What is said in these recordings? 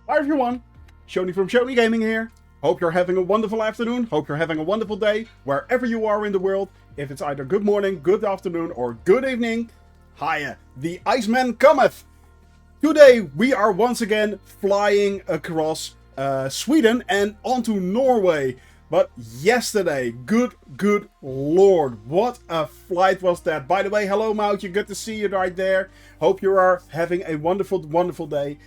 Hi everyone, Shoni from Shoni Gaming here. Hope you're having a wonderful afternoon, hope you're having a wonderful day, wherever you are in the world. If it's either good morning, good afternoon, or good evening, hiya, the Iceman cometh! Today we are once again flying across Sweden and onto Norway. But yesterday, good lord, what a flight was that. By the way, hello Moutje, good to see you right there. Hope you are having a wonderful day.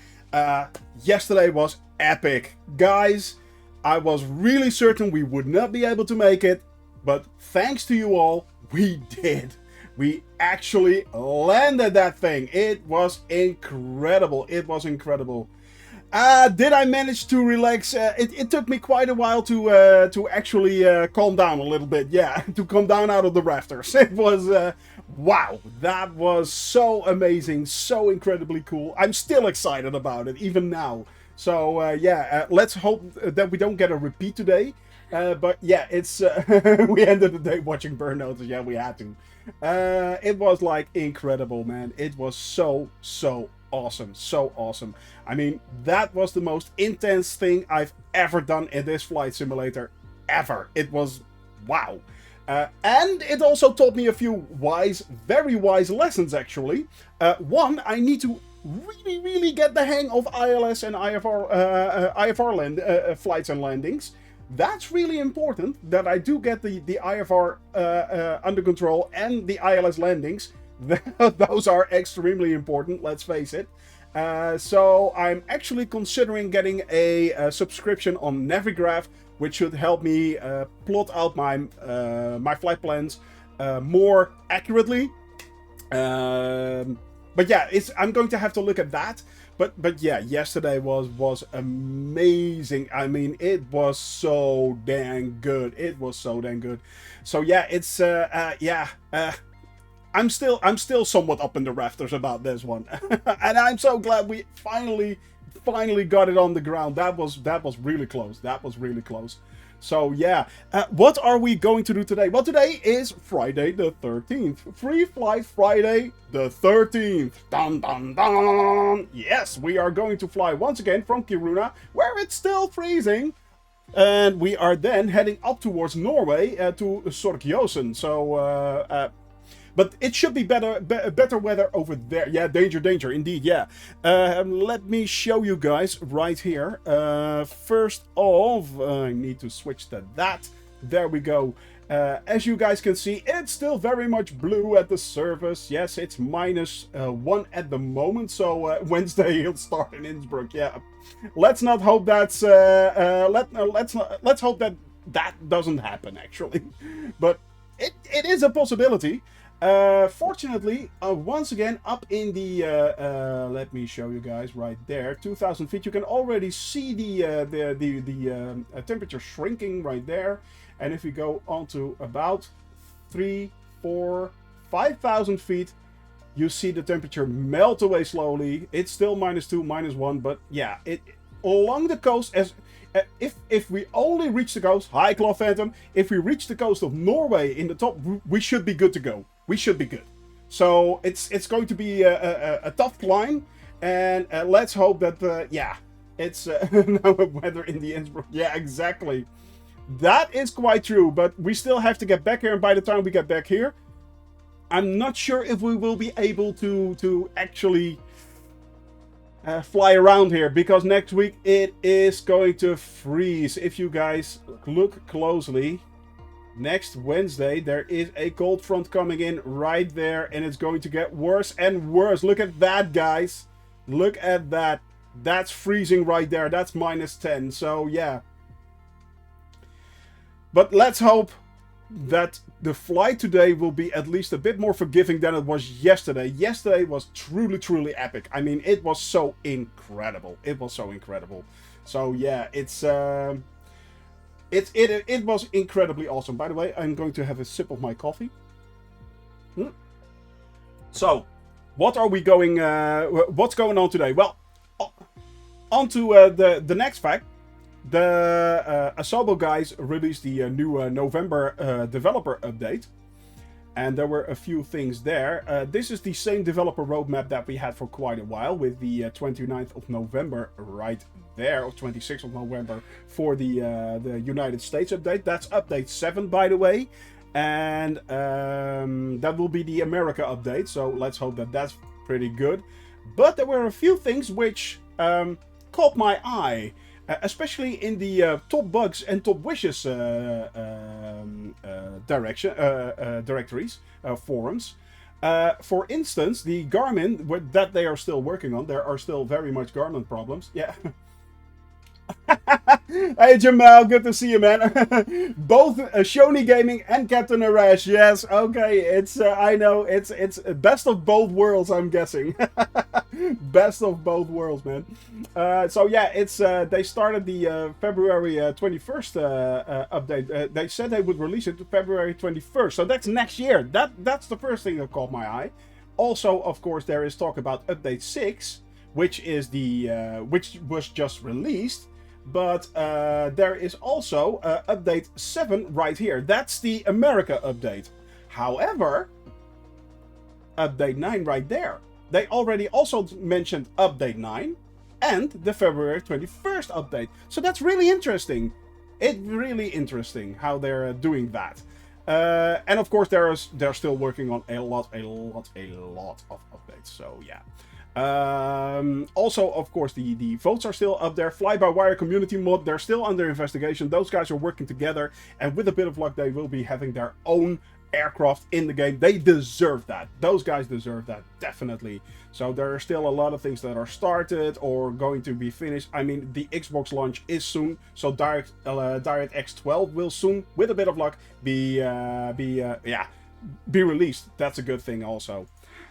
Yesterday was epic. Guys, I was really certain we would not be able to make it, but thanks to you all, we did. We actually landed that thing. It was incredible. It was incredible. Did I manage to relax? It took me quite a while to actually calm down a little bit. Yeah, to come down out of the rafters. It was wow. That was so amazing, so incredibly cool. I'm still excited about it even now. So yeah, let's hope that we don't get a repeat today. But yeah, it's we ended the day watching Burnout. Yeah, we had to. It was like incredible, man. It was so awesome, so awesome. I mean, that was the most intense thing I've ever done in this flight simulator ever. It was wow. And it also taught me a few very wise lessons actually. One, I need to really get the hang of ILS and IFR flights and landings. That's really important that I do get the IFR under control and the ILS landings. Those are extremely important, let's face it. So I'm actually considering getting a subscription on Navigraph, which should help me plot out my flight plans more accurately. But yeah, I'm going to have to look at that. But yeah, yesterday was amazing. I mean, it was so dang good. It was so dang good. So yeah, it's yeah. I'm still somewhat up in the rafters about this one, and I'm so glad we finally got it on the ground. That was really close. That was really close. So yeah, what are we going to do today? Well, today is Friday the 13th. Free Flight Friday the 13th. Dun dun dun! Yes, we are going to fly once again from Kiruna, where it's still freezing. And we are then heading up towards Norway to Sorkjosen. So but it should be better weather over there. Yeah, danger, indeed, yeah. Let me show you guys right here. First off, I need to switch to that. There we go. As you guys can see, it's still very much blue at the surface. Yes, it's -1 at the moment, so Wednesday it'll start in Innsbruck. Yeah, let's not hope that's let's hope that doesn't happen actually, but it is a possibility. Fortunately, once again, up in the, let me show you guys right there, 2,000 feet, you can already see the temperature shrinking right there. And if we go on to about 3, 4, 5,000 feet, you see the temperature melt away slowly. It's still -2, -1, but yeah, along the coast, as if we only reach the coast, hi Claw Phantom, if we reach the coast of Norway in the top, we should be good to go. We should be good. So it's going to be a tough climb, and let's hope that yeah, it's no weather in the Innsbruck. Yeah, exactly. That is quite true, but we still have to get back here, and by the time we get back here, I'm not sure if we will be able to actually fly around here, because next week it is going to freeze. If you guys look closely, next Wednesday there is a cold front coming in right there, and it's going to get worse and worse. Look at that, guys. Look at that. That's freezing right there. That's -10. So yeah. But let's hope that the flight today will be at least a bit more forgiving than it was yesterday. Yesterday was truly epic. I mean, it was so incredible. It was so incredible. So yeah, it was incredibly awesome. By the way, I'm going to have a sip of my coffee. So, what are we going? What's going on today? Well, on to the next fact. The Asobo guys released the new November developer update. And there were a few things there. This is the same developer roadmap that we had for quite a while, with the 29th of November right there, or 26th of November for the United States update. That's update 7, by the way. And that will be the America update, so let's hope that that's pretty good. But there were a few things which caught my eye. Especially in the top bugs and top wishes directories, forums. For instance, the Garmin that they are still working on. There are still very much Garmin problems. Yeah. Hey Jamal, good to see you, man. Both Shoni Gaming and Captain Arash. Yes, okay. It's I know it's best of both worlds, I'm guessing. Best of both worlds, man. So yeah, it's they started the February 21st update. They said they would release it to February 21st. So that's next year. That's the first thing that caught my eye. Also, of course, there is talk about update 6, which is the which was just released. But there is also update 7 right here. That's the America update. However, update 9 right there. They already also mentioned update 9 and the February 21st update. So that's really interesting. It's really interesting how they're doing that. And of course, they're still working on a lot of updates. So yeah. Also, of course, the votes are still up there. Fly-by-wire community mod, they're still under investigation. Those guys are working together, and with a bit of luck, they will be having their own aircraft in the game. They deserve that. Those guys deserve that, definitely. So there are still a lot of things that are started or going to be finished. I mean, the Xbox launch is soon, so DirectX 12 will soon, with a bit of luck, be released. That's a good thing also.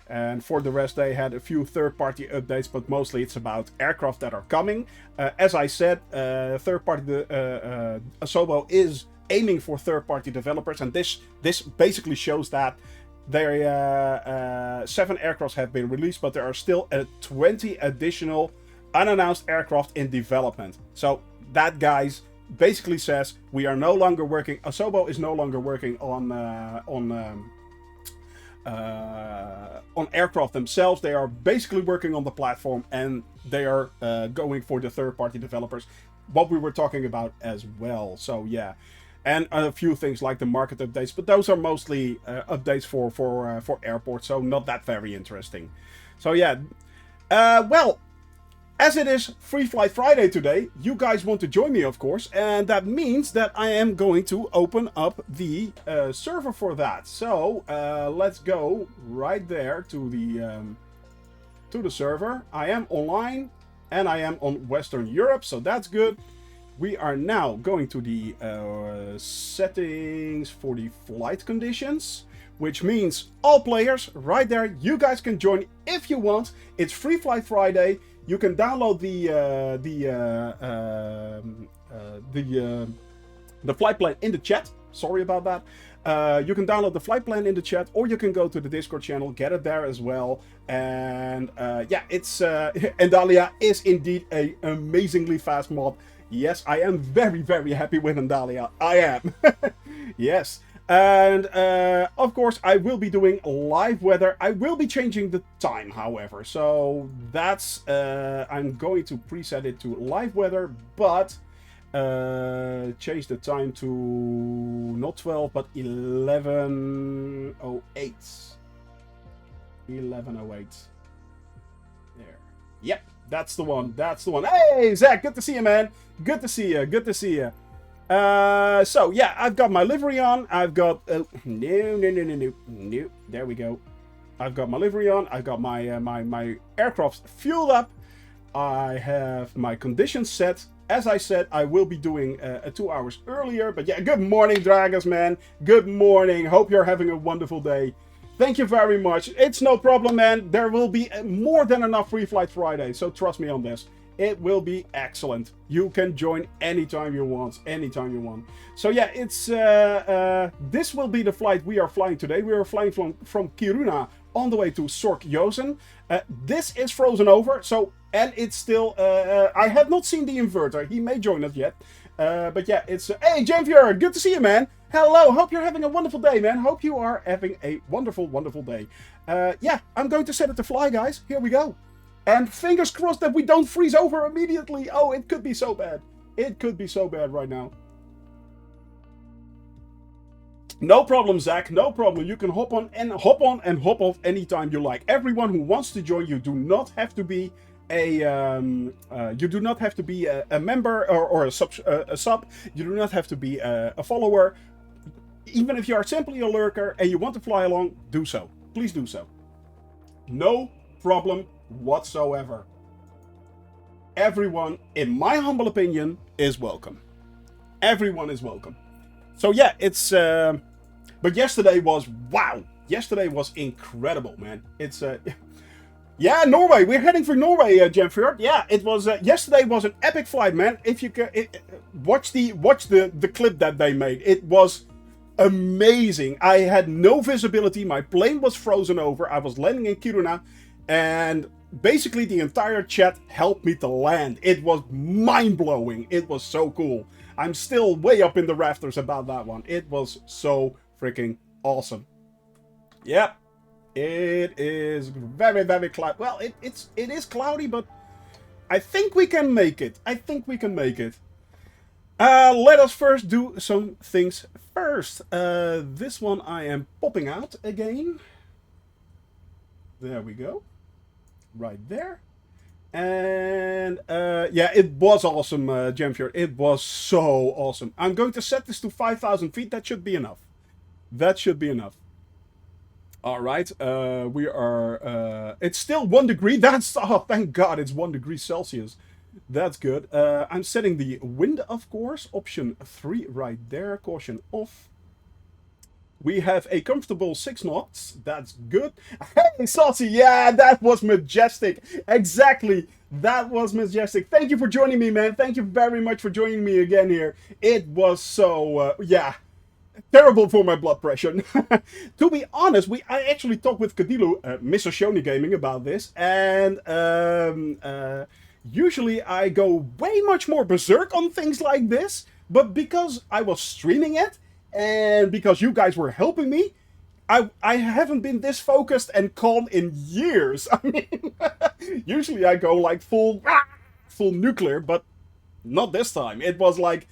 And for the rest, they had a few third-party updates, but mostly it's about aircraft that are coming. As I said, third-party Asobo is aiming for third-party developers, and this basically shows that there 7 aircraft have been released, but there are still 20 additional unannounced aircraft in development. So that, guys, basically says we are no longer working. Asobo is no longer working on aircraft themselves. They are basically working on the platform, and they are going for the third-party developers, what we were talking about as well. So yeah, and a few things like the market updates, but those are mostly updates for airports, so not that very interesting. So yeah, well, as it is Free Flight Friday today, you guys want to join me, of course, and that means that I am going to open up the server for that. So let's go right there to the server. I am online, and I am on Western Europe, so that's good. We are now going to the settings for the flight conditions, which means all players right there. You guys can join if you want. It's Free Flight Friday. You can download the flight plan in the chat. Sorry about that. You can download the flight plan in the chat, or you can go to the Discord channel, get it there as well. And yeah, it's Andalia is indeed a amazingly fast mod. Yes, I am very, very happy with Andalia. I am. Yes. And of course, I will be doing live weather. I will be changing the time, however. So that's I'm going to preset it to live weather, but change the time to not 12 but 11:08. 11:08. There. Yep, that's the one. That's the one. Hey, Zach, good to see you, man. Good to see you. Good to see you. So yeah, I've got my livery on. I've got no. There we go. I've got my livery on. I've got my my aircraft fueled up. I have my conditions set. As I said, I will be doing 2 hours earlier. But yeah, good morning, Dragons, man. Good morning. Hope you're having a wonderful day. Thank you very much. It's no problem, man. There will be more than enough Free Flight Friday. So trust me on this. It will be excellent. You can join anytime you want. Anytime you want. So yeah, it's this will be the flight we are flying today. We are flying from Kiruna on the way to Sorkjosen. This is frozen over. So, and it's still... I have not seen the inverter. He may join us yet. But yeah, it's... hey, Jamvier, good to see you, man. Hello, hope you're having a wonderful day, man. Hope you are having a wonderful, wonderful day. Yeah, I'm going to set it to fly, guys. Here we go. And fingers crossed that we don't freeze over immediately. Oh, it could be so bad. It could be so bad right now. No problem, Zach. No problem. You can hop on and hop off anytime you like. Everyone who wants to join you do not have to be a member or a sub. You do not have to be a follower. Even if you are simply a lurker and you want to fly along, do so. Please do so. No problem whatsoever. Everyone, in my humble opinion, is welcome. Everyone is welcome. So yeah, it's. But yesterday was wow. Yesterday was incredible, man. It's. Yeah, Norway. We're heading for Norway, Gemfjord. Yeah, it was. Yesterday was an epic flight, man. If you can watch the clip that they made, it was amazing. I had no visibility. My plane was frozen over. I was landing in Kiruna, and basically the entire chat helped me to land. It was mind-blowing. It was so cool. I'm still way up in the rafters about that one. It was so freaking awesome. Yep. It is very, very cloudy. Well, it is cloudy, but I think we can make it. I think we can make it. Let us first do some things first. This one I am popping out again. There we go. Right there. And yeah, it was awesome, Gemfjord. It was so awesome. I'm going to set this to 5,000 feet. That should be enough. That should be enough. All right. We are. It's still 1 degree. That's thank God, it's 1 degree Celsius. That's good. I'm setting the wind, of course. Option 3 right there. Caution off. We have a comfortable 6 knots. That's good. Hey, Saucy. Yeah, that was majestic. Exactly. That was majestic. Thank you for joining me, man. Thank you very much for joining me again here. It was so, yeah, terrible for my blood pressure. To be honest, I actually talked with Kadilu, Mr. Shoni Gaming, about this. And usually I go way much more berserk on things like this. But because I was streaming it, and because you guys were helping me, I haven't been this focused and calm in years. I mean, usually I go like full nuclear, but not this time. It was like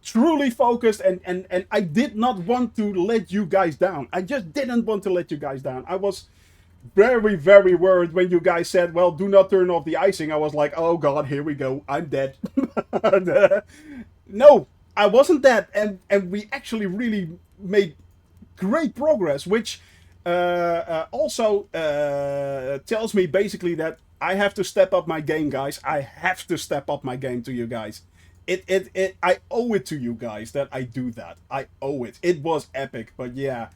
truly focused, and I did not want to let you guys down. I just didn't want to let you guys down. I was very, very worried when you guys said, well, do not turn off the icing. I was like, oh God, here we go. I'm dead. No, I wasn't dead, and we actually really made great progress, which also tells me basically that I have to step up my game, guys. I have to step up my game to you guys. I owe it to you guys that I do that. I owe it. It was epic, but yeah.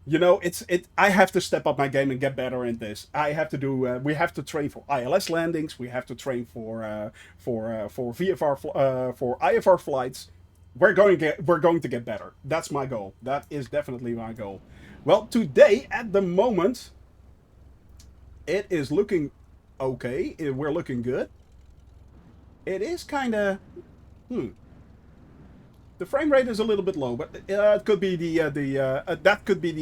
You know, I have to step up my game and get better in this. I have to do. We have to train for ILS landings. We have to train for VFR for IFR flights. We're going to get better. That's my goal. That is definitely my goal. Well, today at the moment, it is looking okay. We're looking good. It is kind of. The frame rate is a little bit low, but it could be that could be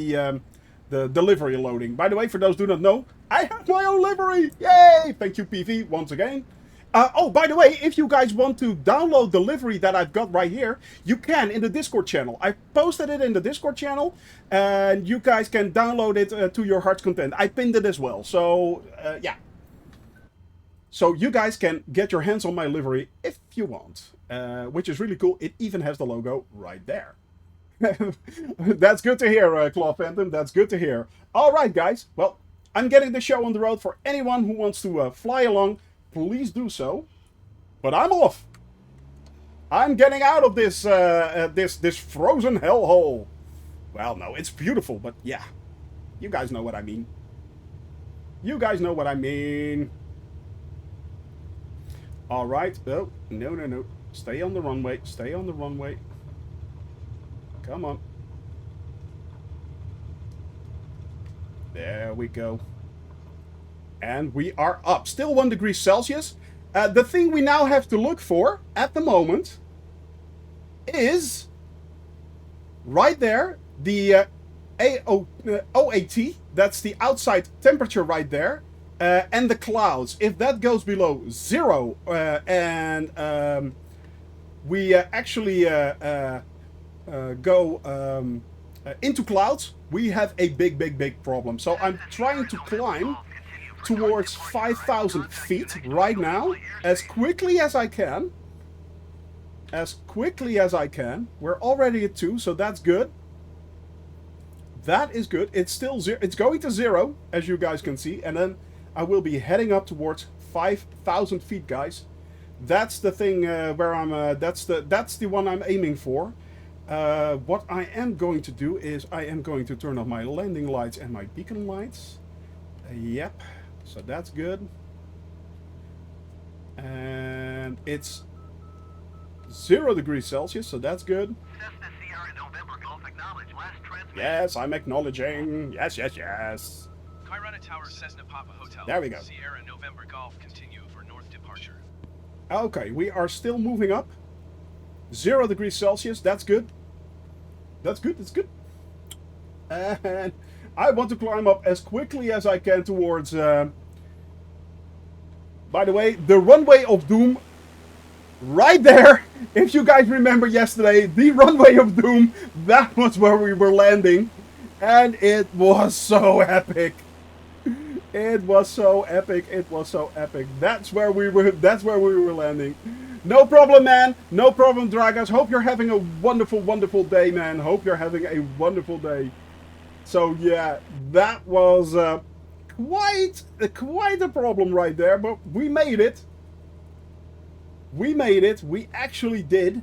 the delivery loading. By the way, for those who do not know, I have my own livery! Yay! Thank you, PV, once again. Oh, by the way, if you guys want to download the livery that I've got right here, you can in the Discord channel. I posted it in the Discord channel, and you guys can download it to your heart's content. I pinned it as well, so yeah. So you guys can get your hands on my livery if you want. Which is really cool. It even has the logo right there. That's good to hear, Claw Phantom. That's good to hear. All right, guys. Well, I'm getting the show on the road. For anyone who wants to fly along, please do so. But I'm off. I'm getting out of this this frozen hellhole. Well, no, it's beautiful, but yeah. You guys know what I mean. You guys know what I mean. All right. Oh, no. Stay on the runway. Stay on the runway. Come on. There we go. And we are up. Still 1 degree Celsius. The thing we now have to look for at the moment is right there, the OAT, that's the outside temperature right there, and the clouds. If that goes below 0 and we actually go into clouds, we have a big problem. So I'm trying to climb towards 5,000 feet right now as quickly as I can. As quickly as I can. We're already at 2, so that's good. That is good. It's still it's going to 0, as you guys can see, and then I will be heading up towards 5,000 feet, guys. That's the thing where I'm. That's the one I'm aiming for. What I am going to do is I am going to turn off my landing lights and my beacon lights. Yep. So that's good. And it's 0 degrees Celsius, so that's good. Cessna Sierra November Golf acknowledge last transmission. Yes, I'm acknowledging. Yes. Kiruna Tower, Cessna Papa Hotel. There we go. Sierra November Golf, continue for north departure. Okay, we are still moving up. 0 degrees Celsius, that's good. That's good. And I want to climb up as quickly as I can towards... by the way, the runway of doom... Right there, if you guys remember yesterday, the runway of doom, that was where we were landing. And it was so epic. It was so epic. That's where we were landing. No problem, man. No problem, Dragas. Hope you're having a wonderful day, man. Hope you're having a wonderful day. So yeah, that was quite a problem right there, but we made it. We actually did.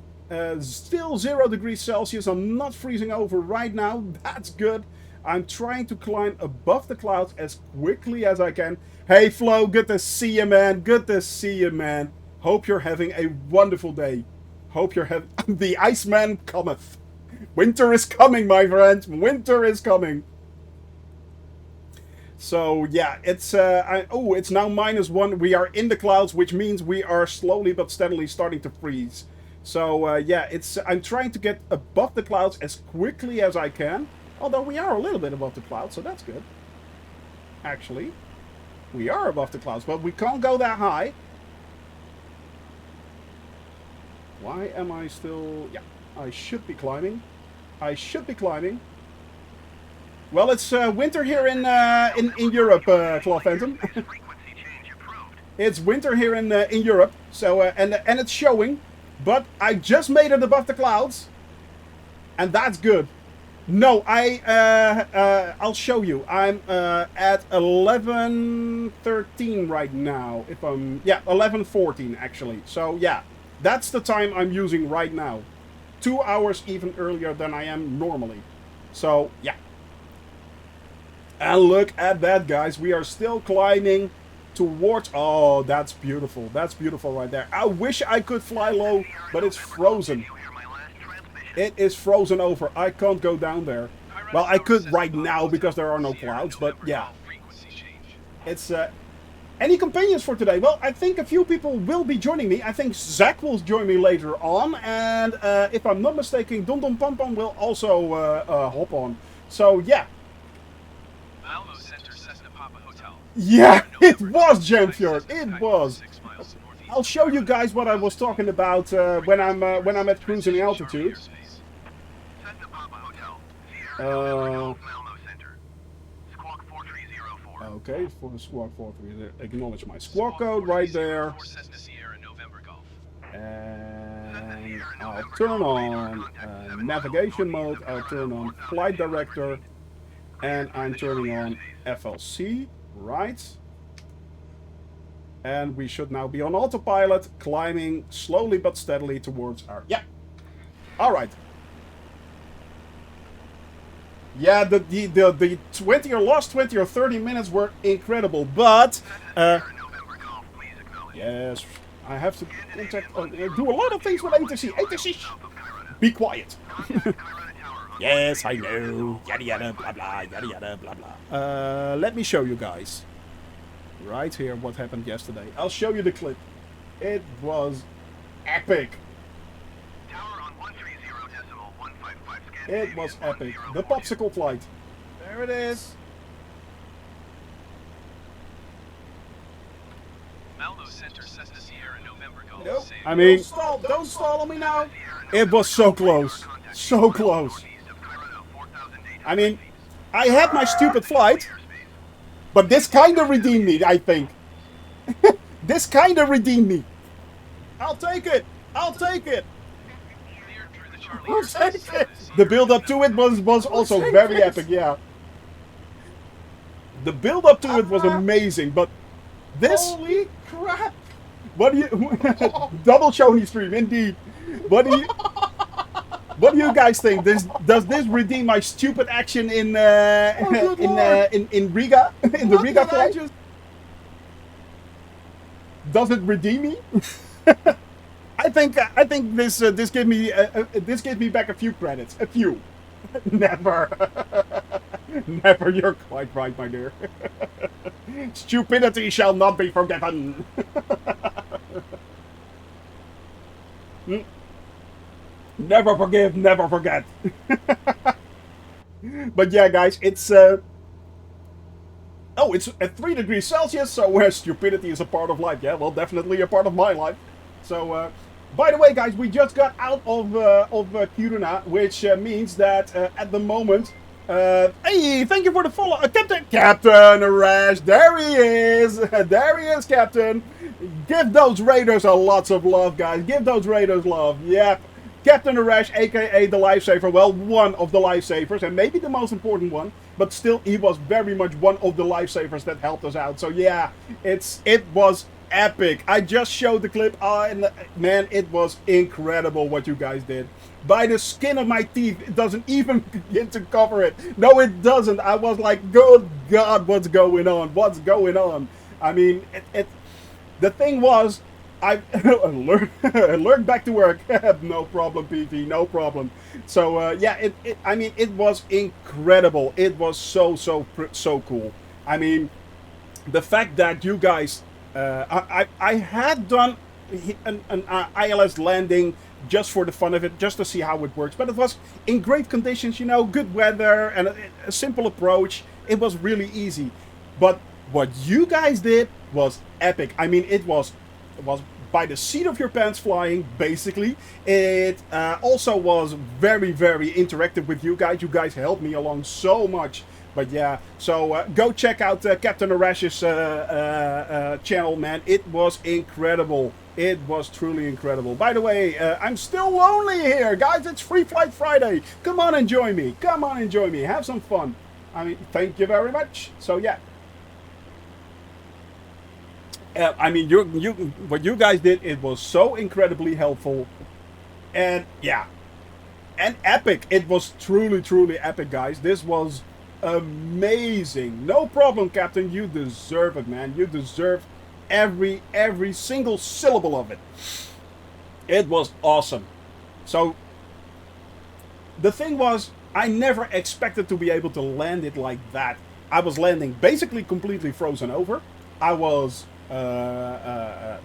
Still 0 degrees Celsius. I'm not freezing over right now. That's good. I'm trying to climb above the clouds as quickly as I can. Hey, Flo, good to see you, man. Hope you're having a wonderful day. Hope you're having... The Iceman cometh. Winter is coming, my friends. Winter is coming. So yeah, it's it's now -1. We are in the clouds, which means we are slowly but steadily starting to freeze. So yeah, I'm trying to get above the clouds as quickly as I can. Although we are a little bit above the clouds, so that's good. Actually, we are above the clouds, but we can't go that high. Why am I still... Yeah, I should be climbing. Well, it's winter here in Europe, Claw Phantom. It's winter here in Europe, so and it's showing. But I just made it above the clouds, and that's good. No, I'll show you. I'm at 11:13 right now. 11:14 actually. So yeah, that's the time I'm using right now. 2 hours even earlier than I am normally. So yeah. And look at that, guys. We are still climbing towards... Oh, that's beautiful. That's beautiful right there. I wish I could fly low, but it's frozen. It is frozen over. I can't go down there. Well, I could right now because there are no clouds, but yeah. It's... Any companions for today? Well, I think a few people will be joining me. I think Zach will join me later on. And if I'm not mistaken, Don Don Pom Pom will also hop on. So, yeah. Yeah, it was Jamfjord. It was. I'll show you guys what I was talking about when I'm at cruising altitude. Okay, for the squawk 43, acknowledge my squawk code right there. And I'll turn on navigation mode. I'll turn on flight director, and I'm turning on FLC. Right. And we should now be on autopilot, climbing slowly but steadily towards our... Yeah. All right. Yeah, the 20 or last 20 or 30 minutes were incredible, but... yes, I have to contact, do a lot of things with ATC. ATC, be quiet. Yes, I know. Yada yada blah blah. Yada yada blah blah. Let me show you guys. Right here, what happened yesterday. I'll show you the clip. It was epic. Tower on 130.155 scan It was epic. The popsicle flight. There it is. Malmo Center, Cessna Sierra, November Golf. Nope. Save. I mean, don't stall on me now. It was so close. So close. I mean, I had my stupid flight, but this kind of redeemed me, I think. This kind of redeemed me. I'll take it. I'll take it. Cleared through the Charlie I'll airspace, take Cessna it. Sierra. The build up to it was also take very it. epic, yeah. The build up to it was amazing, but this, Holy crap! what do you double Shoney stream indeed. What do you guys think? Does this redeem my stupid action in good lord. in Riga in the What Riga did I flight? just- Does it redeem me? I think this gave me back a few credits. A few. Never. Never. You're quite right, my dear. Stupidity shall not be forgiven. Never forgive, never forget. But yeah, guys, it's oh, it's at 3 degrees Celsius, so where stupidity is a part of life. Yeah, well, definitely a part of my life. So, by the way, guys, we just got out of Kiruna, which means that at the moment, hey, thank you for the follow, Captain Arash. There he is. There he is, Captain. Give those Raiders a lots of love, guys. Give those Raiders love. Yep. Captain Arash, aka the lifesaver, well, one of the lifesavers, and maybe the most important one, but still, he was very much one of the lifesavers that helped us out. So yeah, it was epic. I just showed the clip, and man, it was incredible what you guys did. By the skin of my teeth, it doesn't even begin to cover it. No, it doesn't. I was like, good God, what's going on? What's going on? I mean, the thing was, I learned back to work. No problem, PV, no problem. So yeah, I mean, it was incredible. It was so cool. I mean, the fact that you guys, I had done an ILS landing just for the fun of it, just to see how it works. But it was in great conditions, you know, good weather and a simple approach. It was really easy. But what you guys did was epic. I mean, it was by the seat of your pants flying, basically. It also was very interactive with you guys. You guys helped me along so much. But yeah, so go check out Captain Arash's channel, man. It was incredible. It was truly incredible. By the way, I'm still lonely here, guys. It's Free Flight Friday. Come on and join me. Come on and join me. Have some fun. I mean, thank you very much. So yeah. I mean, what you guys did, it was so incredibly helpful, and yeah, and epic. It was truly epic, guys. This was amazing. No problem, Captain. You deserve it, man. You deserve every single syllable of it. It was awesome. So the thing was, I never expected to be able to land it like that. I was landing basically completely frozen over. I was I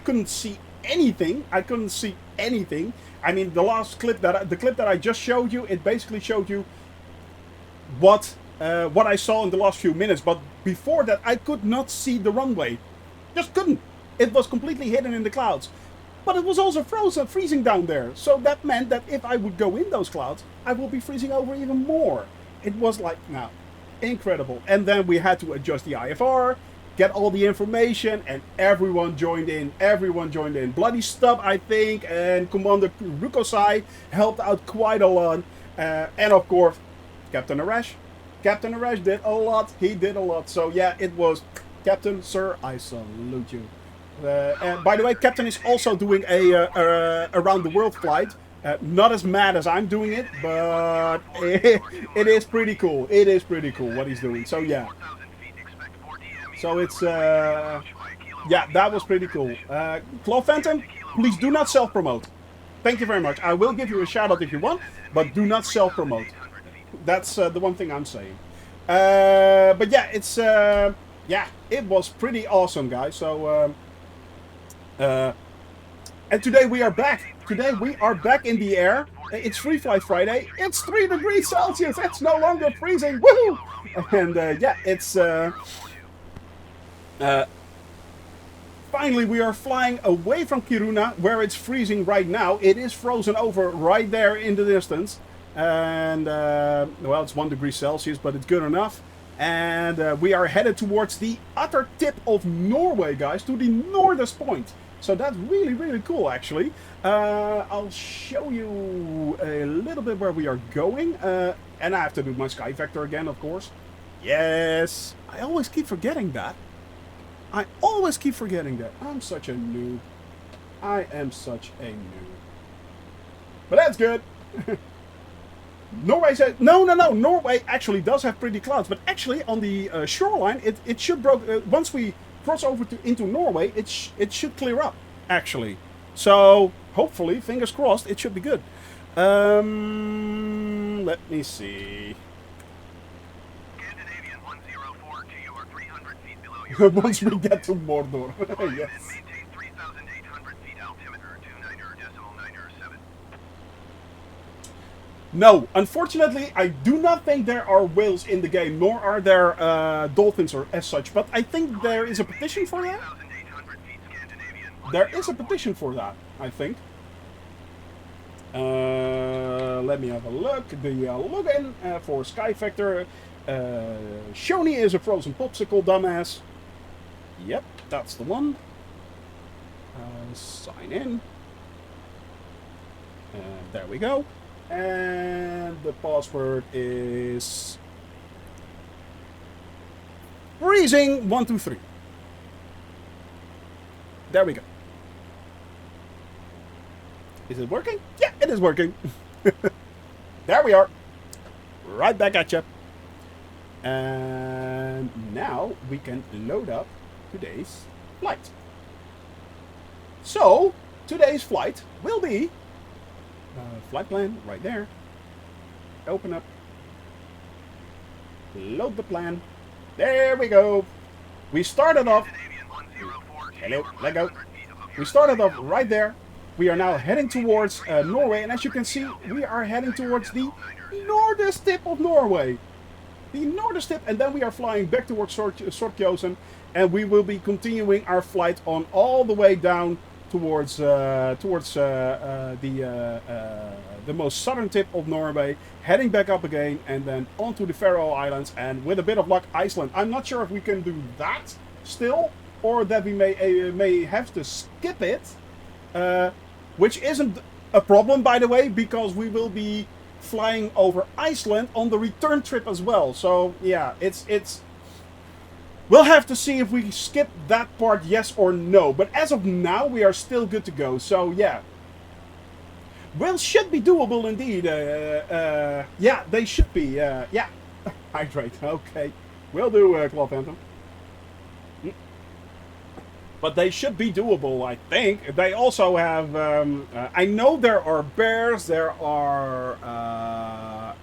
couldn't see anything. I couldn't see anything. I mean, the clip that I just showed you, it basically showed you what I saw in the last few minutes. But before that, I could not see the runway. Just couldn't. It was completely hidden in the clouds. But it was also freezing down there. So that meant that if I would go in those clouds, I would be freezing over even more. It was like, now, incredible. And then we had to adjust the IFR, get all the information, and everyone joined in. Everyone joined in. Bloody Stub, I think, and Commander Rukosai helped out quite a lot. And of course, Captain Arash. Captain Arash did a lot. He did a lot. So yeah, it was Captain, sir, I salute you. And by the way, Captain is also doing a around the world flight. Not as mad as I'm doing it, but it is pretty cool. It is pretty cool what he's doing. So yeah. So it's, yeah, that was pretty cool. Claw Phantom, please do not self-promote. Thank you very much. I will give you a shout-out if you want, but do not self-promote. That's the one thing I'm saying. But yeah, it's, yeah, it was pretty awesome, guys. So, and today we are back. Today we are back in the air. It's Free Flight Friday. It's 3 degrees Celsius. It's no longer freezing. Woohoo! And yeah, it's finally we are flying away from Kiruna, where it's freezing right now. It is frozen over right there in the distance, and well, it's 1 degree Celsius, but it's good enough. And we are headed towards the utter tip of Norway, guys, to the northest point. So that's really, really cool, actually. I'll show you a little bit where we are going. And I have to do my sky vector again, of course. Yes! I always keep forgetting that. I always keep forgetting that. I'm such a noob. I am such a noob. But that's good. Norway says, no, Norway actually does have pretty clouds. But actually, on the shoreline, it should once we cross over into Norway, it should clear up, actually. So, hopefully, fingers crossed, it should be good. Let me see. Scandinavian 104 to your 300 feet below your Once we get to Mordor. Yes. and maintain 3,800 feet altimeter 29.907. No, unfortunately, I do not think there are whales in the game, nor are there dolphins or as such. But I think there is a petition for that. 3,800 feet Scandinavian. There is a petition for that, I think. Let me have a look. The login for Sky Factor. Shoni is a frozen popsicle, dumbass. Yep, that's the one. Sign in. There we go. And the password is freezing 123. There we go. Is it working? Yeah, it is working. There we are. Right back at you. And now we can load up today's flight. So, today's flight will be flight plan right there. Open up. Load the plan. There we go. We started off. Hello, let go. We started off right there. We are now heading towards Norway, and as you can see, we are heading towards the northern tip of Norway. The northern tip, and then we are flying back towards Sorkjosen, and we will be continuing our flight on all the way down towards the most southern tip of Norway, heading back up again, and then onto the Faroe Islands, and with a bit of luck, Iceland. I'm not sure if we can do that still, or that we may have to skip it, which isn't a problem, by the way, because we will be flying over Iceland on the return trip as well. So yeah, it's. We'll have to see if we skip that part, yes or no. But as of now, we are still good to go. So, yeah. Well, should be doable indeed. Yeah, they should be. Yeah. Hydrate. Okay. Will do, Claw Phantom. But they should be doable, I think. They also have... I know there are bears, there are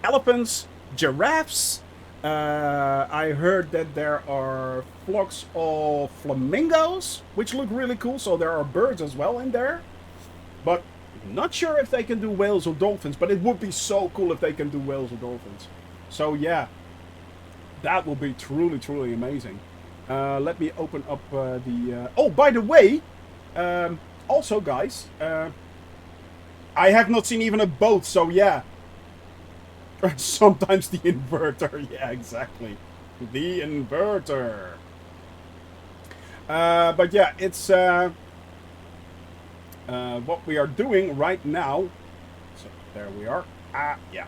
elephants, giraffes... I heard that there are flocks of flamingos, which look really cool, so there are birds as well in there. But not sure if they can do whales or dolphins, but it would be so cool if they can do whales or dolphins. So yeah, that would be truly, truly amazing. Let me open up the... Oh, by the way, also guys, I have not seen even a boat, so yeah. Sometimes the inverter, yeah, exactly. The inverter. But yeah, it's what we are doing right now. So there we are. Yeah.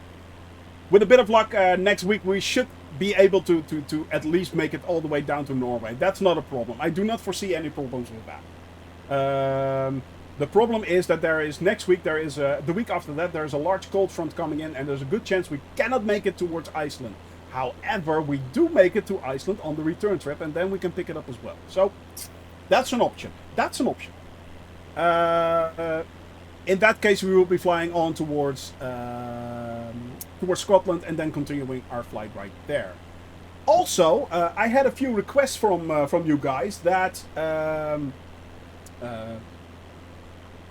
With a bit of luck, next week we should be able to at least make it all the way down to Norway. That's not a problem. I do not foresee any problems with that. The problem is that there is next week, there is the week after that, there is a large cold front coming in, and there's a good chance we cannot make it towards Iceland. However, we do make it to Iceland on the return trip, and then we can pick it up as well. So that's an option. That's an option. In that case, we will be flying on towards Scotland and then continuing our flight right there. Also, I had a few requests from you guys that.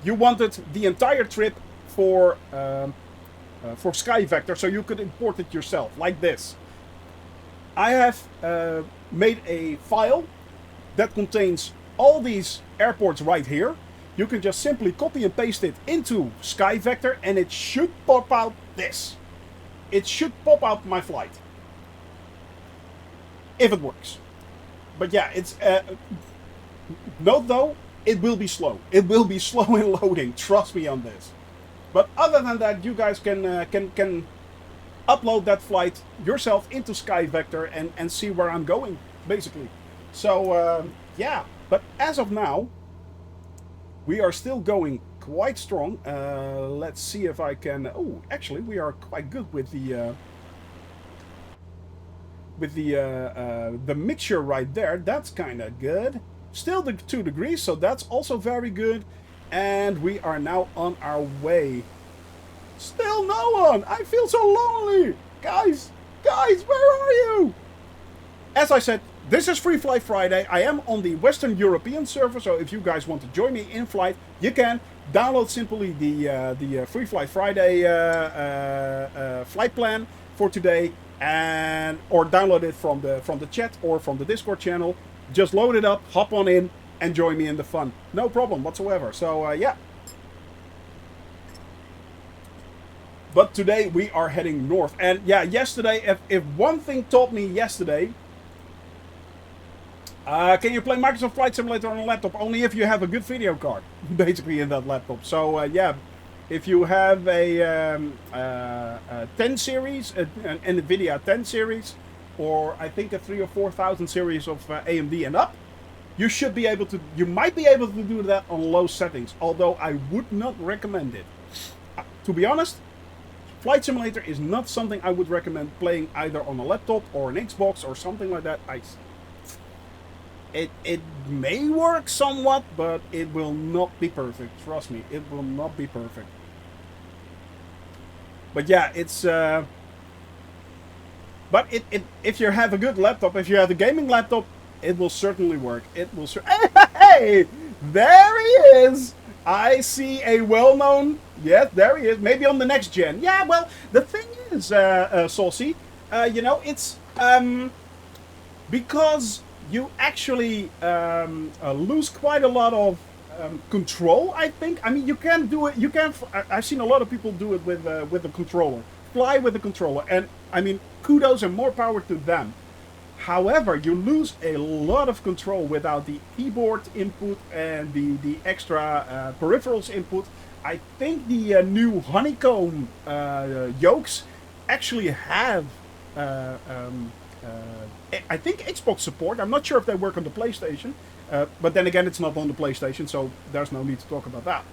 You wanted the entire trip for for Sky Vector, so you could import it yourself, like this. I have made a file that contains all these airports right here. You can just simply copy and paste it into Sky Vector, and it should pop out this. It should pop out my flight. If it works. But yeah, it's... note though, it will be slow. It will be slow in loading. Trust me on this. But other than that, you guys can upload that flight yourself into Sky Vector and see where I'm going, basically. So, yeah. But as of now, we are still going quite strong. Let's see if I can... Oh, actually, we are quite good with the mixture right there. That's kind of good. Still the 2 degrees, so that's also very good. And we are now on our way. Still no one! I feel so lonely! Guys, where are you? As I said, this is Free Fly Friday. I am on the Western European server, so if you guys want to join me in flight, you can. Download simply the Free Fly Friday flight plan for today, or download it from the chat or from the Discord channel. Just load it up, hop on in, and join me in the fun. No problem whatsoever. So, yeah. But today we are heading north. And yeah, yesterday, if one thing taught me yesterday... can you play Microsoft Flight Simulator on a laptop? Only if you have a good video card, basically, in that laptop. So, yeah, if you have a 10 series, an NVIDIA 10 series, or I think a 3,000 or 4,000 series of AMD and up, you should be able to, you might be able to do that on low settings, although I would not recommend it. To be honest, Flight Simulator is not something I would recommend playing either on a laptop or an Xbox or something like that. It may work somewhat, but it will not be perfect. Trust me, it will not be perfect. But yeah, it's... but if you have a good laptop, if you have a gaming laptop, it will certainly work. It will... Hey! There he is! I see a well-known... Yes, there he is. Maybe on the next gen. Yeah, well, the thing is, Saucy, you know, it's... because you actually lose quite a lot of control, I think. I mean, you can do it... You can... I've seen a lot of people do it with a controller. Fly with a controller. And, I mean, kudos and more power to them. However, you lose a lot of control without the keyboard input and the extra peripherals input. I think the new honeycomb yokes actually have, I think, Xbox support. I'm not sure if they work on the PlayStation, but then again, it's not on the PlayStation, so there's no need to talk about that.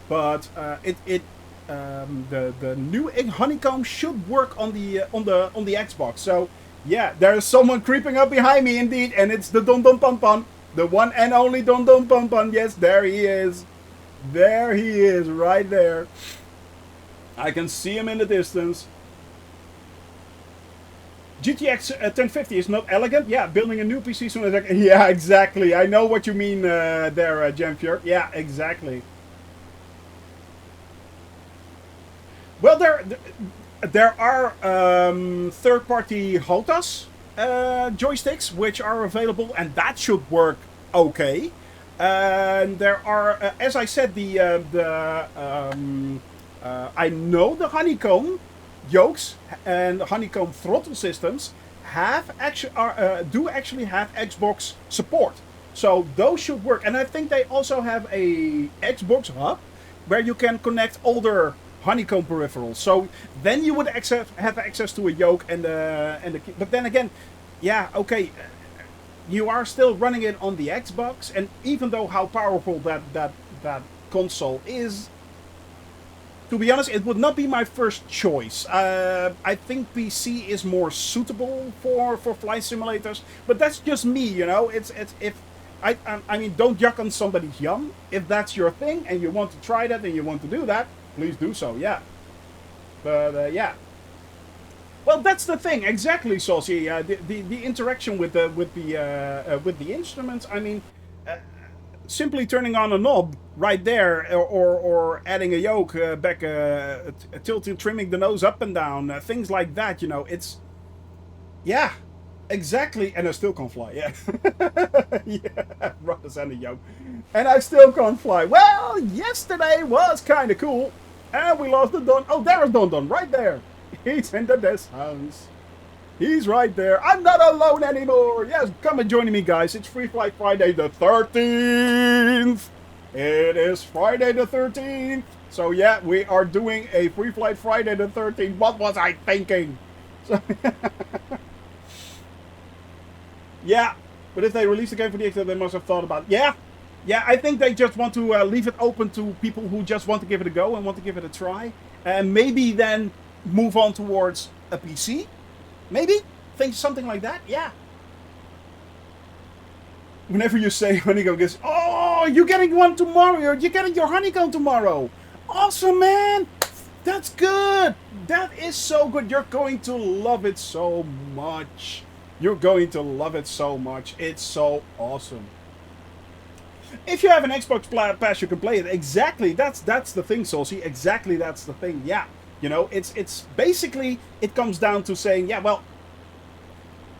But the new honeycomb should work on the Xbox. So. Yeah, there's someone creeping up behind me indeed, and it's the Don Don Pon Pon. The one and only Don Don Pon Pon. Yes, there he is. There he is, right there. I can see him in the distance. GTX 1050 is not elegant. Yeah, building a new PC soon as I can. Yeah, exactly. I know what you mean there, Gemfjord. Yeah, exactly. Well, there are third-party HOTAS joysticks which are available, and that should work okay. And there are, as I said, I know the honeycomb yokes and honeycomb throttle systems do actually have Xbox support, so those should work. And I think they also have a Xbox hub where you can connect older honeycomb peripherals, so then you would have access to a yoke and the key. But then again, yeah, okay, you are still running it on the Xbox, and even though how powerful that console is, to be honest, it would not be my first choice. I think PC is more suitable for flight simulators, but that's just me, you know. I mean, don't yuck on somebody's yum. If that's your thing and you want to try that and you want to do that, please do so, yeah. But, yeah. Well, that's the thing, exactly, Saucy. The interaction with the instruments, I mean, simply turning on a knob right there, or adding a yoke back, tilting, trimming the nose up and down, things like that. You know, it's yeah, exactly. And I still can't fly. Yeah, yeah, rudders and a yoke, and I still can't fly. Well, yesterday was kind of cool, and we lost the Don. Oh, there is Don right there. He's in the distance. He's right there. I'm not alone anymore. Yes, come and join me, guys. It's Free Flight Friday the 13th. It is Friday the 13th. So, yeah, we are doing a Free Flight Friday the 13th. What was I thinking? So, yeah, but if they release the game for the Xbox, they must have thought about it. Yeah, yeah, I think they just want to leave it open to people who just want to give it a go and want to give it a try. And maybe then move on towards a PC. Maybe? Think something like that? Yeah. Whenever you say honeycomb, guess, oh, you're getting one tomorrow. You're getting your honeycomb tomorrow. Awesome, man. That's good. That is so good. You're going to love it so much. You're going to love it so much. It's so awesome. If you have an Xbox Pass, you can play it. Exactly. That's the thing, Saucy. Exactly, that's the thing. Yeah. You know, it's basically, it comes down to saying, yeah, well,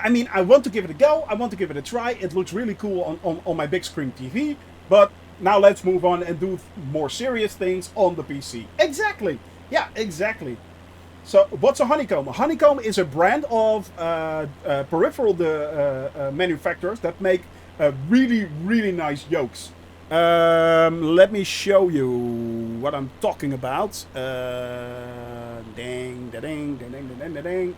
I mean, I want to give it a go. I want to give it a try. It looks really cool on my big screen TV. But now let's move on and do more serious things on the PC. Exactly. Yeah, exactly. So what's a honeycomb? A honeycomb is a brand of peripheral manufacturers that make really, really nice yokes. Let me show you what I'm talking about. Ding, da, ding, da, ding, da, ding, da, ding.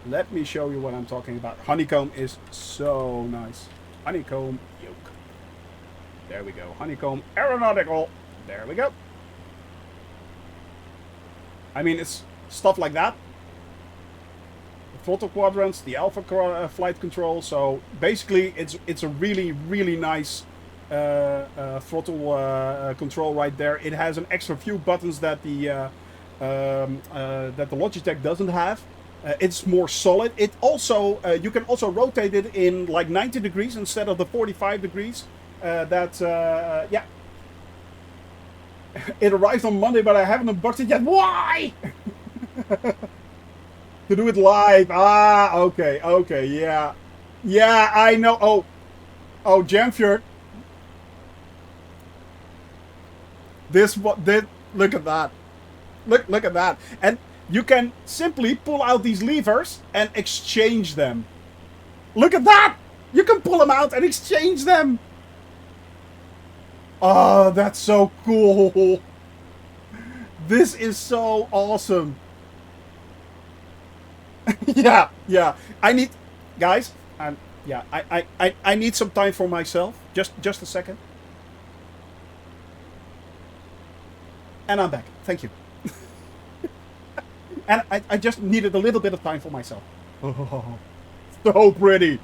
Let me show you what I'm talking about. Honeycomb is so nice. Honeycomb yoke. There we go. Honeycomb aeronautical. There we go. I mean, it's stuff like that. The throttle quadrants, the alpha flight control. So basically, it's a really, really nice throttle control right there. It has an extra few buttons that the Logitech doesn't have. It's more solid. It also you can also rotate it in like 90 degrees instead of the 45 degrees. Yeah. It arrived on Monday, but I haven't unboxed it yet. Why? To do it live. Ah, okay, yeah, yeah. I know. Oh, Jamfjord. Look at that. Look at that. And you can simply pull out these levers and exchange them. Look at that! You can pull them out and exchange them. Oh, that's so cool. This is so awesome. Yeah. I need, guys. Yeah. I need some time for myself. Just a second. And I'm back. Thank you. And I just needed a little bit of time for myself. Oh, so pretty.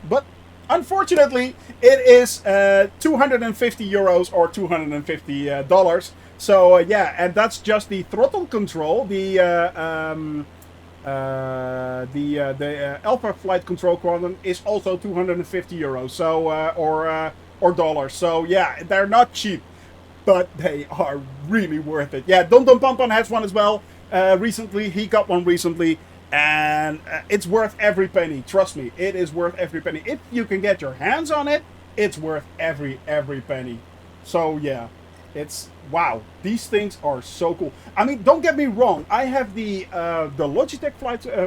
But unfortunately, it is 250 euros or $250. So yeah, and that's just the throttle control. The Alpha flight control quadrant is also 250 euros. So or dollars. So yeah, they're not cheap, but they are really worth it. Yeah, Don Pompon has one as well. Recently, he got one recently, and it's worth every penny. Trust me, it is worth every penny. If you can get your hands on it, it's worth every penny. So yeah, it's wow. These things are so cool. I mean, don't get me wrong. I have the Logitech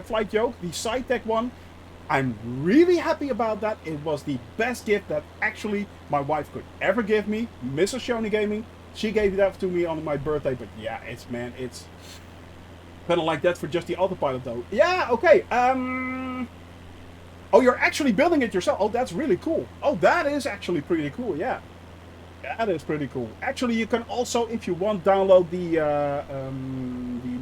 flight yoke, the SciTech one. I'm really happy about that. It was the best gift that actually my wife could ever give me. Mrs. Shoney Gaming. She gave that to me on my birthday. But yeah, it's kind of like that for just the autopilot though. Yeah, okay. Oh, you're actually building it yourself. Oh, that's really cool. Oh, that is actually pretty cool. Yeah. That is pretty cool. Actually, you can also, if you want, download the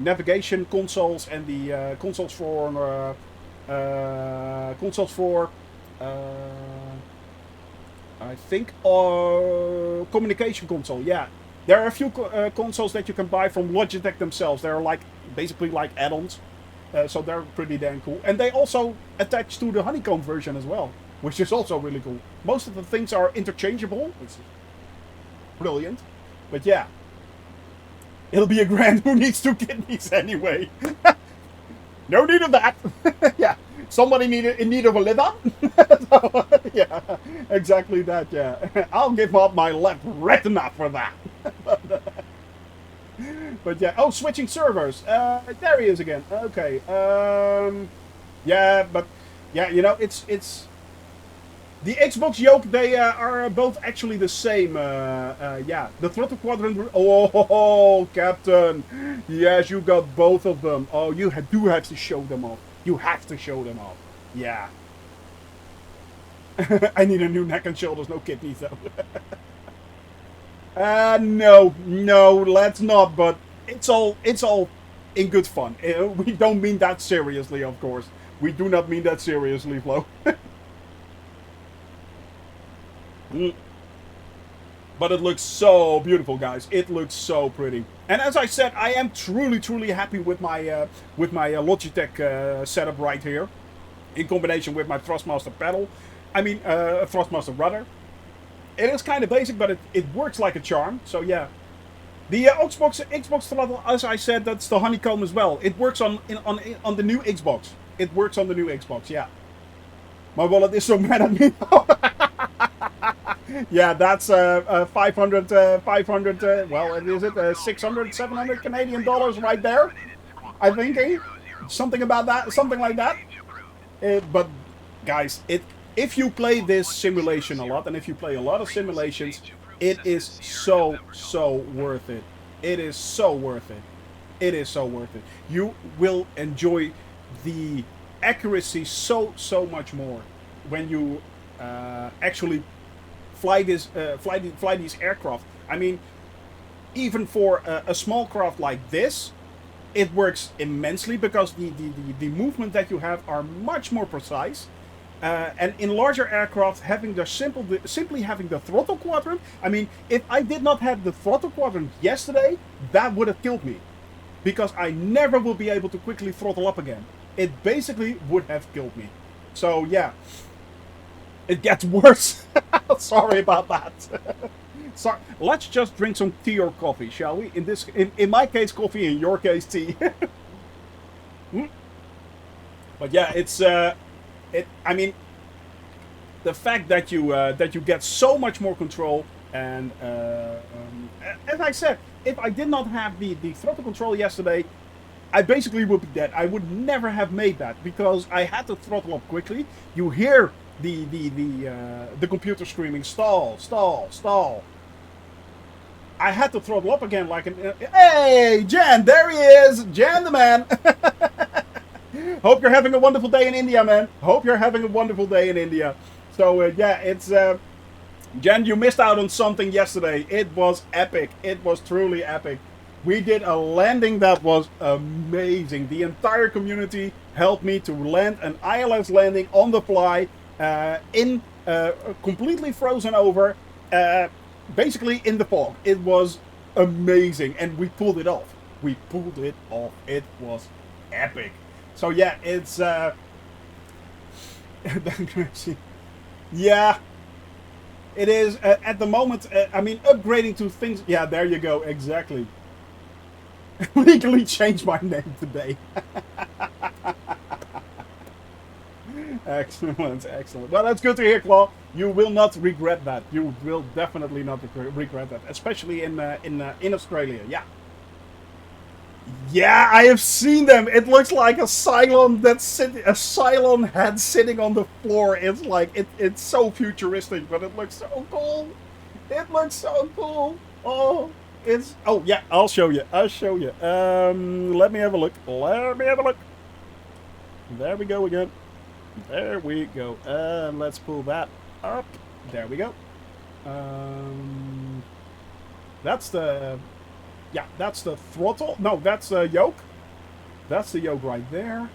navigation consoles and the consoles for I think communication console. Yeah, there are a few consoles that you can buy from Logitech themselves. They're like basically like add-ons, so they're pretty damn cool. And they also attach to the Honeycomb version as well. which is also really cool. Most of the things are interchangeable, which is brilliant. But yeah, it'll be a grand. Who needs 2 kidneys anyway? No need of that. Yeah, somebody in need of a liver. So, yeah, exactly that. Yeah, I'll give up my left retina for that. But yeah, oh, switching servers. There he is again. Okay. Yeah, but yeah, you know, it's the Xbox yoke. They are both actually the same. Yeah, the throttle quadrant. Oh, Captain. Yes, you got both of them. Oh, you do have to show them off. You have to show them off. Yeah. I need a new neck and shoulders, no kidneys though. No, let's not. But it's all in good fun. We don't mean that seriously, of course. We do not mean that seriously, Flo. But it looks so beautiful, guys. It looks so pretty. And as I said, I am truly happy with my Logitech setup right here, in combination with my Thrustmaster pedal. I mean, Thrustmaster rudder. It is kind of basic, but it works like a charm. So yeah, the Xbox throttle, as I said, that's the honeycomb as well. It works on the new Xbox. It works on the new Xbox. Yeah. My wallet is so mad at me. Yeah, that's 500, well, is it 600, 700 Canadian dollars right there? I think, eh? Something about that, something like that. But guys, if you play this simulation a lot, and if you play a lot of simulations, it is so worth it. It is so worth it. It is so worth it. You will enjoy the accuracy so much more when you actually fly these aircraft. I mean, even for a small craft like this, it works immensely because the movement that you have are much more precise. And in larger aircraft, having simply having the throttle quadrant. I mean, if I did not have the throttle quadrant yesterday, that would have killed me, because I never will be able to quickly throttle up again. It basically would have killed me. So yeah, it gets worse. Sorry about that. Sorry. Let's just drink some tea or coffee, shall we? In my case, coffee. In your case, tea. But yeah, it's I mean, the fact that you get so much more control, and as I said, if I did not have the throttle control yesterday, I basically would be dead. I would never have made that because I had to throttle up quickly. You hear the computer screaming, stall, stall, stall. I had to throttle up again like hey, Jan, there he is, Jan the man. Hope you're having a wonderful day in India, man. Hope you're having a wonderful day in India. So yeah, it's Jan, you missed out on something yesterday. It was epic. It was truly epic. We did a landing that was amazing. The entire community helped me to land an ILS landing on the fly, in completely frozen over, basically in the fog. It was amazing, and we pulled it off. We pulled it off. It was epic. So yeah, it's yeah, it is at the moment. I mean, upgrading to things. Yeah, there you go. Exactly. Legally changed my name today. Excellent, excellent. Well, that's good to hear, Claw. You will not regret that. You will definitely not regret that, especially in Australia. Yeah. Yeah, I have seen them. It looks like a Cylon a Cylon head sitting on the floor. It's like it's so futuristic, but it looks so cool. It looks so cool. Oh. Oh yeah, I'll show you. Let me have a look. There we go again. There we go. Let's pull that up. There we go. That's the throttle. No, that's the yoke. That's the yoke right there.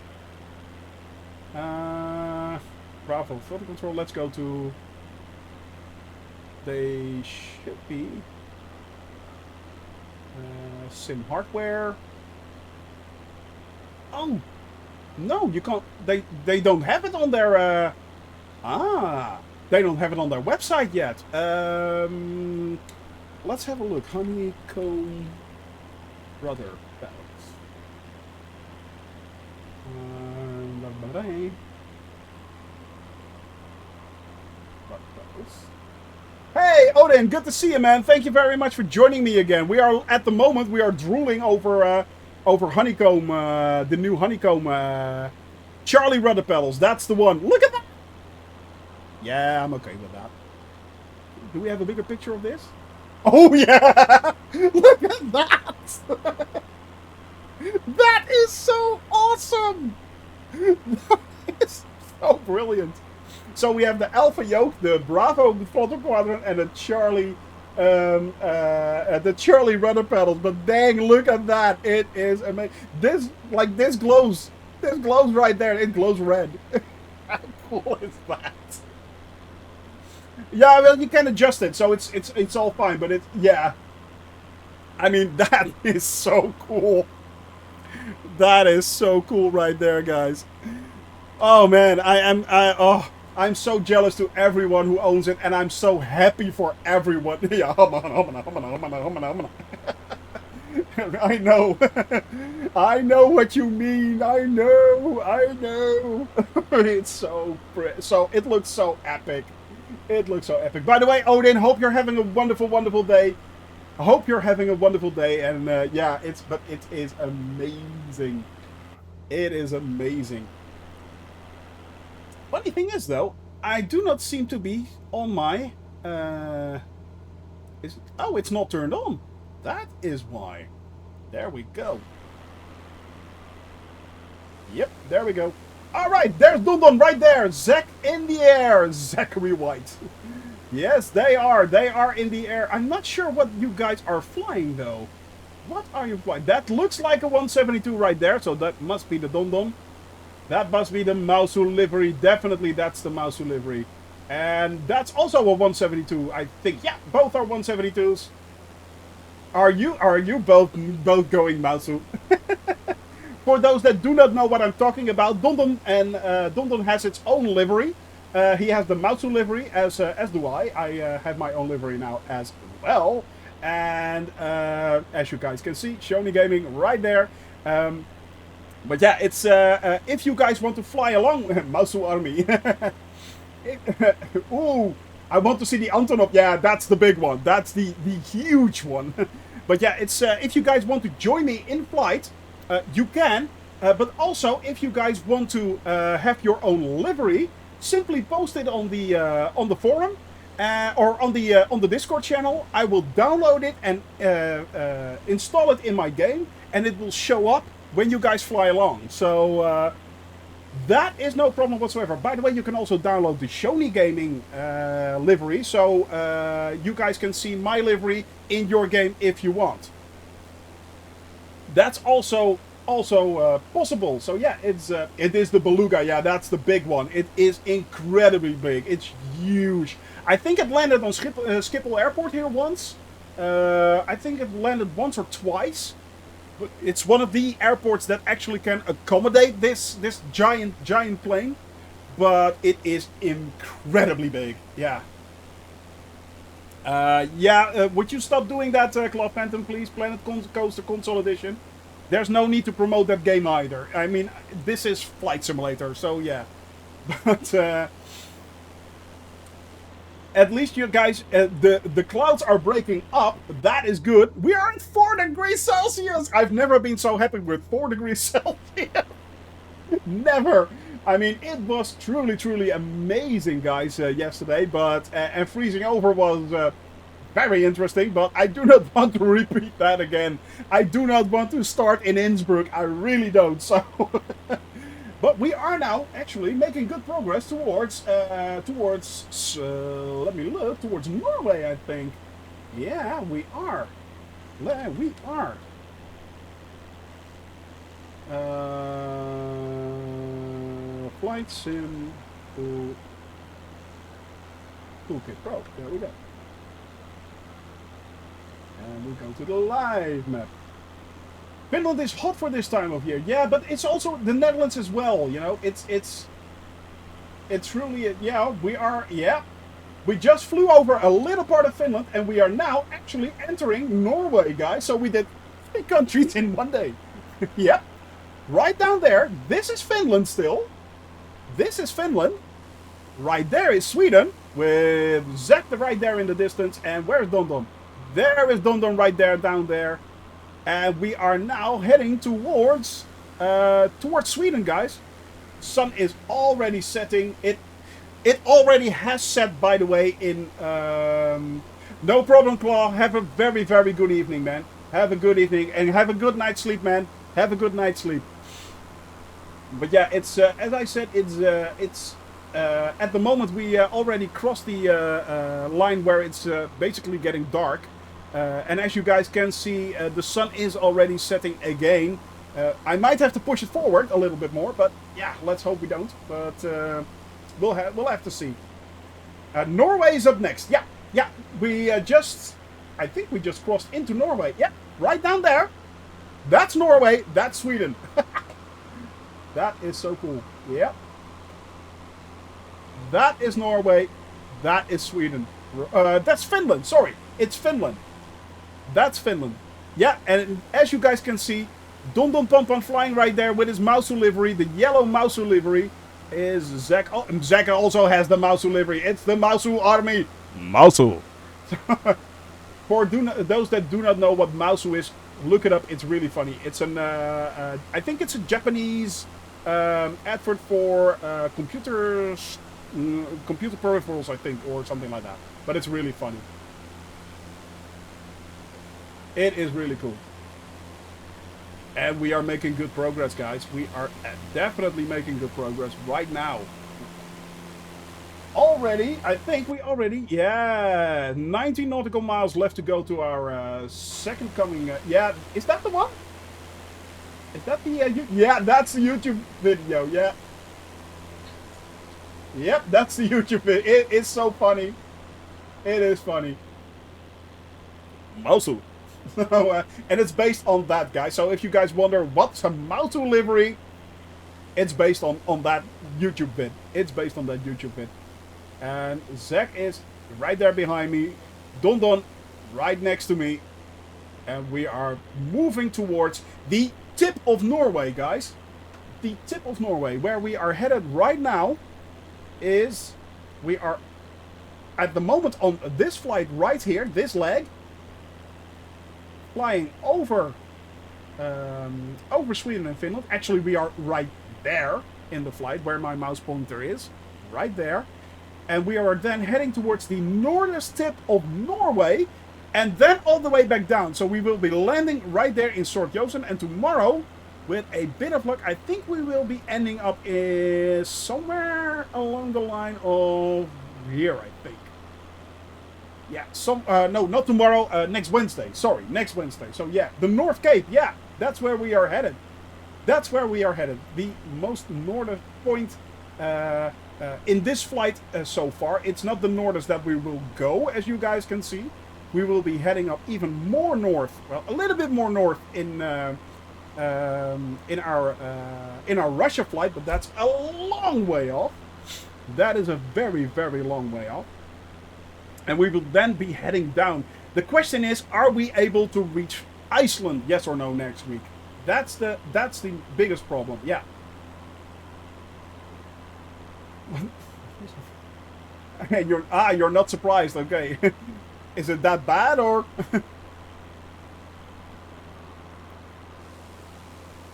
Bravo throttle control. Let's go to. They should be. Sim hardware. Oh no, you can't. They don't have it on their. Ah, they don't have it on their website yet. Let's have a look. Honeycomb rudder pedals. Hey, Odin, good to see you, man. Thank you very much for joining me again. We are, at the moment, we are drooling over Honeycomb, the new Honeycomb Charlie rudder pedals. That's the one. Look at that. Yeah, I'm okay with that. Do we have a bigger picture of this? Oh, yeah. Look at that. That is so awesome. That is so brilliant. So we have the Alpha yoke, the Bravo throttle quadrant, and the Charlie rudder pedals. But dang, look at that! It is amazing. This glows. This glows right there. It glows red. How cool is that? Yeah, well, you can adjust it, so it's all fine. But yeah. I mean, that is so cool. That is so cool right there, guys. Oh man, I'm so jealous to everyone who owns it, and I'm so happy for everyone. Yeah, I know. I know what you mean. I know. It's so it looks so epic. It looks so epic. By the way, Odin, hope you're having a wonderful, wonderful day. I hope you're having a wonderful day, and yeah, it is amazing. It is amazing. Funny thing is, though, I do not seem to be on my. Oh, it's not turned on. That is why. There we go. Yep, there we go. All right, there's Dundon right there. Zach in the air. Zachary White. Yes, they are. They are in the air. I'm not sure what you guys are flying, though. What are you flying? That looks like a 172 right there, so that must be the Dundon. That must be the Mausu livery. Definitely that's the Mausu livery. And that's also a 172, I think. Yeah, both are 172s. Are you both going Mausu? For those that do not know what I'm talking about, Dundon has its own livery. He has the Mausu livery, as do I. I have my own livery now as well. And as you guys can see, Shoney Gaming right there. But yeah, it's if you guys want to fly along, Mausu Army. Ooh, I want to see the Antonov. Yeah, that's the big one. That's the huge one. But yeah, it's if you guys want to join me in flight, you can. But also, if you guys want to have your own livery, simply post it on the forum or on the Discord channel. I will download it and install it in my game, and it will show up when you guys fly along. So that is no problem whatsoever. By the way, you can also download the Shoney Gaming livery, so you guys can see my livery in your game if you want. That's also possible. So yeah, it is the Beluga. Yeah, that's the big one. It is incredibly big. It's huge. I think it landed on Schiphol Airport here once. I think it landed once or twice. But it's one of the airports that actually can accommodate this giant plane. But it is incredibly big. Yeah. Would you stop doing that, Club Phantom, please? Planet Coaster Console Edition. There's no need to promote that game either. I mean, this is Flight Simulator, so yeah. But at least you guys, the clouds are breaking up. That is good. We are at 4 degrees Celsius. I've never been so happy with 4 degrees Celsius. Never. I mean, it was truly amazing, guys, yesterday. But and freezing over was very interesting. But I do not want to repeat that again. I do not want to start in Innsbruck. I really don't. So. But we are now actually making good progress towards let me look, towards Norway, I think. Yeah, we are. We are. Flight Sim Toolkit Pro. There we go. And we go to the live map. Finland is hot for this time of year, yeah, but it's also the Netherlands as well. You know, it's It truly is. Yeah, we are. Yeah. We just flew over a little part of Finland, and we are now actually entering Norway, guys. So we did 3 countries in one day. Yep. Right down there. This is Finland still. This is Finland. Right there is Sweden with Zek right there in the distance. And where's Dondon? There is Dondon right there, down there. And we are now heading towards Sweden, guys. Sun is already setting. It already has set, by the way, in... no problem, Claw. Have a very, very good evening, man. Have a good evening. And have a good night's sleep, man. Have a good night's sleep. But yeah, it's... as I said, it's at the moment, we already crossed the line where it's basically getting dark. And as you guys can see, the sun is already setting again. I might have to push it forward a little bit more, but yeah, let's hope we don't. But we'll have to see. Norway is up next. Yeah, yeah. I think we just crossed into Norway. Yeah, right down there. That's Norway. That's Sweden. That is so cool. Yeah. That is Norway. That is Sweden. That's Finland. Sorry, it's Finland. That's Finland. Yeah, and as you guys can see, Don Don Pon Pon flying right there with his Mausu livery. The yellow Mausu livery is Zek. Oh, Zek also has the Mausu livery. It's the Mausu army. Mausu. For those that do not know what Mausu is, look it up. It's really funny. It's an, I think it's a Japanese advert for computers, computer peripherals, I think, or something like that. But it's really funny. It is really cool. And we are making good progress, guys. We are definitely making good progress right now. Already, I think we already, yeah, 19 nautical miles left to go to our second coming. Yeah, is that the one? Is that the, yeah, that's the YouTube video, yeah. Yep, that's the YouTube video. It is so funny. It is funny. Mausu. And it's based on that, guys. So if you guys wonder what's a Mausu livery, it's based on that YouTube vid. It's based on that YouTube vid. And Zek is right there behind me. Don Don right next to me. And we are moving towards the tip of Norway, guys. The tip of Norway. Where we are headed right now is... We are at the moment on this flight right here, this leg. Flying over over Sweden and Finland. Actually, we are right there in the flight where my mouse pointer is. Right there. And we are then heading towards the northernmost tip of Norway. And then all the way back down. So we will be landing right there in Sorkjosen. And tomorrow, with a bit of luck, I think we will be ending up somewhere along the line of here, I think. Yeah, no, not tomorrow, next Wednesday. Sorry, next Wednesday. So yeah, the North Cape, yeah, that's where we are headed. That's where we are headed. The most northern point in this flight so far. It's not the northernmost that we will go, as you guys can see. We will be heading up even more north, well, a little bit more north in our Russia flight, but that's a long way off. That is a very, very long way off. And we will then be heading down. The question is, are we able to reach Iceland, yes or no, next week? That's the biggest problem. Yeah. You're not surprised, okay. Is it that bad, or?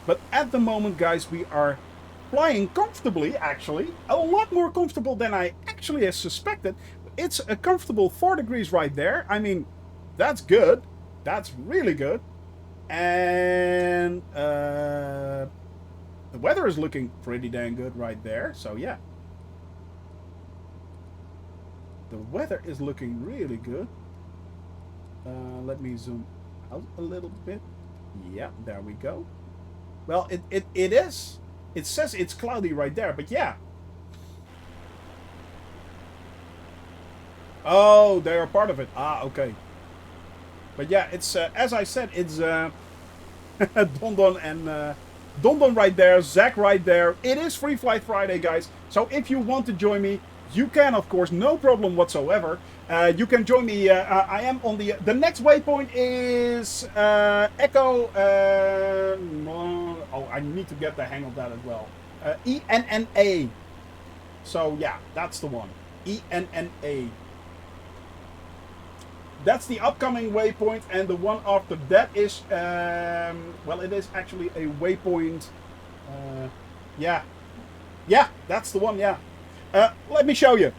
But at the moment, guys, we are flying comfortably, actually. A lot more comfortable than I actually suspected. It's a comfortable 4 degrees right there. I mean, that's good. That's really good. And the weather is looking pretty dang good right there. So, yeah. The weather is looking really good. Let me zoom out a little bit. Yeah, there we go. Well, it is. It says it's cloudy right there, but yeah. Oh, they are part of it. Ah, okay. But yeah, it's as I said, it's Don Don Don right there, Zach right there. It is Free Flight Friday, guys. So if you want to join me, you can, of course, no problem whatsoever. You can join me. I am on the next waypoint is Echo. Oh, I need to get the hang of that as well. ENNA. So yeah, that's the one. ENNA. That's the upcoming waypoint, and the one after that is, well, it is actually a waypoint. Yeah, that's the one. Yeah, let me show you.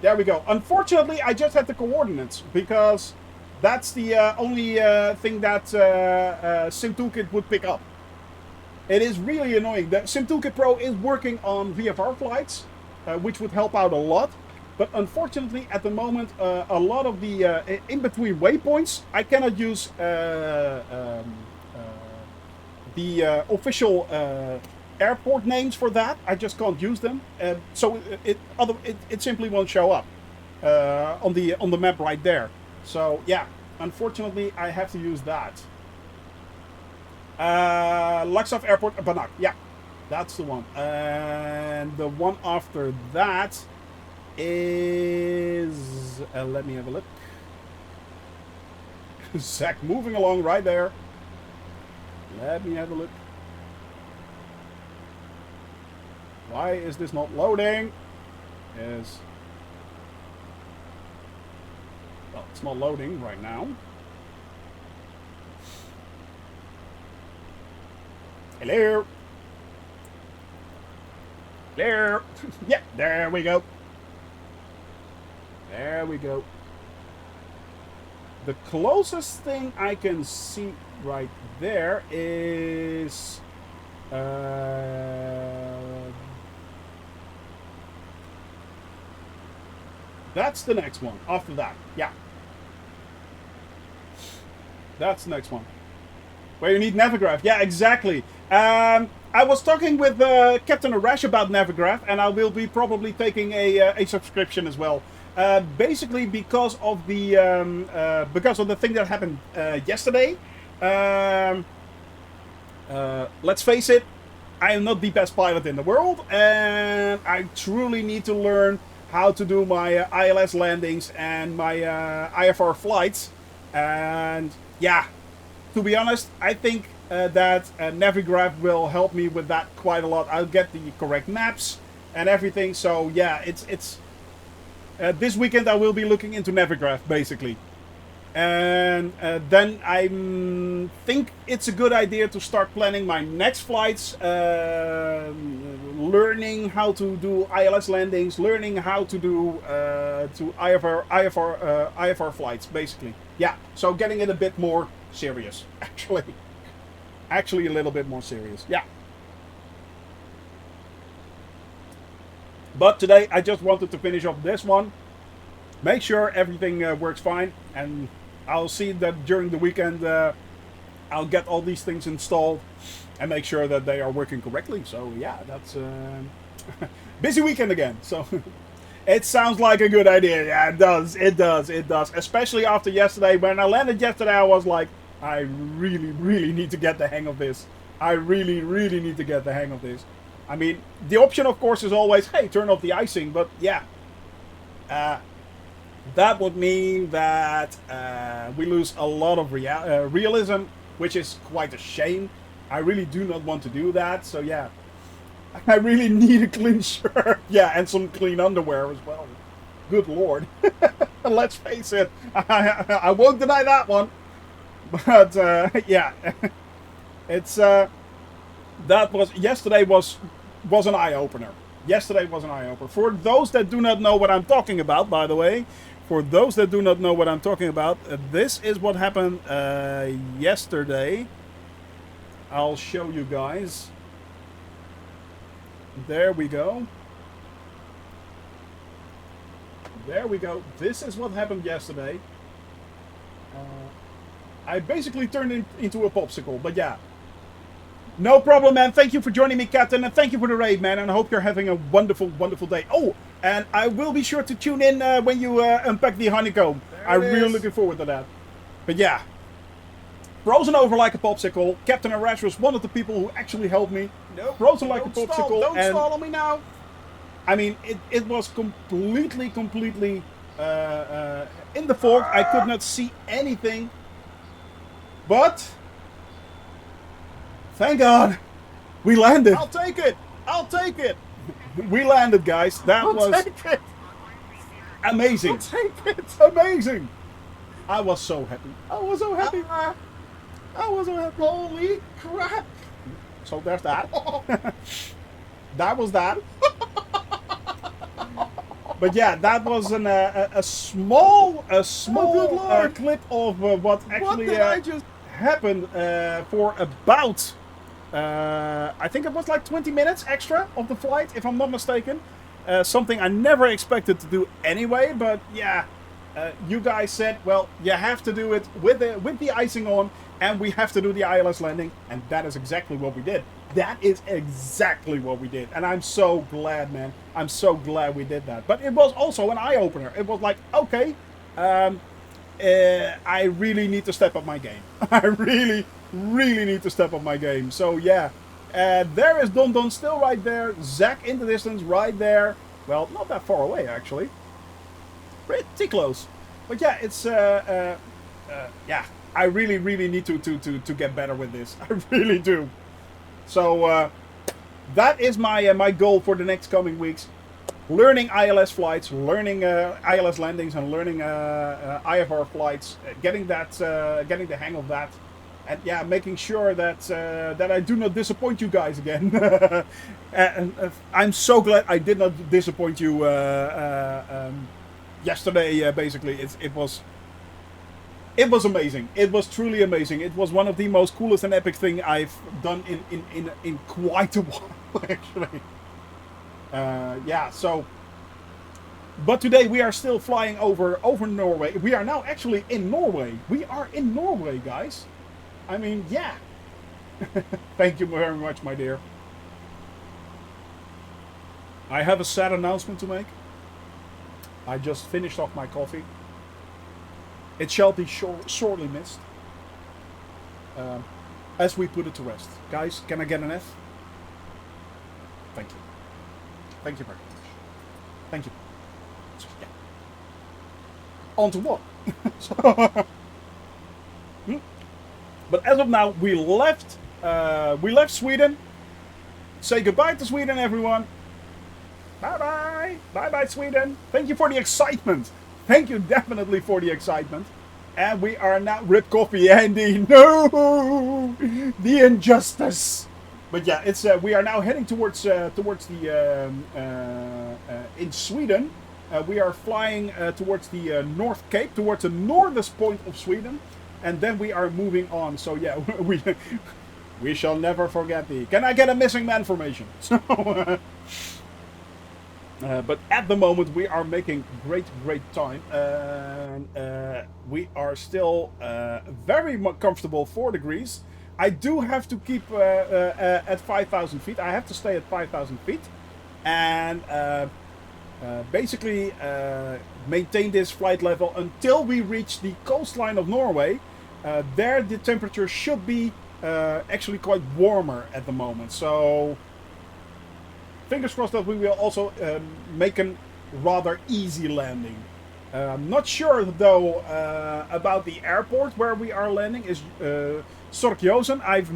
There we go. Unfortunately, I just had the coordinates because that's the only thing that SimToolkit would pick up. It is really annoying. The SimToolkit Pro is working on VFR flights, which would help out a lot. But unfortunately, at the moment, a lot of the in-between waypoints, I cannot use the official airport names for that. I just can't use them, so it simply won't show up on the map right there. So yeah, unfortunately, I have to use that. Luxov Airport, Banak. Yeah, that's the one. And the one after that is let me have a look. Zach moving along right there. Let me have a look. Why is this not loading? Well, it's not loading right now. Hello. Hello. Yeah, there we go. There we go. The closest thing I can see right there is that's the next one after that. Yeah, that's the next one where you need Navigraph. Yeah, exactly. I was talking with Captain Arash about Navigraph, and I will be probably taking a subscription as well. Basically because of the thing that happened yesterday. Let's face it, I am not the best pilot in the world, and I truly need to learn how to do my ILS landings and my IFR flights. And yeah, to be honest, I think that Navigraph will help me with that quite a lot. I'll get the correct maps and everything. So yeah, it's this weekend I will be looking into Navigraph basically, and then I think it's a good idea to start planning my next flights, learning how to do ILS landings, learning how to do to IFR flights basically. Yeah, so getting it a bit more serious actually a little bit more serious. Yeah. But today I just wanted to finish off this one, make sure everything works fine, and I'll see that during the weekend I'll get all these things installed and make sure that they are working correctly. So yeah, that's busy weekend again. So it sounds like a good idea. Yeah, it does. Especially after yesterday. When I landed yesterday, I was like, I really need to get the hang of this. I really need to get the hang of this. I mean, the option, of course, is always, hey, turn off the icing. But yeah, that would mean that we lose a lot of realism, which is quite a shame. I really do not want to do that. So yeah, I really need a clean shirt. Yeah, and some clean underwear as well. Good Lord. Let's face it. I won't deny that one. But yeah, it's yesterday was an eye-opener. Yesterday was an eye-opener. For those that do not know what I'm talking about, by the way, this is what happened yesterday. I'll show you guys. There we go. There we go. This is what happened yesterday. I basically turned into a popsicle, but yeah. No problem, man. Thank you for joining me, Captain, and thank you for the raid, man. And I hope you're having a wonderful day. Oh, and I will be sure to tune in when you unpack the honeycomb. I'm really looking forward to that. But yeah, Frozen over like a popsicle. Captain Arash was one of the people who actually helped me. Nope. Frozen like a Don't popsicle. stall. Don't and stall on me now. I mean, it was completely in the fog. I could not see anything. But thank God we landed. I'll take it. I'll take it. We landed, guys. That I'll was take it. amazing. I'll take it. Amazing. I was so happy. I was so happy. Ah, I was so happy. holy crap. So there's that. That was that. But yeah, that was a small good Lord. clip of what actually did I just- happened for about I think it was like 20 minutes extra of the flight, if I'm not mistaken. Something I never expected to do anyway, but yeah, you guys said, well, you have to do it with the icing on, and we have to do the ILS landing, and that is exactly what we did. That is exactly what we did, and I'm so glad, man. I'm so glad we did that. But it was also an eye-opener. It was like, okay, I really need to step up my game. I really need to step up my game. So yeah, there is Don Don still right there. Zach in the distance right there. Well, not that far away actually. Pretty close. But yeah, it's yeah. I really need to get better with this. I really do. So that is my my goal for the next coming weeks. Learning ILS flights, learning ILS landings, and learning IFR flights. Getting the hang of that, and yeah, making sure that that I do not disappoint you guys again. I'm so glad I did not disappoint you yesterday. Basically, it was amazing. It was truly amazing. It was one of the most coolest and epic thing I've done in quite a while, actually. Yeah, so... But today we are still flying over Norway. We are now actually in Norway. We are in Norway, guys. I mean, yeah. Thank you very much, my dear. I have a sad announcement to make. I just finished off my coffee. It shall be sorely missed. As we put it to rest. Guys, can I get an F? Thank you. Thank you very much. Thank you. So, yeah. On to what? But as of now, we left Sweden. Say goodbye to Sweden, everyone. Bye-bye. Bye-bye, Sweden. Thank you for the excitement. Thank you definitely for the excitement. And we are now... Rip Coffee, Andy. No! The injustice. But yeah, it's we are now heading towards the... in Sweden. We are flying towards the North Cape, towards the northest point of Sweden. And then we are moving on. So yeah, we shall never forget the... Can I get a missing man formation? So... but at the moment we are making great time, and we are still very comfortable 4 degrees. I do have to keep at 5,000 feet. I have to stay at 5,000 feet, and basically maintain this flight level until we reach the coastline of Norway. There the temperature should be actually quite warmer at the moment. So fingers crossed that we will also make a rather easy landing. I'm not sure though about the airport where we are landing is Sorkjosen. I've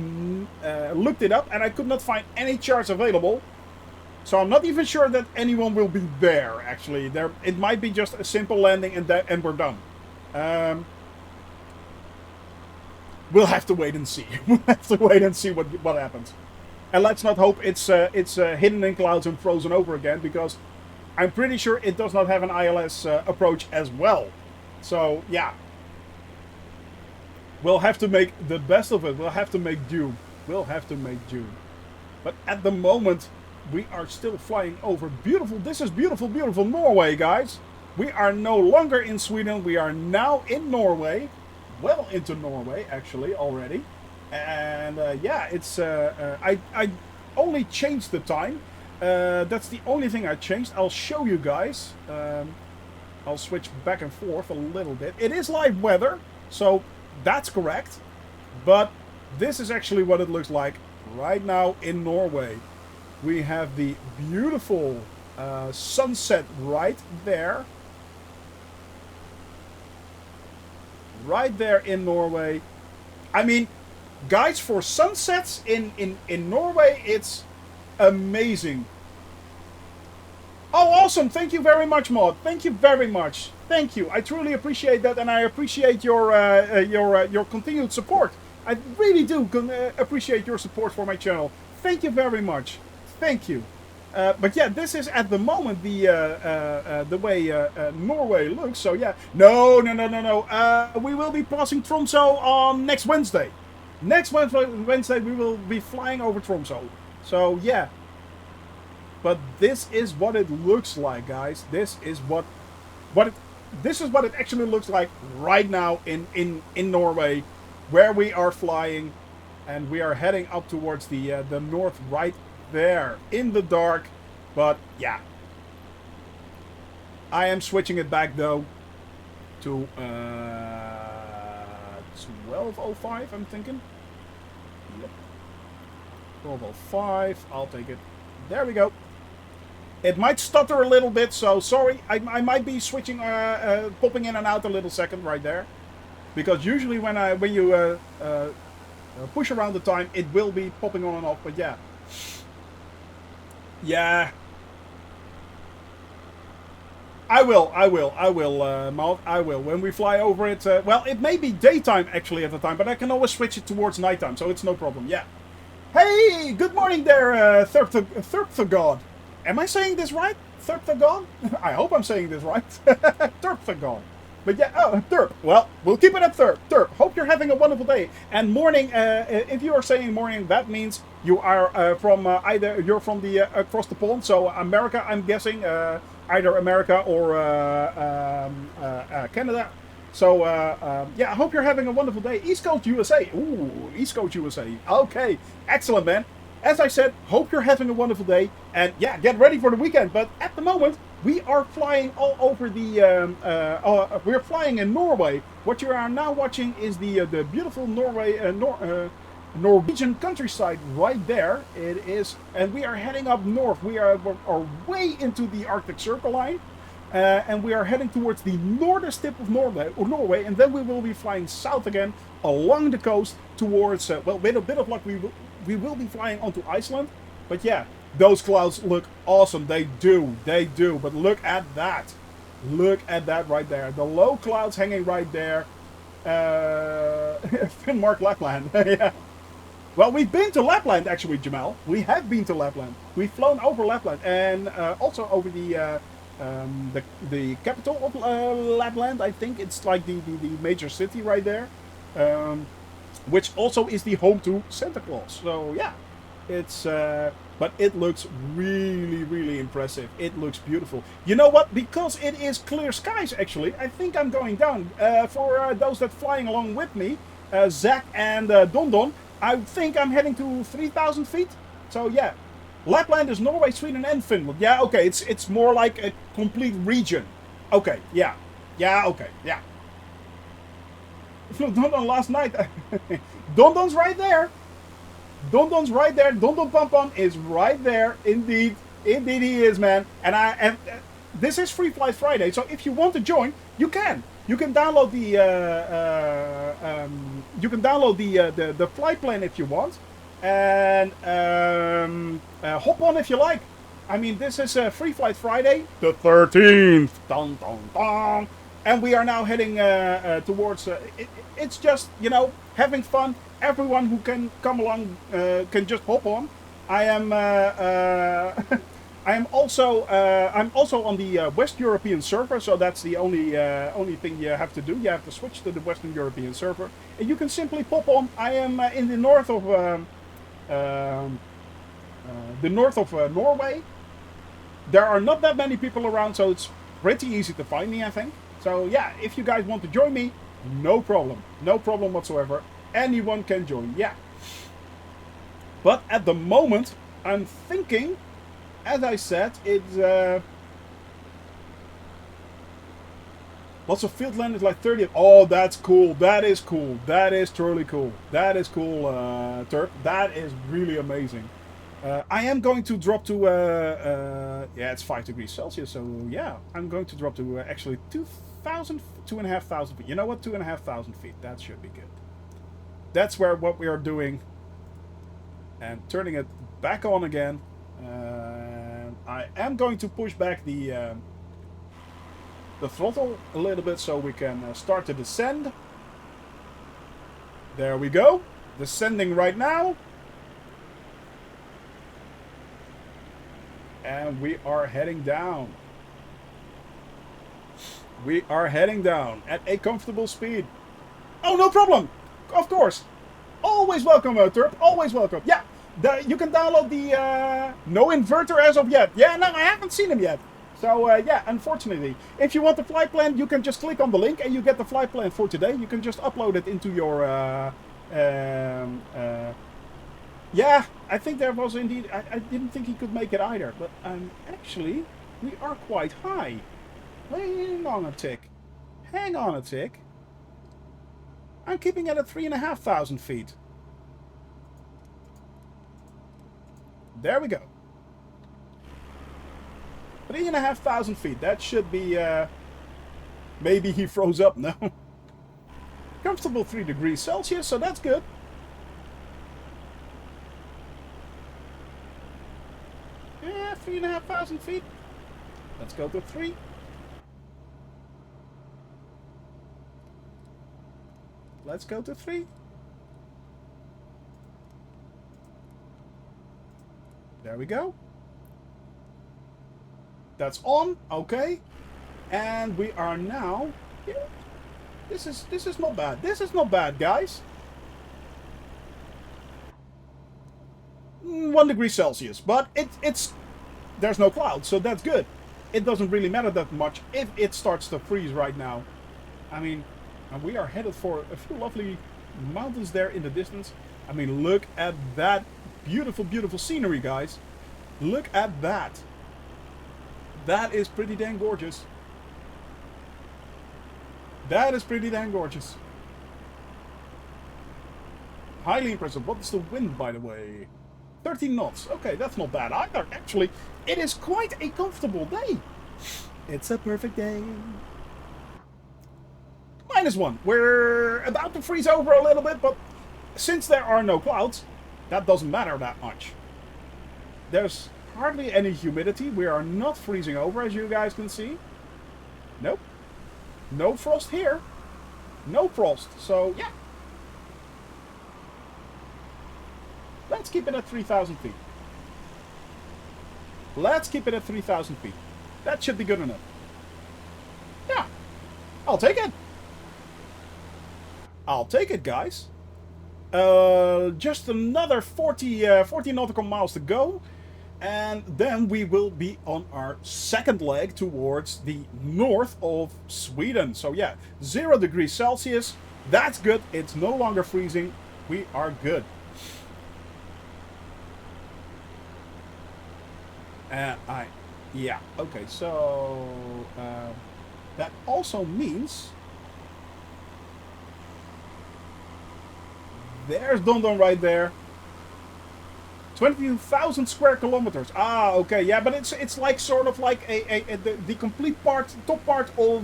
looked it up and I could not find any charts available. So I'm not even sure that anyone will be there actually. It might be just a simple landing and we're done. We'll have to wait and see. We'll have to wait and see what happens. And let's not hope it's hidden in clouds and frozen over again, because I'm pretty sure it does not have an ILS approach as well. So yeah, we'll have to make the best of it. We'll have to make do. We'll have to make do. But at the moment, we are still flying over beautiful. This is beautiful, beautiful Norway, guys. We are no longer in Sweden. We are now in Norway. Well into Norway, actually, already. And yeah, it's I only changed the time. That's the only thing I changed. I'll show you guys. I'll switch back and forth a little bit. It is live weather, so that's correct. But this is actually what it looks like right now in Norway. We have the beautiful sunset right there. Right there in Norway. I mean, guys, for sunsets in Norway, it's amazing. Oh, awesome. Thank you very much, Maud. Thank you very much. Thank you. I truly appreciate that, and I appreciate your continued support. I really do appreciate your support for my channel. Thank you very much. Thank you. But yeah, this is at the moment the way Norway looks. So yeah, no. We will be passing Tromsø on next Wednesday. Next Wednesday we will be flying over Tromsø. So yeah. But this is what it looks like, guys. This is what it actually looks like right now in Norway, where we are flying, and we are heading up towards the north right there in the dark. But yeah, I am switching it back though to 12:05. I'm thinking. Yep. 12:05. I'll take it. There we go. It might stutter a little bit, so sorry. I might be switching, popping in and out a little second right there, because usually when you push around the time, it will be popping on and off. But yeah, yeah, I will, Maud. I will. When we fly over it, well, it may be daytime actually at the time, but I can always switch it towards nighttime, so it's no problem. Yeah. Hey, good morning there, Thurpthagod. Am I saying this right? Thurpthagod? I hope I'm saying this right. Thurpthagod. But yeah, oh, Thurp. Well, we'll keep it at Thurp. Thurp, hope you're having a wonderful day. And morning, if you are saying morning, that means you are from either you're from the across the pond. So America, I'm guessing, either America or Canada. So yeah, I hope you're having a wonderful day. East Coast USA. Ooh, East Coast USA. Okay, excellent, man. As I said, hope you're having a wonderful day, and yeah, get ready for the weekend. But at the moment, we are flying all over the. We're flying in Norway. What you are now watching is the beautiful Norwegian countryside right there. It is, and we are heading up north. We are way into the Arctic Circle line, and we are heading towards the northern tip of Norway, and then we will be flying south again along the coast towards. Well, with a bit of luck, we will be flying onto Iceland. But yeah, those clouds look awesome. They do. But look at that. Look at that right there. The low clouds hanging right there. Finnmark, Lapland. Yeah. Well, we've been to Lapland actually, Jamal. We have been to Lapland. We've flown over Lapland, and also over the capital of Lapland. I think it's like the major city right there. Which also is the home to Santa Claus. So yeah, it's but it looks really impressive. It looks beautiful. You know what? Because it is clear skies actually, I think I'm going down. For those that flying along with me, Zach and Don, I think I'm heading to 3,000 feet. So yeah, Lapland is Norway, Sweden and Finland. Yeah, okay, it's more like a complete region. Okay, yeah, okay, yeah. Flew Dondon last night. Dondon's right there. Dondon's right there. Dondon Pom Pom is right there. Indeed he is, man. And this is Free Flight Friday, so if you want to join, you can. You can download the flight plan if you want, and hop on if you like. I mean, this is Free Flight Friday, the 13th. Dun, dun, dun. And we are now heading towards. It's just, you know, having fun. Everyone who can come along can just hop on. I am. I am also. I'm also on the West European server, so that's the only thing you have to do. You have to switch to the Western European server, and you can simply pop on. I am in the north of Norway. There are not that many people around, so it's pretty easy to find me, I think. So yeah, if you guys want to join me, no problem whatsoever. Anyone can join, yeah. But at the moment, I'm thinking, as I said, it's Lots of field land is like 30. Oh, that's cool. That is cool. That is truly cool. That is cool, Turp. That is really amazing. I am going to drop to, yeah, it's 5 degrees Celsius. So, yeah, I'm going to drop to actually 2,000, 2,500 feet. You know what? 2,500 feet. That should be good. That's what we are doing. And turning it back on again. I am going to push back the throttle a little bit so we can start to descend. There we go. Descending right now. And we are heading down. We are heading down at a comfortable speed. Oh, no problem. Of course. Always welcome, Turp. Always welcome. Yeah, you can download the no inverter as of yet. Yeah, no, I haven't seen him yet. So, yeah, unfortunately. If you want the flight plan, you can just click on the link and you get the flight plan for today. You can just upload it into your... yeah, I think there was indeed... I didn't think he could make it either. But actually, we are quite high. Hang on a tick. Hang on a tick. I'm keeping it at 3,500 feet. There we go. 3,500 feet. That should be, maybe he froze up. No. Comfortable 3 degrees Celsius, so that's good. Yeah, 3,500 feet. Let's go to 3. Let's go to 3. There we go. That's on, okay. And we are now... Yeah, this is not bad. This is not bad, guys. 1 degree Celsius, but it's there's no clouds, so that's good. It doesn't really matter that much if it starts to freeze right now. I mean, and we are headed for a few lovely mountains there in the distance. I mean, look at that beautiful, beautiful scenery, guys. Look at that. That is pretty dang gorgeous. That is pretty dang gorgeous. Highly impressive. What is the wind, by the way? 13 knots. Okay, that's not bad either. Actually, it is quite a comfortable day. It's a perfect day. -1. We're about to freeze over a little bit, but since there are no clouds, that doesn't matter that much. There's hardly any humidity. We are not freezing over, as you guys can see. Nope. No frost here. No frost. So, yeah. Let's keep it at 3,000 feet. Let's keep it at 3,000 feet. That should be good enough. Yeah. I'll take it. I'll take it, guys. Just another 40 nautical miles to go. And then we will be on our second leg towards the north of Sweden. So yeah, 0 degrees Celsius. That's good. It's no longer freezing. We are good. Yeah, okay, so that also means there's Dondon right there. 20,000 square kilometers. Ah, okay, yeah, but it's like sort of like the complete top part of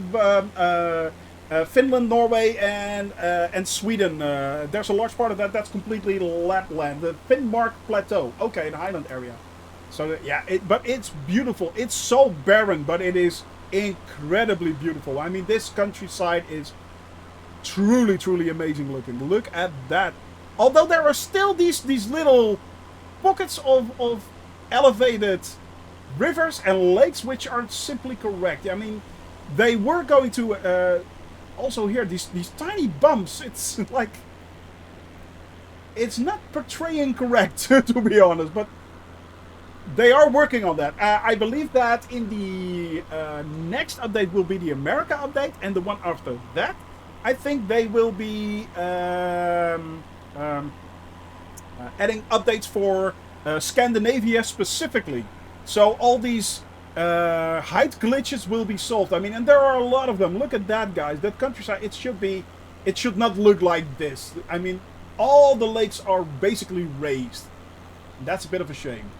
Finland, Norway, and Sweden. There's a large part of that that's completely Lapland, the Finnmark Plateau. Okay, the highland area. So yeah, but it's beautiful. It's so barren, but it is incredibly beautiful. I mean, this countryside is truly, truly amazing looking. Look at that. Although there are still these little pockets of elevated rivers and lakes which aren't simply correct. I mean, they were going to also here these tiny bumps. It's like it's not portraying correct to be honest, but they are working on that. I believe that in the next update will be the America update, and the one after that, I think they will be adding updates for Scandinavia specifically. So all these height glitches will be solved. I mean, and there are a lot of them. Look at that, guys. That countryside, it should not look like this. I mean, all the lakes are basically raised. That's a bit of a shame.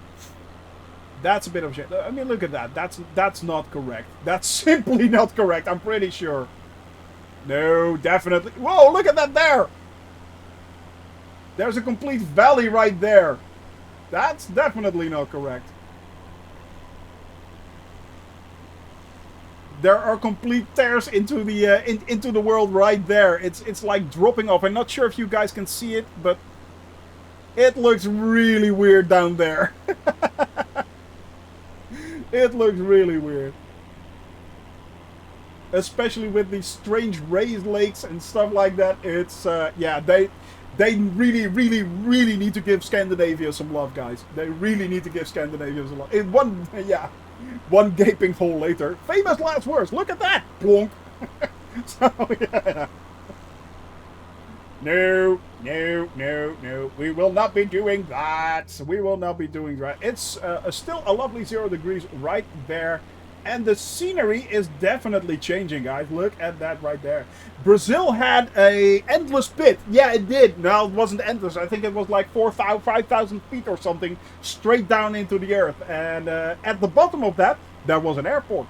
That's a bit of a shame. I mean, look at that. That's not correct. That's simply not correct. I'm pretty sure. No, definitely. Whoa, look at that there. There's a complete valley right there. That's definitely not correct. There are complete tears into the into the world right there. It's like dropping off. I'm not sure if you guys can see it, but it looks really weird down there. It looks really weird. Especially with these strange raised lakes and stuff like that. It's, yeah, they really need to give Scandinavia some love, guys. They really need to give Scandinavia some love. In one, yeah, one gaping hole later. Famous last words. Look at that. Plonk. So, yeah. No. We will not be doing that. We will not be doing that. It's still a lovely 0 degrees right there. And the scenery is definitely changing, guys. Look at that right there. Brazil had a endless pit. Yeah, it did. No, it wasn't endless. I think it was like 5,000 feet or something straight down into the earth. And at the bottom of that, there was an airport.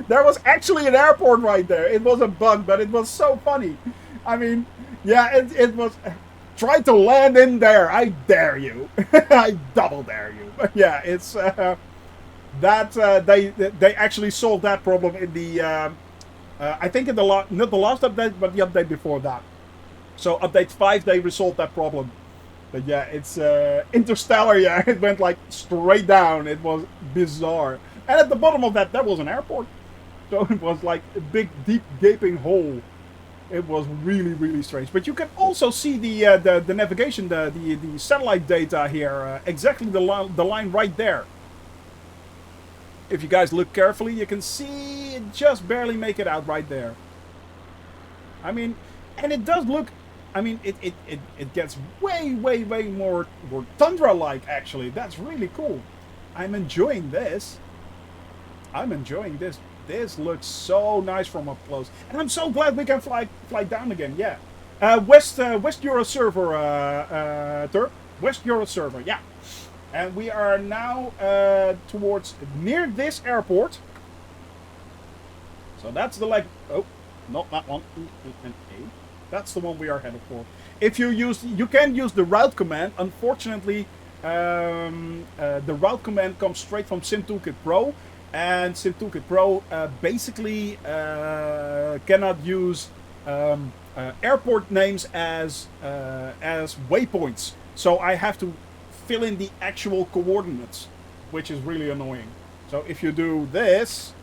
There was actually an airport right there. It was a bug, but it was so funny. I mean, yeah, it was... Try to land in there. I dare you. I double dare you. But yeah, it's... that they actually solved that problem in the... I think in the not the last update, but the update before that. So update 5, they resolved that problem. But yeah, it's Interstellar, yeah, it went like straight down. It was bizarre. And at the bottom of that, there was an airport. So it was like a big, deep, gaping hole. It was really strange. But you can also see the navigation, the satellite data here. Exactly the line right there. If you guys look carefully, you can see it just barely make it out right there. I mean, and it does look... I mean, it gets way more tundra-like, actually. That's really cool. I'm enjoying this. I'm enjoying this. This looks so nice from up close. And I'm so glad we can fly down again, yeah. West Euro server, Turp. West Euro server, yeah. And we are now towards near this airport. So that's the like... Oh, not that one. That's the one we are headed for. If you can use the route command. Unfortunately, the route command comes straight from SimToolkit Pro. And SimToolkit Pro basically cannot use airport names as waypoints. So I have to fill in the actual coordinates, which is really annoying. So if you do this,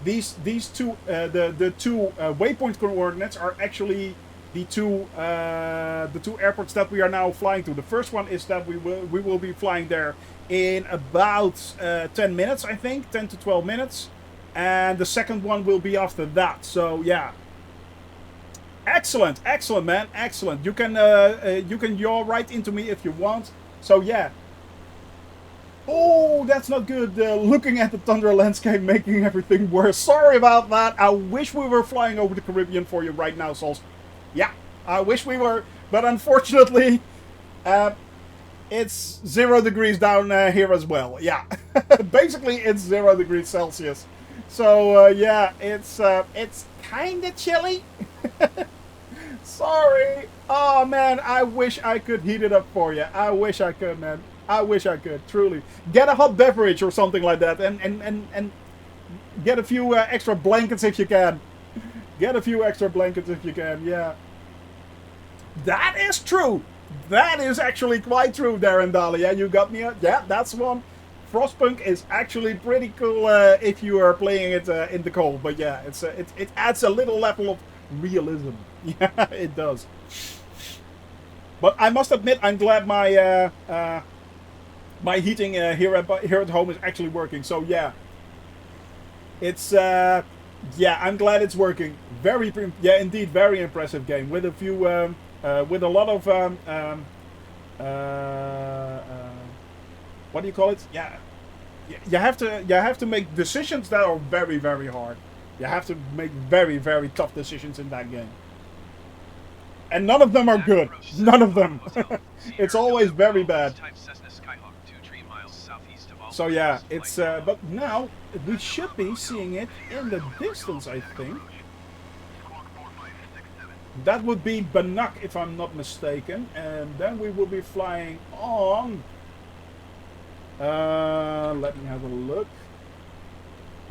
these two the two waypoint coordinates are actually the two airports that we are now flying to. The first one is that we will be flying there in about 10 minutes, I think, 10 to 12 minutes, and the second one will be after that. So yeah. Excellent, man, excellent. You can yaw right into me if you want. So yeah. Oh, that's not good. Looking at the tundra landscape, making everything worse. Sorry about that. I wish we were flying over the Caribbean for you right now, Sols. Yeah, I wish we were, but unfortunately, it's 0 degrees down here as well. Yeah, basically it's 0 degrees Celsius. So yeah, it's kind of chilly. Sorry. Oh man, I wish I could heat it up for you. I wish I could, man. I wish I could, truly. Get a hot beverage or something like that, and get a few extra blankets if you can. Get a few extra blankets if you can, yeah. That is true. That is actually quite true, Darren Daly. Yeah, you got me. Yeah, that's one. Frostpunk is actually pretty cool if you are playing it in the cold. But yeah, it adds a little level of realism. Yeah, it does. But I must admit, I'm glad my my heating here at home is actually working. So yeah, it's yeah, I'm glad it's working. Yeah, indeed, very impressive game with a few with a lot of what do you call it? Yeah, you have to make decisions that are very, very hard. You have to make very, very tough decisions in that game. And none of them are good. None of them. It's always very bad. So yeah, it's but now we should be seeing it in the distance, I think. That would be Bannock, if I'm not mistaken, and then we will be flying on. Let me have a look.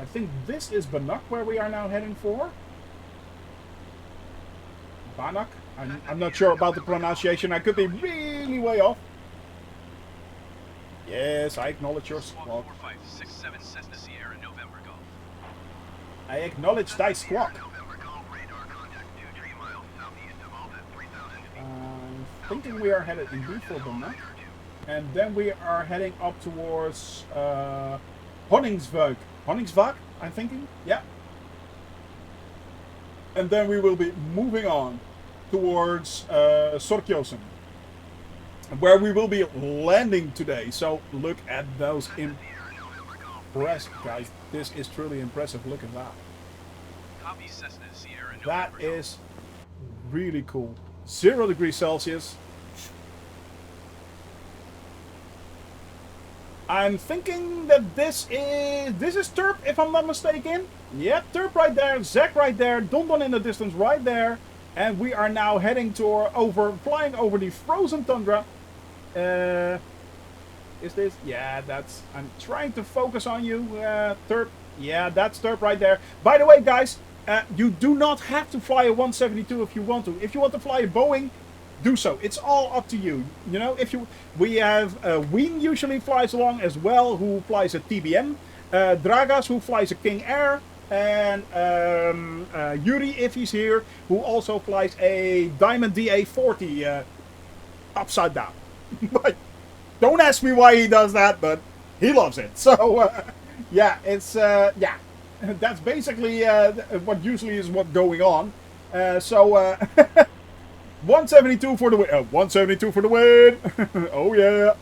I think this is Bannock where we are now heading for. Bannock. I'm not sure about the pronunciation. I could be really way off. Yes, I acknowledge your squawk. I acknowledge thy squawk. I'm thinking we are headed indeed for Bannock. And then we are heading up towards Honningsvåg. Honningsvåg, I'm thinking? Yeah. And then we will be moving on towards Sorkjosen, where we will be landing today. So look at those impressive guys. This is truly impressive. Look at that. That is really cool. 0 degrees Celsius. I'm thinking that this is Turp, if I'm not mistaken. Yep, Turp right there, Zach right there, Dondon in the distance right there. And we are now heading flying over the frozen tundra. Is this? Yeah, that's, I'm trying to focus on you, Turp. Yeah, that's Turp right there. By the way, guys, you do not have to fly a 172 if you want to. If you want to fly a Boeing, do so. It's all up to you. You know, we have Wien usually flies along as well, who flies a TBM. Dragas, who flies a King Air. And Yuri, if he's here, who also flies a Diamond DA-40 upside down. But don't ask me why he does that, but he loves it. So yeah, it's yeah, that's basically what usually is what's going on. 172 for the win. 172 for the win. Oh yeah.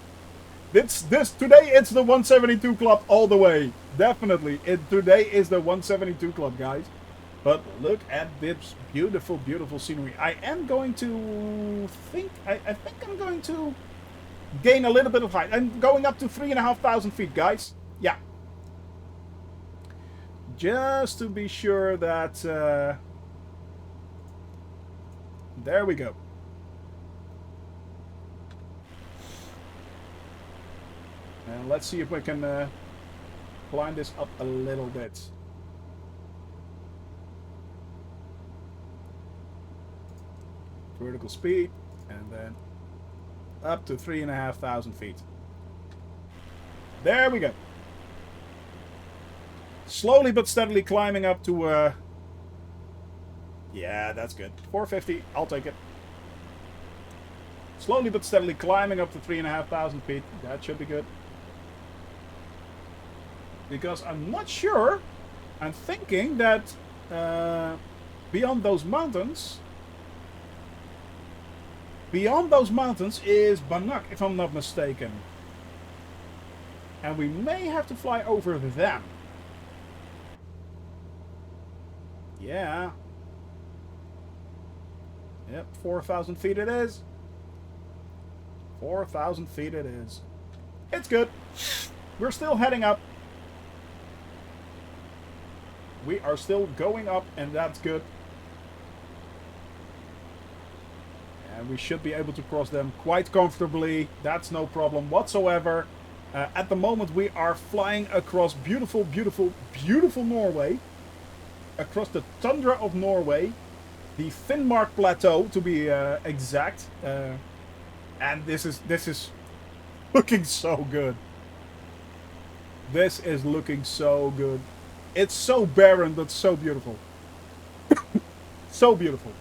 This today it's the 172 club all the way. Definitely. Today is the 172 club, guys. But look at this beautiful, beautiful scenery. I am going to think I think I'm going to gain a little bit of height. I'm going up to 3,500 feet, guys. Yeah. Just to be sure that there we go. And let's see if we can climb this up a little bit. Vertical speed, and then up to 3,500 feet. There we go. Slowly but steadily climbing up to yeah, that's good. 450, I'll take it. Slowly but steadily climbing up to 3,500 feet. That should be good. Because I'm not sure. I'm thinking that beyond those mountains is Bannock, if I'm not mistaken. And we may have to fly over them. Yeah. Yep, 4,000 feet it is. 4,000 feet it is. It's good. We're still heading up. We are still going up, and that's good. And we should be able to cross them quite comfortably. That's no problem whatsoever. At the moment, we are flying across beautiful, beautiful, beautiful Norway. Across the tundra of Norway. The Finnmark Plateau, to be exact. And this is looking so good. This is looking so good. It's so barren, but so beautiful. So beautiful.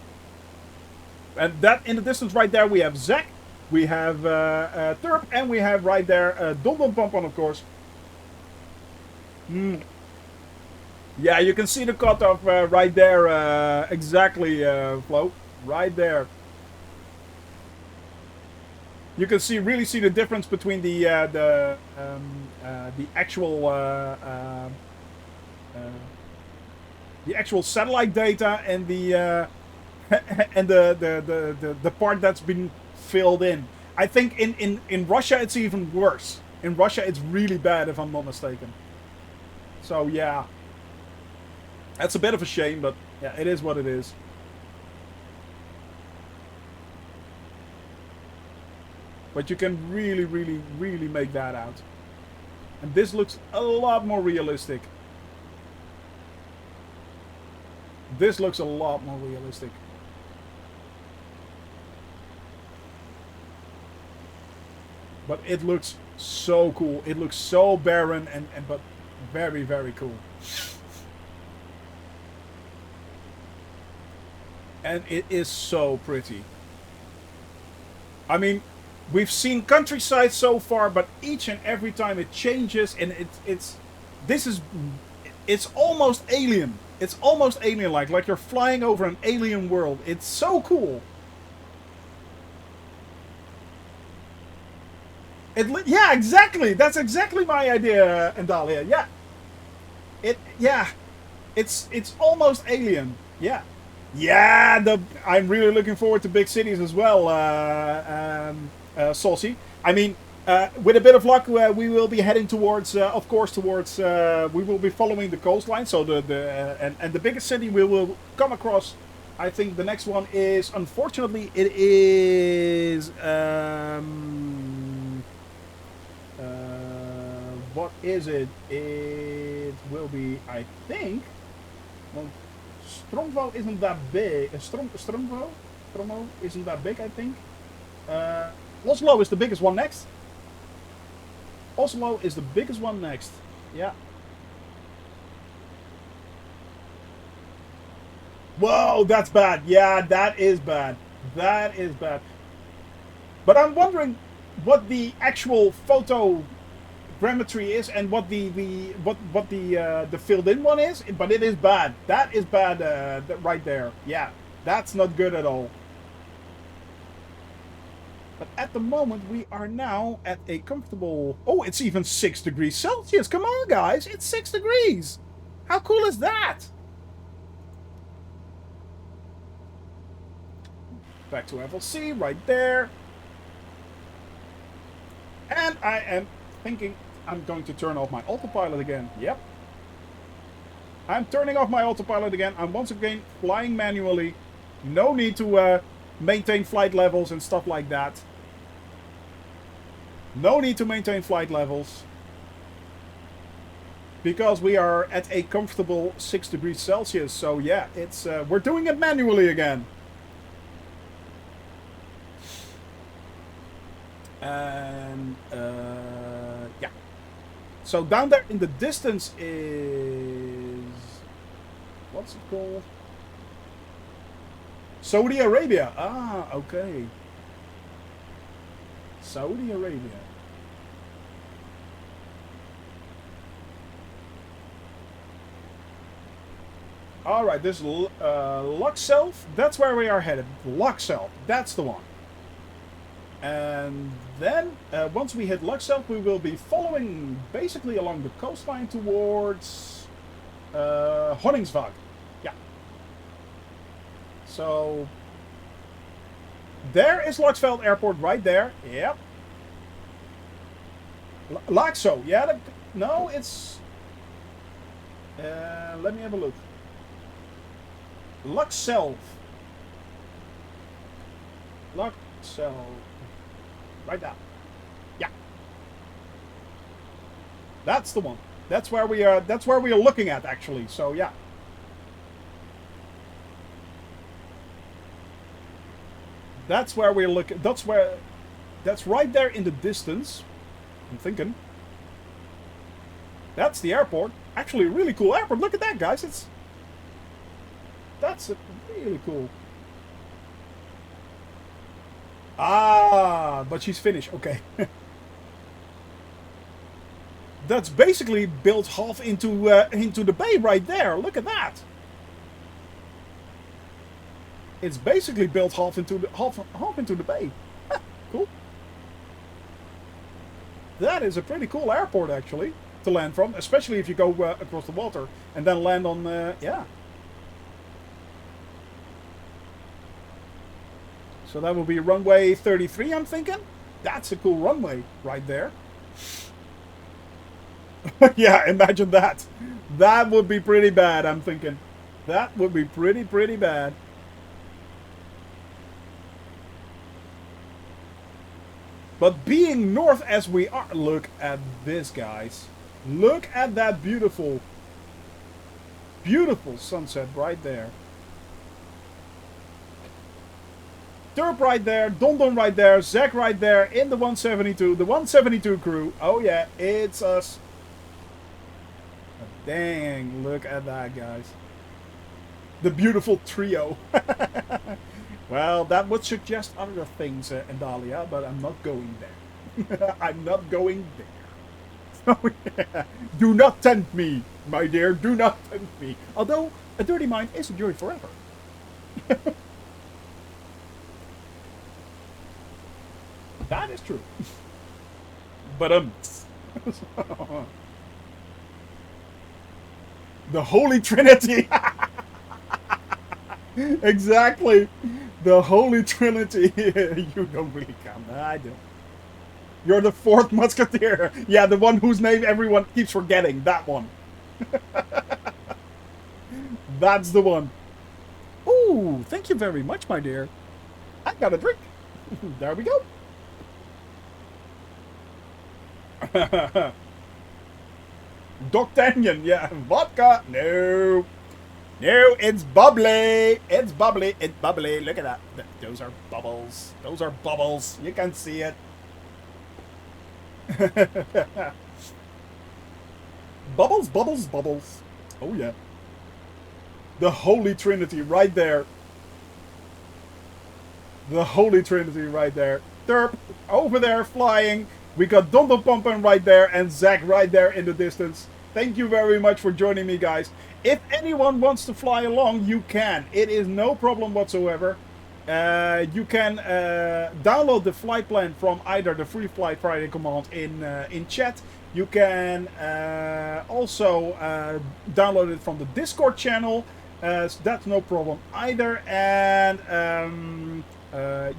And that in the distance right there, we have Zach, we have Turp, and we have right there Don Don Pompon, of course. Yeah, you can see the cutoff right there, exactly, Flo. Right there. You can really see the difference between the actual the actual satellite data and the and the part that's been filled in. I think in Russia it's even worse. In Russia it's really bad, if I'm not mistaken. So yeah, that's a bit of a shame, but yeah, it is what it is. But you can really make that out. And this looks a lot more realistic. This looks a lot more realistic. But it looks so cool. It looks so barren and but very cool. And it is so pretty. I mean, we've seen countryside so far, but each and every time it changes, and it's almost alien. It's almost alien-like you're flying over an alien world. It's so cool. Yeah, exactly. That's exactly my idea, Andalia. Yeah. It's almost alien. Yeah. Yeah, I'm really looking forward to big cities as well, Saucy. I mean, with a bit of luck, we will be heading towards, of course, we will be following the coastline. So and the biggest city we will come across, I think the next one is, unfortunately, it is, what is it? It will be, I think, well, Stromvo isn't that big. Stromvo isn't that big, I think. Oslo is the biggest one next. Oslo is the biggest one next. Yeah. Whoa, that's bad. Yeah, that is bad. That is bad. But I'm wondering what the actual photogrammetry is and what the filled in one is. But it is bad. That is bad right there. Yeah, that's not good at all. But at the moment we are now at a comfortable... Oh, it's even 6 degrees Celsius. Come on, guys. It's 6 degrees. How cool is that? Back to FLC right there. And I am thinking I'm going to turn off my autopilot again. Yep. I'm turning off my autopilot again. I'm once again flying manually. No need to maintain flight levels and stuff like that. No need to maintain flight levels. Because we are at a comfortable 6 degrees Celsius. So yeah, it's we're doing it manually again. And yeah. So down there in the distance is... What's it called? Saudi Arabia. Ah, okay. Saudi Arabia. Alright, this is Luxelf. That's where we are headed. Luxelf. That's the one. And then, once we hit Luxelf, we will be following basically along the coastline towards Honningsvag. Yeah. So, there is Luxveld Airport right there. Yep. Laxo. Yeah, no, it's... let me have a look. Luxelf. Luxelf. Right now. Yeah. That's the one. That's where we are looking at, actually. So yeah. That's where we're looking. That's right there in the distance. I'm thinking. That's the airport. Actually, a really cool airport. Look at that, guys. That's really cool. Ah, but she's Finnish. Okay. That's basically built half into the bay right there. Look at that. It's basically built half into the bay. Cool. That is a pretty cool airport, actually, to land from, especially if you go across the water and then land on, yeah. So that will be runway 33, I'm thinking. That's a cool runway right there. Yeah, imagine that. That would be pretty bad, I'm thinking. That would be pretty bad. But being north as we are, look at this, guys. Look at that beautiful, beautiful sunset right there. Derp right there, Dondon right there, Zach right there in the 172, the 172 crew. Oh yeah, it's us. Dang, look at that, guys. The beautiful trio. Well, that would suggest other things, Endalia, but I'm not going there. I'm not going there. Oh, yeah. Do not tempt me, my dear. Do not tempt me. Although, a dirty mind is a joy forever. That is true. But, the Holy Trinity. Exactly. The Holy Trinity. You don't really count. I don't. You're the fourth musketeer. Yeah, the one whose name everyone keeps forgetting. That one. That's the one. Ooh, thank you very much, my dear. I got a drink. There we go. D'Artagnan, yeah. Vodka? No. No, it's bubbly. It's bubbly. It's bubbly. Look at that. Those are bubbles. Those are bubbles. You can see it. Bubbles, bubbles, bubbles. Oh, yeah. The Holy Trinity right there. The Holy Trinity right there. Derp over there flying. We got Dondon Pompen right there and Zach right there in the distance. Thank you very much for joining me, guys. If anyone wants to fly along, you can. It is no problem whatsoever. You can download the flight plan from either the Free Flight Friday command in chat. You can also download it from the Discord channel. That's no problem either. And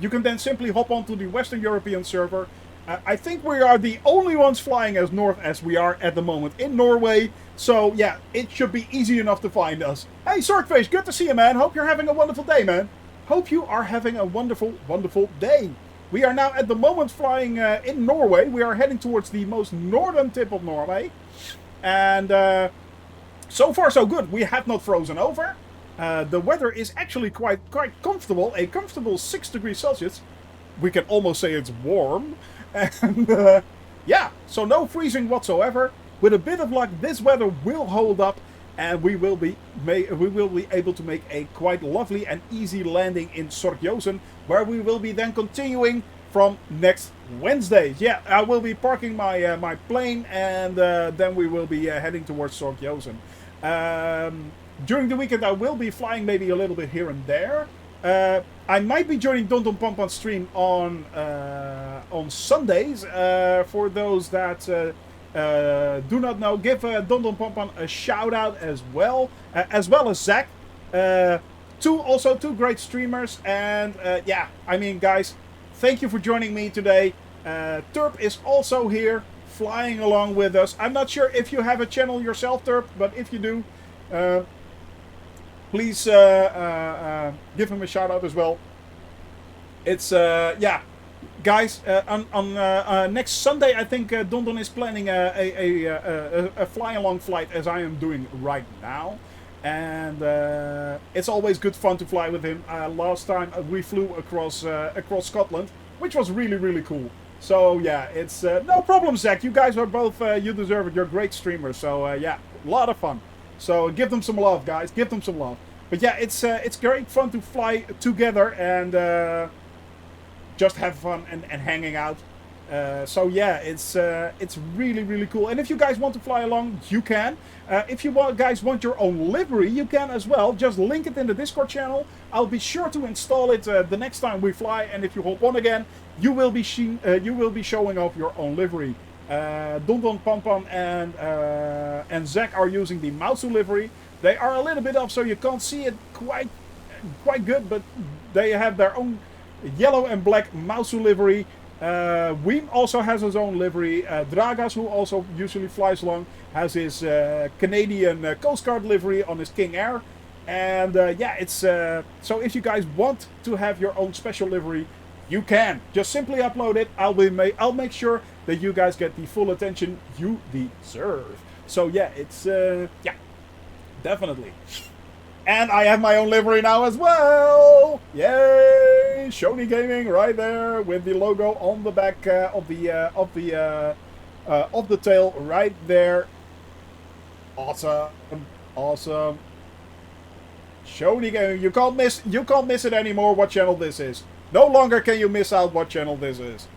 you can then simply hop onto the Western European server. I think we are the only ones flying as north as we are at the moment in Norway. So, yeah, it should be easy enough to find us. Hey, Sorkface, good to see you, man. Hope you're having a wonderful day, man. Hope you are having a wonderful, wonderful day. We are now at the moment flying in Norway. We are heading towards the most northern tip of Norway. And so far, so good. We have not frozen over. The weather is actually quite comfortable. A comfortable 6 degrees Celsius. We can almost say it's warm. And yeah, so no freezing whatsoever. With a bit of luck, this weather will hold up, and we will be able to make a quite lovely and easy landing in Sorkjosen, where we will be then continuing from next Wednesday. Yeah, I will be parking my my plane, and then we will be heading towards Sorkjosen. During the weekend, I will be flying maybe a little bit here and there. I might be joining Dondon Pompan stream on Sundays. For those that do not know, give Dondon Pompan a shout out as well as Zach. Two great streamers, and yeah, I mean, guys, thank you for joining me today. Turp is also here, flying along with us. I'm not sure if you have a channel yourself, Turp, but if you do, please give him a shout out as well. It's yeah, guys. On next Sunday, I think Dondon is planning a fly along flight, as I am doing right now, and it's always good fun to fly with him. Last time we flew across Scotland, which was really cool. So yeah, it's no problem, Zach. You guys are both you deserve it. You're great streamers. So yeah, a lot of fun. So give them some love, guys. Give them some love. But yeah, it's great fun to fly together and just have fun and hanging out. So yeah, it's really cool. And if you guys want to fly along, you can. If you guys want your own livery, you can as well. Just link it in the Discord channel. I'll be sure to install it the next time we fly. And if you hop on again, you will be showing off your own livery. Don Don Pom Pom and Zach are using the Mausu livery. They are a little bit off, so you can't see it quite good, but they have their own yellow and black Mausu livery. Weem also has his own livery. Dragas, who also usually flies along, has his Canadian Coast Guard livery on his King Air. And yeah, it's so if you guys want to have your own special livery, you can just simply upload it. I'll make sure that you guys get the full attention you deserve. So yeah, it's yeah, definitely. And I have my own livery now as well. Yay! Shoney Gaming right there with the logo on the back of the tail right there. Awesome, awesome. Shoney Gaming, you can't miss it anymore. What channel this is? No longer can you miss out what channel this is.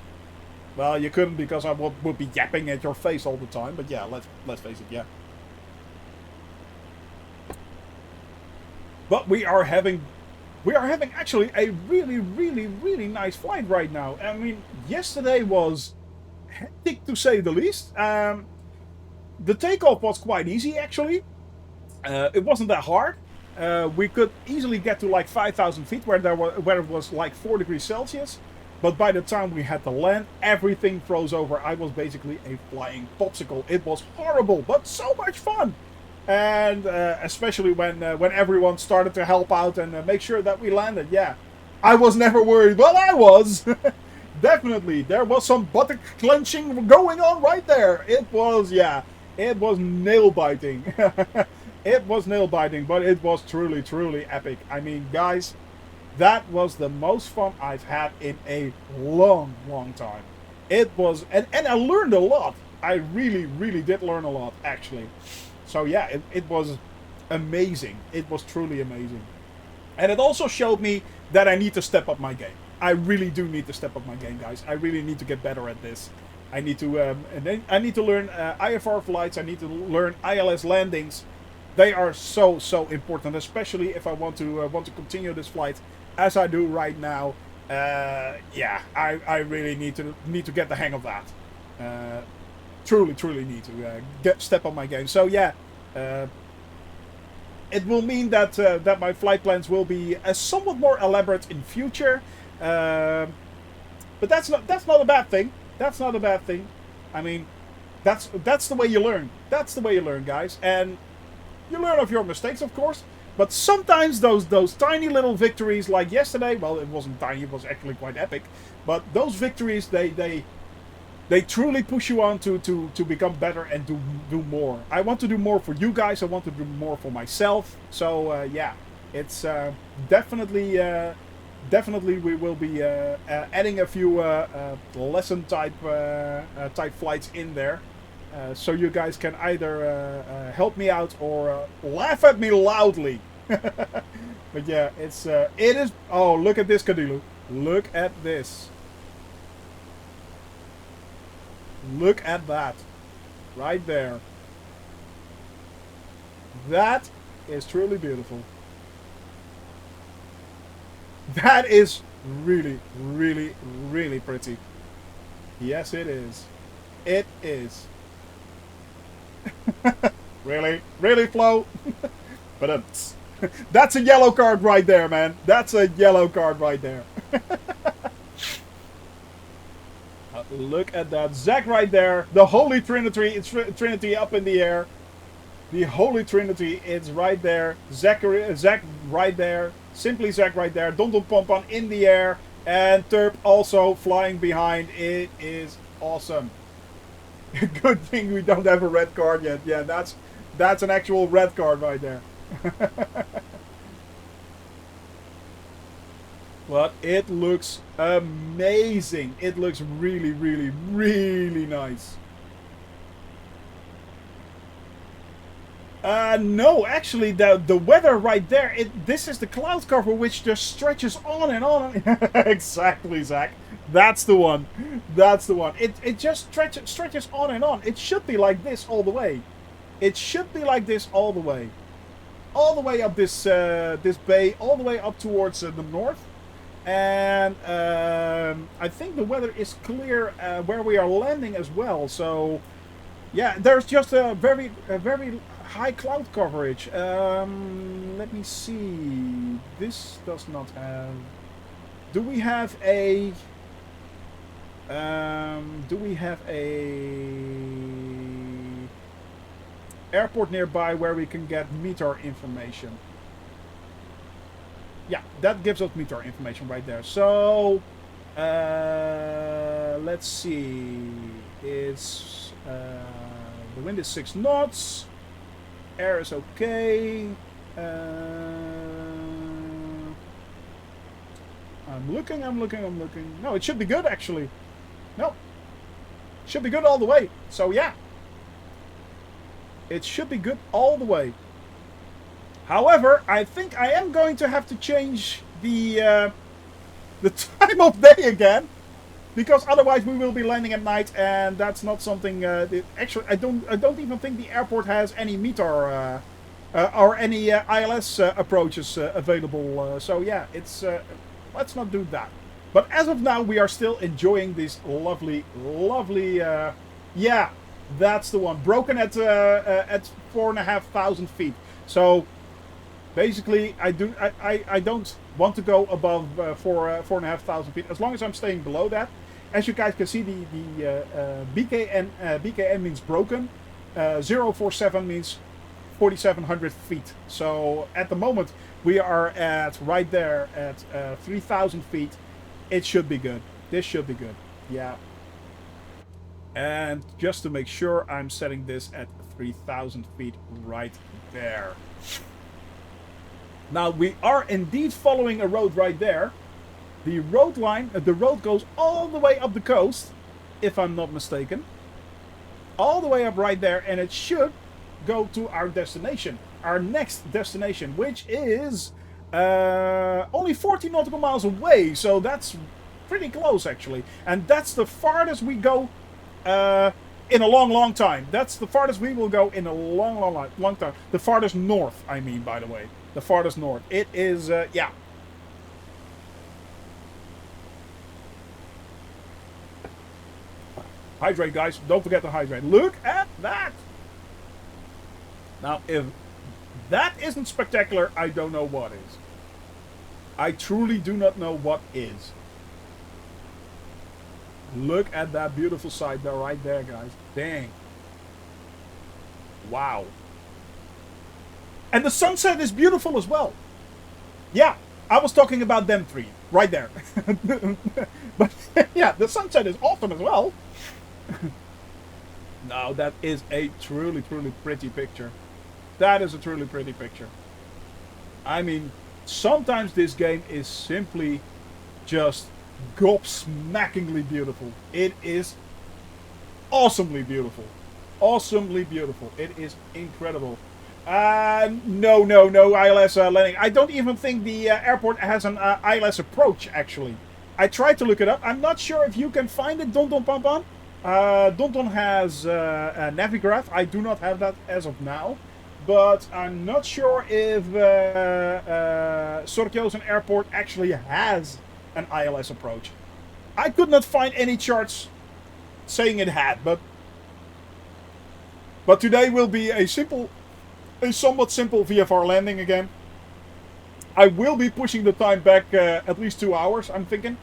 Well, you couldn't because I would be yapping at your face all the time. But yeah, let's face it, yeah. But we are having actually a really nice flight right now. I mean, yesterday was hectic to say the least. The takeoff was quite easy actually. It wasn't that hard. We could easily get to like 5,000 feet where it was like 4 degrees Celsius. But by the time we had to land, everything froze over. I was basically a flying popsicle. It was horrible, but so much fun. And especially when everyone started to help out and make sure that we landed. Yeah, I was never worried. Well, I was. Definitely. There was some buttock clenching going on right there. It was, yeah, it was nail-biting. It was nail-biting, but it was truly epic. I mean, guys, that was the most fun I've had in a long time. It was, and I learned a lot. I really did learn a lot, actually. So yeah, it was amazing. It was truly amazing. And it also showed me that I need to step up my game. I really do need to step up my game, guys. I really need to get better at this. I need to I need to learn IFR flights. I need to learn ILS landings. They are so important, especially if I want to continue this flight as I do right now. Yeah, I really need to get the hang of that. Truly need to step on my game. So yeah, it will mean that that my flight plans will be somewhat more elaborate in future. But that's not a bad thing. That's not a bad thing. I mean, that's the way you learn. That's the way you learn, guys. And you learn of your mistakes, of course. But sometimes those tiny little victories, like yesterday, well, it wasn't tiny, it was actually quite epic. But those victories, they truly push you on to become better and do more. I want to do more for you guys. I want to do more for myself. So yeah, it's definitely we will be adding a few lesson type flights in there. So you guys can either help me out or laugh at me loudly. But yeah, it is. Oh, look at this, Kadilu. Look at this. Look at that. Right there. That is truly beautiful. That is really pretty. Yes, it is. It is. Really, Flo? But that's a yellow card right there, man. That's a yellow card right there. Look at that. Zach right there. The Holy Trinity. It's Trinity up in the air. The Holy Trinity is right there. Zach right there. Simply Zach right there. Don Don Pom Pom in the air. And Terp also flying behind. It is awesome. Good thing we don't have a red card yet. Yeah, that's an actual red card right there. But it looks amazing. It looks really nice. No, actually, the weather right there, this is the cloud cover which just stretches on and on. Exactly, Zach. That's the one. That's the one. It just stretches on and on. It should be like this all the way. It should be like this all the way. All the way up this bay, all the way up towards the north. And I think the weather is clear where we are landing as well. So yeah, there's just a very high cloud coverage. Let me see. This does not have. Do we have a? Do we have a airport nearby where we can get meteor information? Yeah, that gives us meteor information right there. So let's see. It's the wind is 6 knots. Air is okay. I'm looking. No, it should be good actually. No, should be good all the way. So yeah, it should be good all the way. However, I think I am going to have to change the time of day again, because otherwise we will be landing at night, and that's not something. Actually, I don't even think the airport has any meteor or any ILS approaches available. So yeah, it's let's not do that. But as of now, we are still enjoying this lovely. Yeah, that's the one. Broken at 4,500 feet. So basically, I don't want to go above 4,500 feet as long as I'm staying below that. As you guys can see, the BKN means broken. 047 means 4,700 feet. So at the moment we are at right there at 3,000 feet. It should be good. This should be good. Yeah. And just to make sure, I'm setting this at 3,000 feet right there. Now we are indeed following a road right there. The road line, the road goes all the way up the coast, if I'm not mistaken. All the way up right there, and it should go to our destination. Our next destination, which is only 40 nautical miles away, so that's pretty close actually. And that's the farthest we go in a long time. That's the farthest we will go in a long time. The farthest north, I mean, by the way. The farthest north. It is, yeah. Hydrate, guys. Don't forget to hydrate. Look at that! Now, if that isn't spectacular, I don't know what is. I truly do not know what is. Look at that beautiful sight there, right there, guys. Dang. Wow. And the sunset is beautiful as well. Yeah, I was talking about them three, right there. But yeah, the sunset is awesome as well. No, that is a truly pretty picture. That is a truly pretty picture. I mean, sometimes this game is simply just gobsmackingly beautiful. It is awesomely beautiful. Awesomely beautiful. It is incredible. No ILS landing. I don't even think the airport has an ILS approach, actually. I tried to look it up. I'm not sure if you can find it. Don Pam Pam. Don has a Navigraph. I do not have that as of now. But I'm not sure if Sorkjosen Airport actually has an ILS approach. I could not find any charts saying it had, but today will be a somewhat simple VFR landing again. I will be pushing the time back at least 2 hours, I'm thinking.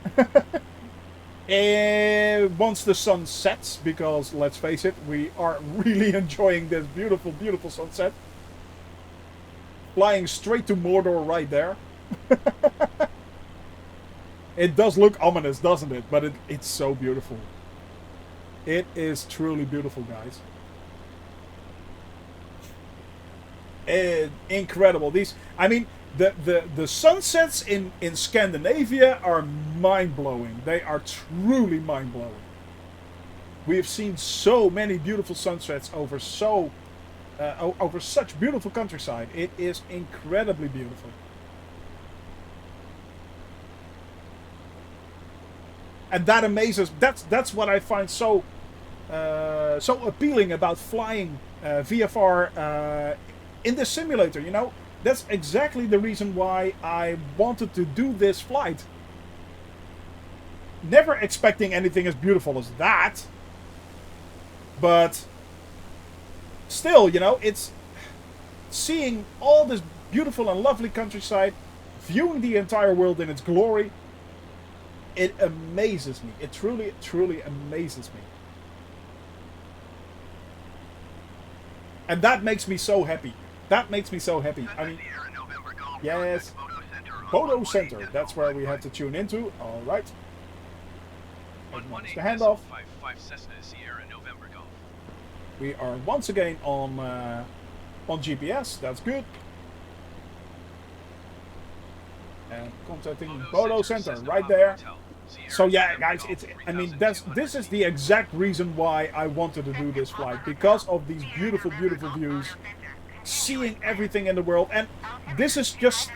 And once the sun sets, because let's face it, we are really enjoying this beautiful sunset. Flying straight to Mordor right there. It does look ominous, doesn't it? But it's so beautiful. It is truly beautiful, guys. And incredible. These, I mean, the sunsets in Scandinavia are mind-blowing. They are truly mind-blowing. We have seen so many beautiful sunsets over over such beautiful countryside. It is incredibly beautiful. And that amazes. That's what I find so appealing about flying VFR in this simulator. You know, that's exactly the reason why I wanted to do this flight. never expecting anything as beautiful as that. But still, you know, it's seeing all this beautiful and lovely countryside, viewing the entire world in its glory. It amazes me. It truly, truly amazes me. And that makes me so happy. That makes me so happy. I mean, Sierra November Golf. yes. Bodo Bodo Center. That's where we have to tune into. All right. On The handoff. 18.55 Cessna Sierra November Golf. We are once again on GPS. That's good. And contacting Bodo Center Cessna right Papa there. Hotel, Sierra So yeah, November guys, Golf, it's. I mean, 3,200 this is the exact reason why I wanted to do this flight, because of these beautiful, beautiful views, seeing everything in the world, and this is just.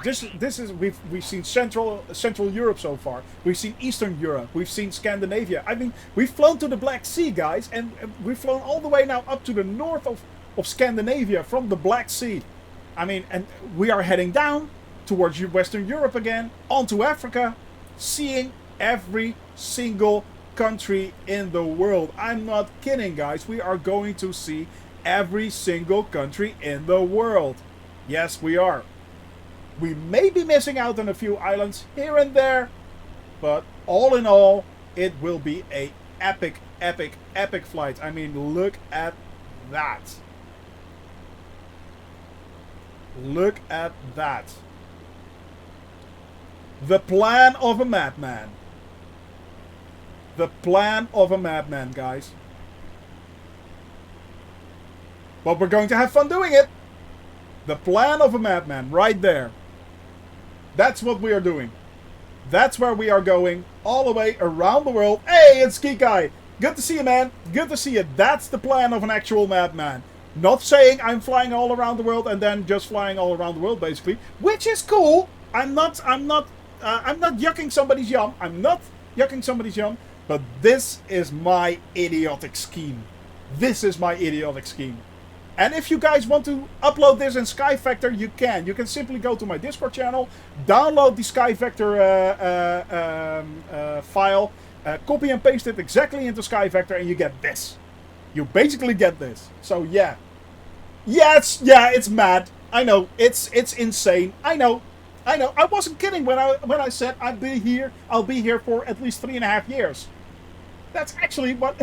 This is we've seen Central Europe so far. We've seen Eastern Europe. We've seen Scandinavia. I mean, we've flown to the Black Sea, guys, and we've flown all the way now up to the north of Scandinavia from the Black Sea. I mean, and we are heading down towards Western Europe again, onto Africa, seeing every single country in the world. I'm not kidding, guys. We are going to see every single country in the world. Yes, we are. We may be missing out on a few islands here and there, but all in all, it will be a epic, epic, epic flight. I mean, look at that. Look at that. The plan of a madman. The plan of a madman, guys. But we're going to have fun doing it. The plan of a madman, right there. That's what we are doing. That's where we are going, all the way around the world. Hey, it's Kikai. Good to see you, man. Good to see you. That's the plan of an actual madman. Not saying I'm flying all around the world and then just flying all around the world, basically, which is cool. I'm not yucking somebody's yum. I'm not yucking somebody's yum. But this is my idiotic scheme. This is my idiotic scheme. And if you guys want to upload this in Sky Vector, you can. You can simply go to my Discord channel, download the Sky Vector file, copy and paste it exactly into Sky Vector, and you get this. You basically get this. So yeah, it's mad. I know it's insane. I know. I wasn't kidding when I said I'll be here for at least 3.5 years. That's actually what.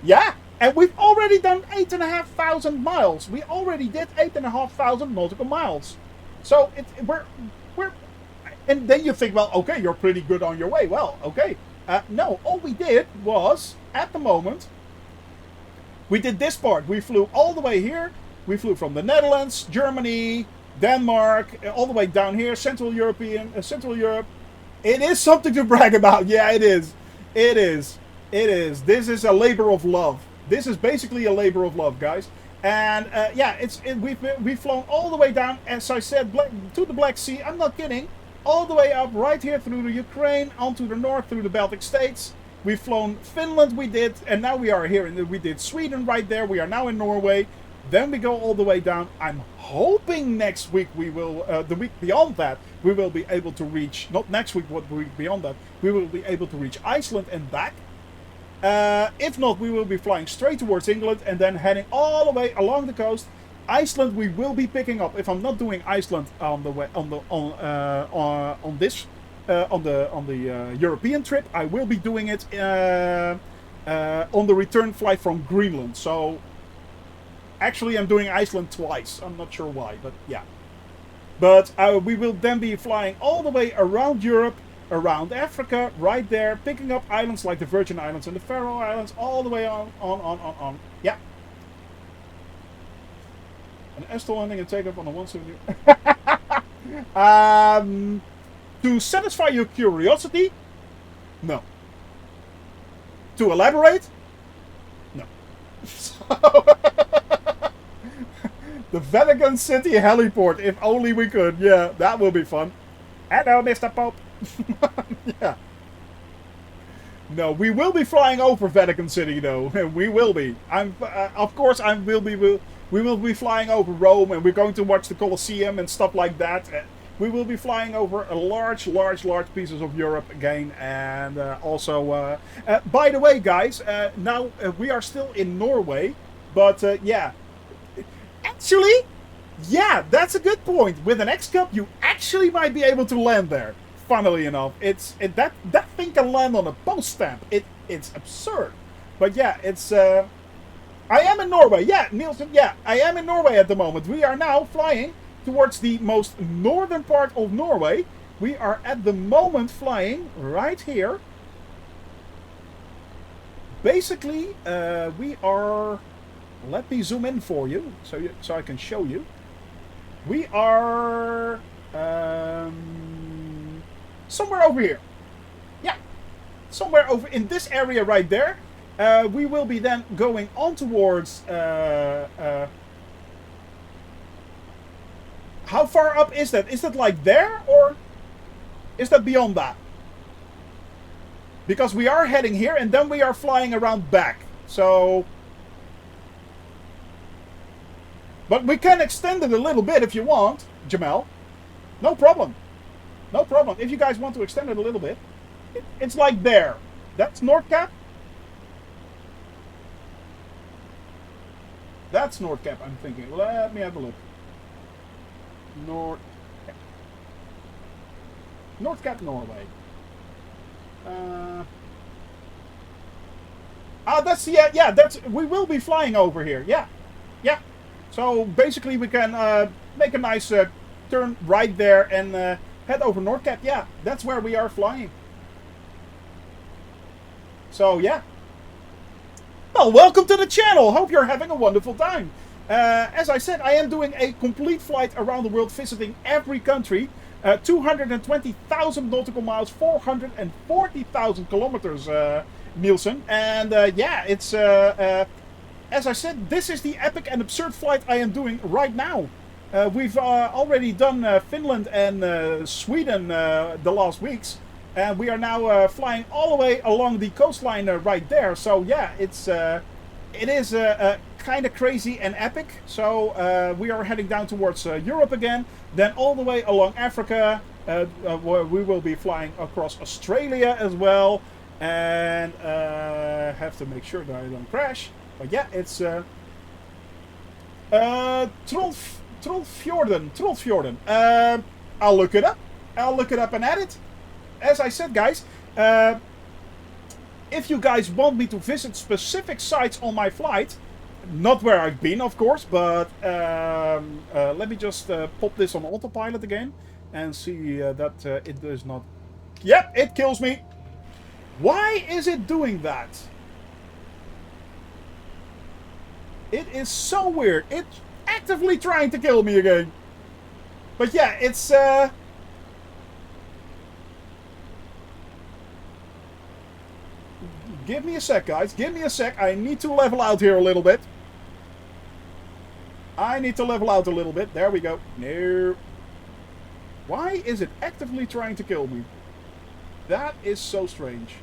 Yeah. And we've already done 8,500 miles. We already did 8,500 nautical miles. So we're, and then you think, well, okay, you're pretty good on your way. Well, okay, no, all we did was at the moment we did this part. We flew all the way here. We flew from the Netherlands, Germany, Denmark, all the way down here, Central Europe. It is something to brag about. Yeah, it is. It is. It is. This is a labor of love. This is basically a labor of love, guys. And yeah, we've flown all the way down, as I said, to the Black Sea. I'm not kidding. All the way up, right here through the Ukraine, onto the north, through the Baltic states. We've flown Finland, we did, and now we are here. We did Sweden right there. We are now in Norway. Then we go all the way down. I'm hoping next week we will, the week beyond that, we will be able to reach, not next week, but the week beyond that, we will be able to reach Iceland and back. If not, we will be flying straight towards England and then heading all the way along the coast. Iceland, we will be picking up. If I'm not doing Iceland on the way, on the European trip, I will be doing it on the return flight from Greenland. So actually, I'm doing Iceland twice. I'm not sure why, but yeah. But we will then be flying all the way around Europe, around Africa, right there, picking up islands like the Virgin Islands and the Faroe Islands, all the way on. Yeah. An Estel landing and takeoff on the 170. To satisfy your curiosity, no. To elaborate, no. So, the Vatican City heliport, if only we could. Yeah, that will be fun. Hello, Mr. Pope. Yeah. No, we will be flying over Vatican City, though. We will be. Of course, we will be flying over Rome, and we're going to watch the Colosseum and stuff like that. we will be flying over a large pieces of Europe again, and also, by the way, guys, now we are still in Norway, but yeah, actually, yeah, that's a good point. With an X Cup, you actually might be able to land there. Funnily enough, that thing can land on a post stamp. It's absurd, but yeah, it's. I am in Norway. Yeah, Nielsen. Yeah, I am in Norway at the moment. We are now flying towards the most northern part of Norway. We are at the moment flying right here. Basically, we are. Let me zoom in for you, so I can show you. We are somewhere over here. Yeah, somewhere over in this area right there. We will be then going on towards. How far up is that? Is that like there, or is that beyond that? Because we are heading here, and then we are flying around back. So. But we can extend it a little bit if you want, Jamel. No problem. No problem. If you guys want to extend it a little bit. It's like there. That's North Cap. That's North Cap, I'm thinking. Let me have a look. North Cap. North Cap, Norway. That's, yeah, that's, we will be flying over here. Yeah. Yeah. So basically we can make a nice turn right there and head over North Cap. Yeah, that's where we are flying. So yeah. Well, welcome to the channel. Hope you're having a wonderful time. As I said, I am doing a complete flight around the world, visiting every country. 220,000 nautical miles, 440,000 kilometers, Nielsen. And yeah, it's... as I said, this is the epic and absurd flight I am doing right now. We've already done Finland and Sweden the last weeks. And we are now flying all the way along the coastline right there. So yeah, it is kind of crazy and epic. So we are heading down towards Europe again. Then all the way along Africa. Where we will be flying across Australia as well. And have to make sure that I don't crash. But yeah, it's Trollfjorden. I'll look it up. I'll look it up and add it. As I said, guys, if you guys want me to visit specific sites on my flight, not where I've been, of course, but let me just pop this on autopilot again and see that it does not. Yep, it kills me. Why is it doing that? It is so weird. It's actively trying to kill me again. But yeah, it's... Give me a sec, guys. Give me a sec. I need to level out here a little bit. I need to level out a little bit. There we go. No. Why is it actively trying to kill me? That is so strange.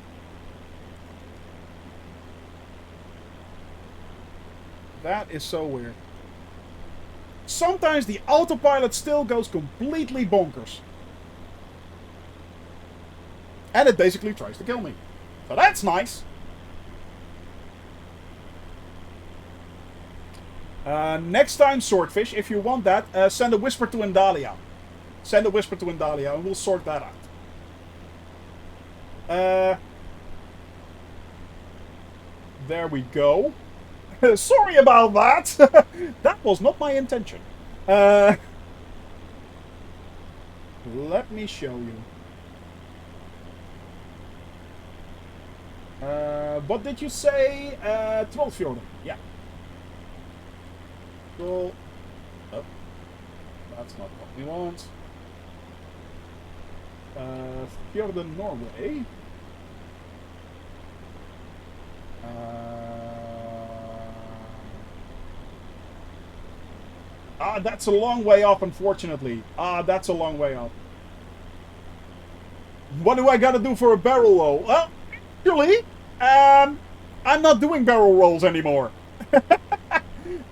That is so weird. Sometimes the autopilot still goes completely bonkers. And it basically tries to kill me. So that's nice. Next time, Swordfish, if you want that, send a whisper to Indalia. Send a whisper to Indalia and we'll sort that out. There we go. Sorry about that. That was not my intention. Let me show you. What did you say? Trollfjorden. Yeah. Troll. Oh. That's not what we want. Fjorden, Norway. That's a long way off, unfortunately. That's a long way off. What do I gotta do for a barrel roll? Well, actually, I'm not doing barrel rolls anymore.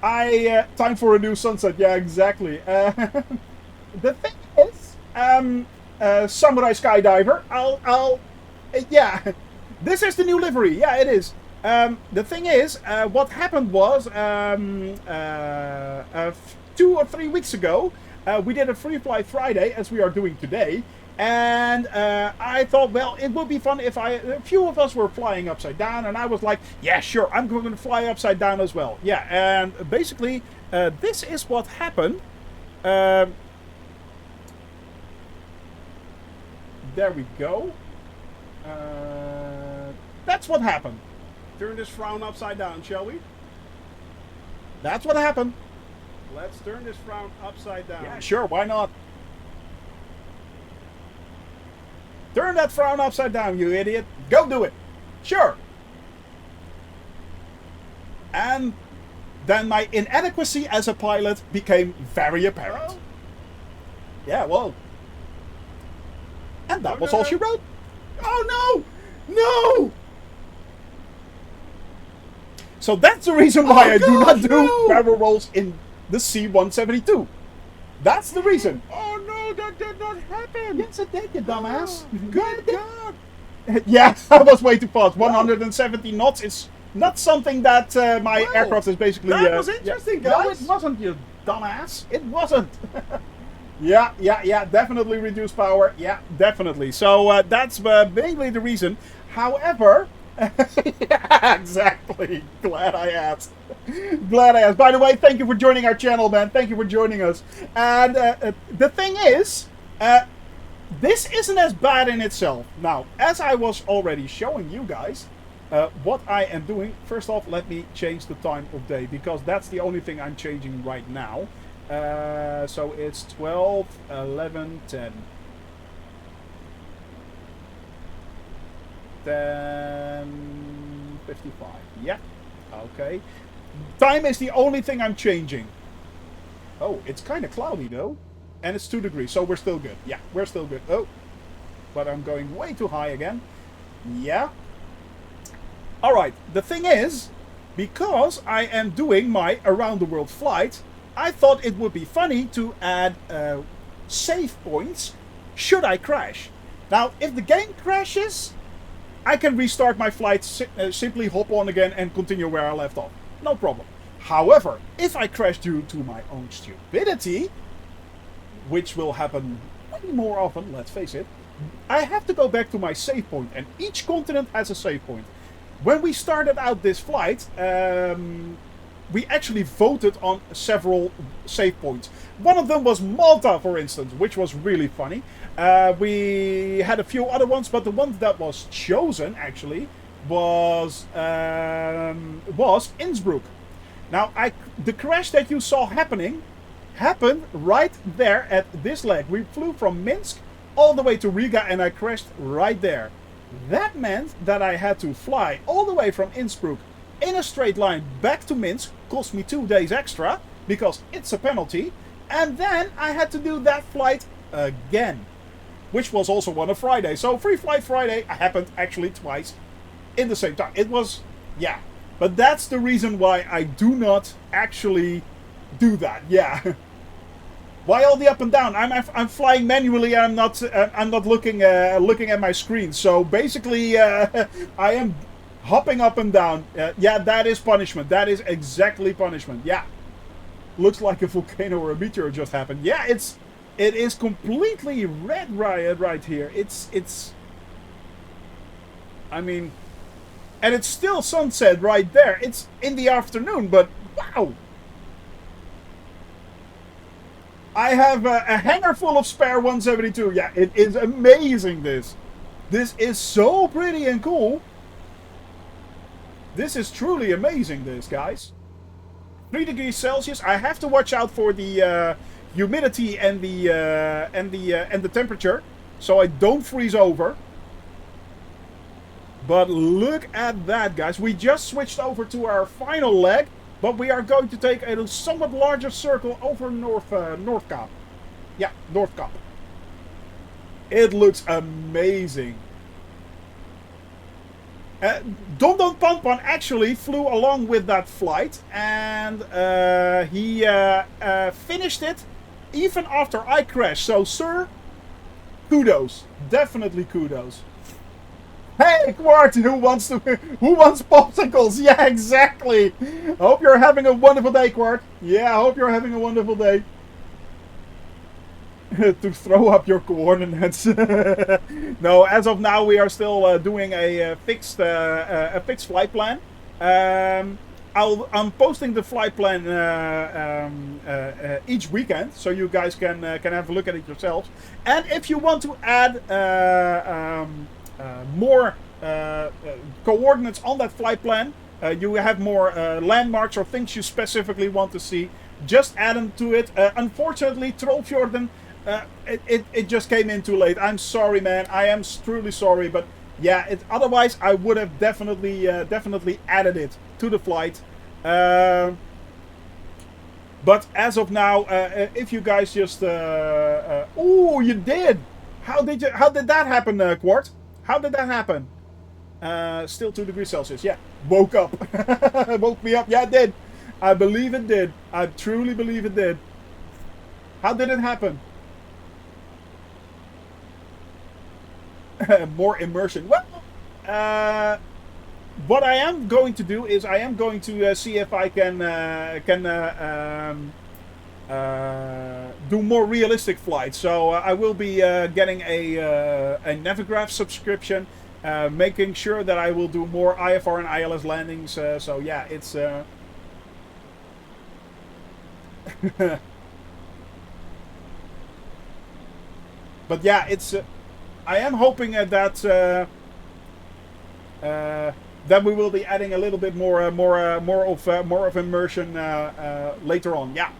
Time for a new sunset. Yeah, exactly. The thing is, samurai skydiver. Yeah, this is the new livery. Yeah, it is. The thing is, what happened was 2 or 3 weeks ago, we did a Free Fly Friday, as we are doing today. And I thought, well, it would be fun if a few of us were flying upside down. And I was like, yeah, sure, I'm going to fly upside down as well. Yeah, and basically, this is what happened. There we go. That's what happened. Turn this frown upside down, shall we? That's what happened. Let's turn this frown upside down. Yeah, sure, why not? Turn that frown upside down, you idiot. Go do it. Sure. And then my inadequacy as a pilot became very apparent. Yeah, well. And that was all she wrote. Oh, no! No! So that's the reason why I do not do barrel rolls in the C-172. That's the reason. Oh no, that did not happen. Yes, it did, you dumbass. Good God. Yeah, that was way too fast. 170 knots is not something that my Wow. aircraft is basically... That was interesting, No, guys. it wasn't, you dumbass. It wasn't. Yeah, definitely reduced power. Yeah, definitely. So that's mainly the reason. However... Yeah, exactly. Glad I asked. Glad I asked. By the way, thank you for joining our channel, man. Thank you for joining us. And the thing is, this isn't as bad in itself. Now, as I was already showing you guys, what I am doing, first off, let me change the time of day, because that's the only thing I'm changing right now. So it's 12, 11, 10. 10:55. Yeah. Okay. Time is the only thing I'm changing. Oh, it's kind of cloudy though. And it's 2 degrees, so we're still good. Yeah, we're still good. Oh. But I'm going way too high again. Yeah. Alright, the thing is, because I am doing my around the world flight, I thought it would be funny to add save points should I crash. Now, if the game crashes, I can restart my flight, simply hop on again and continue where I left off. No problem. However, if I crash due to my own stupidity, which will happen way more often, let's face it, I have to go back to my save point, and each continent has a save point. When we started out this flight, we actually voted on several save points. One of them was Malta, for instance, which was really funny. We had a few other ones, but the one that was chosen actually was Innsbruck. Now, the crash that you saw happened right there at this leg. We flew from Minsk all the way to Riga, and I crashed right there. That meant that I had to fly all the way from Innsbruck in a straight line back to Minsk. Cost me 2 days extra because it's a penalty, and then I had to do that flight again, which was also on a Friday. So Free Flight Friday happened actually twice in the same time. It was, yeah, but that's the reason why I do not actually do that. Yeah. Why all the up and down? I'm flying manually. I'm not looking at my screen. So basically, I am hopping up and down. Yeah, that is punishment. That is exactly punishment. Yeah, looks like a volcano or a meteor just happened. Yeah, it is completely red right here. It's. I mean, and it's still sunset right there. It's in the afternoon, but wow. I have a hangar full of spare 172. Yeah, it is amazing, this. This is so pretty and cool. This is truly amazing, this, guys. 3 degrees Celsius. I have to watch out for the humidity and the temperature, so I don't freeze over. But look at that, guys. We just switched over to our final leg. But we are going to take a somewhat larger circle over North Cap. Yeah, North Cap. It looks amazing. Don Don Pan Pan actually flew along with that flight, and he finished it even after I crashed. So, sir, kudos. Definitely kudos. Hey, Quart, who wants popsicles? Yeah, exactly. Hope you're having a wonderful day, Quart. Yeah, I hope you're having a wonderful day. To throw up your coordinates. No, as of now, we are still doing a fixed flight plan. I'm posting the flight plan each weekend, so you guys can have a look at it yourselves. And if you want to add more coordinates on that flight plan, you have more landmarks or things you specifically want to see, just add them to it. Unfortunately, Trollfjorden, it just came in too late. I'm sorry, man. I am truly sorry, but yeah, otherwise I would have definitely added it to the flight. But as of now, if you guys just oh, you did. How did that happen, Quart? How did that happen? Still 2 degrees Celsius. Yeah, woke up. Woke me up. Yeah, it did. I believe it did. I truly believe it did. How did it happen? More immersion. Well, what I am going to do is I am going to see if I can do more realistic flights. So I will be getting a Navigraph subscription, making sure that I will do more IFR and ILS landings. So yeah, it's. But yeah, it's. I am hoping that that we will be adding a little bit more of immersion later on. Yeah.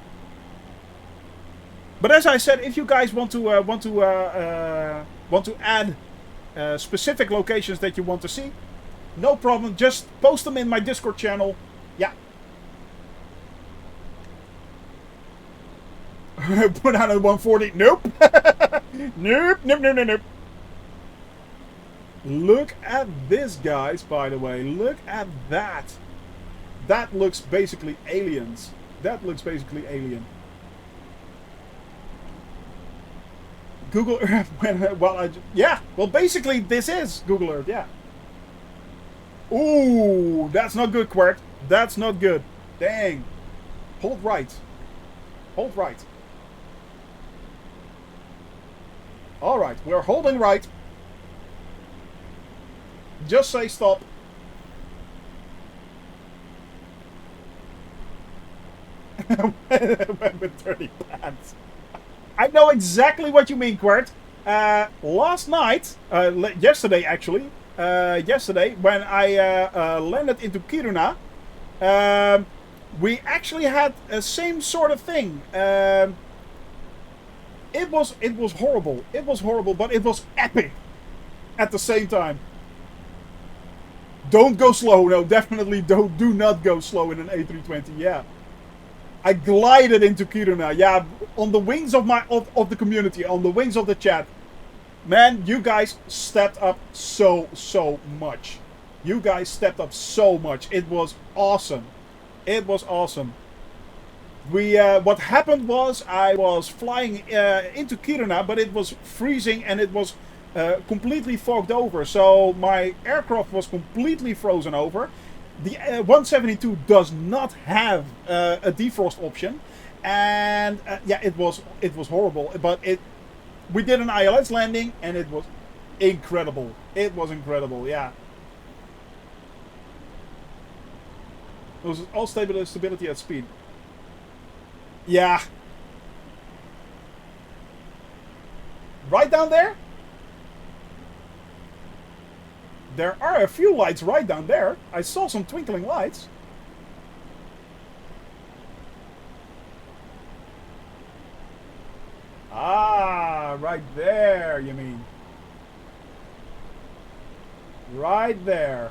But as I said, if you guys want to add specific locations that you want to see, no problem. Just post them in my Discord channel. Yeah. Put on a 140. Nope. Nope. Look at this, guys, by the way. Look at that. That looks basically aliens. That looks basically alien. Google Earth. Well, basically, this is Google Earth, yeah. Ooh, that's not good, Quirk. That's not good. Dang. Hold right. Hold right. Alright, we're holding right. Just say stop. With dirty pants. I know exactly what you mean, Quert. Last night, yesterday actually, yesterday when I landed into Kiruna, we actually had the same sort of thing. It was horrible. It was horrible, but it was epic at the same time. Don't go slow. No, definitely do not go slow in an A320. Yeah. I glided into Kiruna. Yeah, on the wings of the community, on the wings of the chat. Man, you guys stepped up so much. You guys stepped up so much. It was awesome. It was awesome. What happened was I was flying into Kiruna, but it was freezing and it was completely fogged over. So my aircraft was completely frozen over. The 172 does not have a defrost option, and yeah, it was horrible. But we did an ILS landing, and it was incredible. It was incredible, yeah. It was all stability at speed. Yeah. Right down there? There are a few lights right down there. I saw some twinkling lights. Ah, right there, you mean. Right there.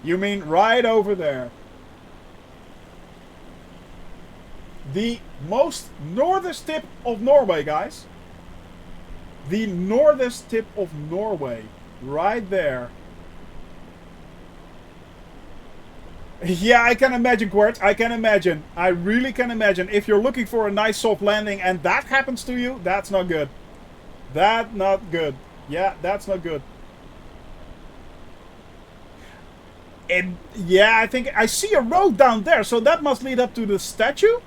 You mean right over there. The most northern tip of Norway, guys. The northern tip of Norway. Right there. Yeah, I can imagine, Quert. I can imagine. I really can imagine. If you're looking for a nice soft landing and that happens to you, that's not good. That not good. Yeah, that's not good. And yeah, I think I see a road down there, so that must lead up to the statue.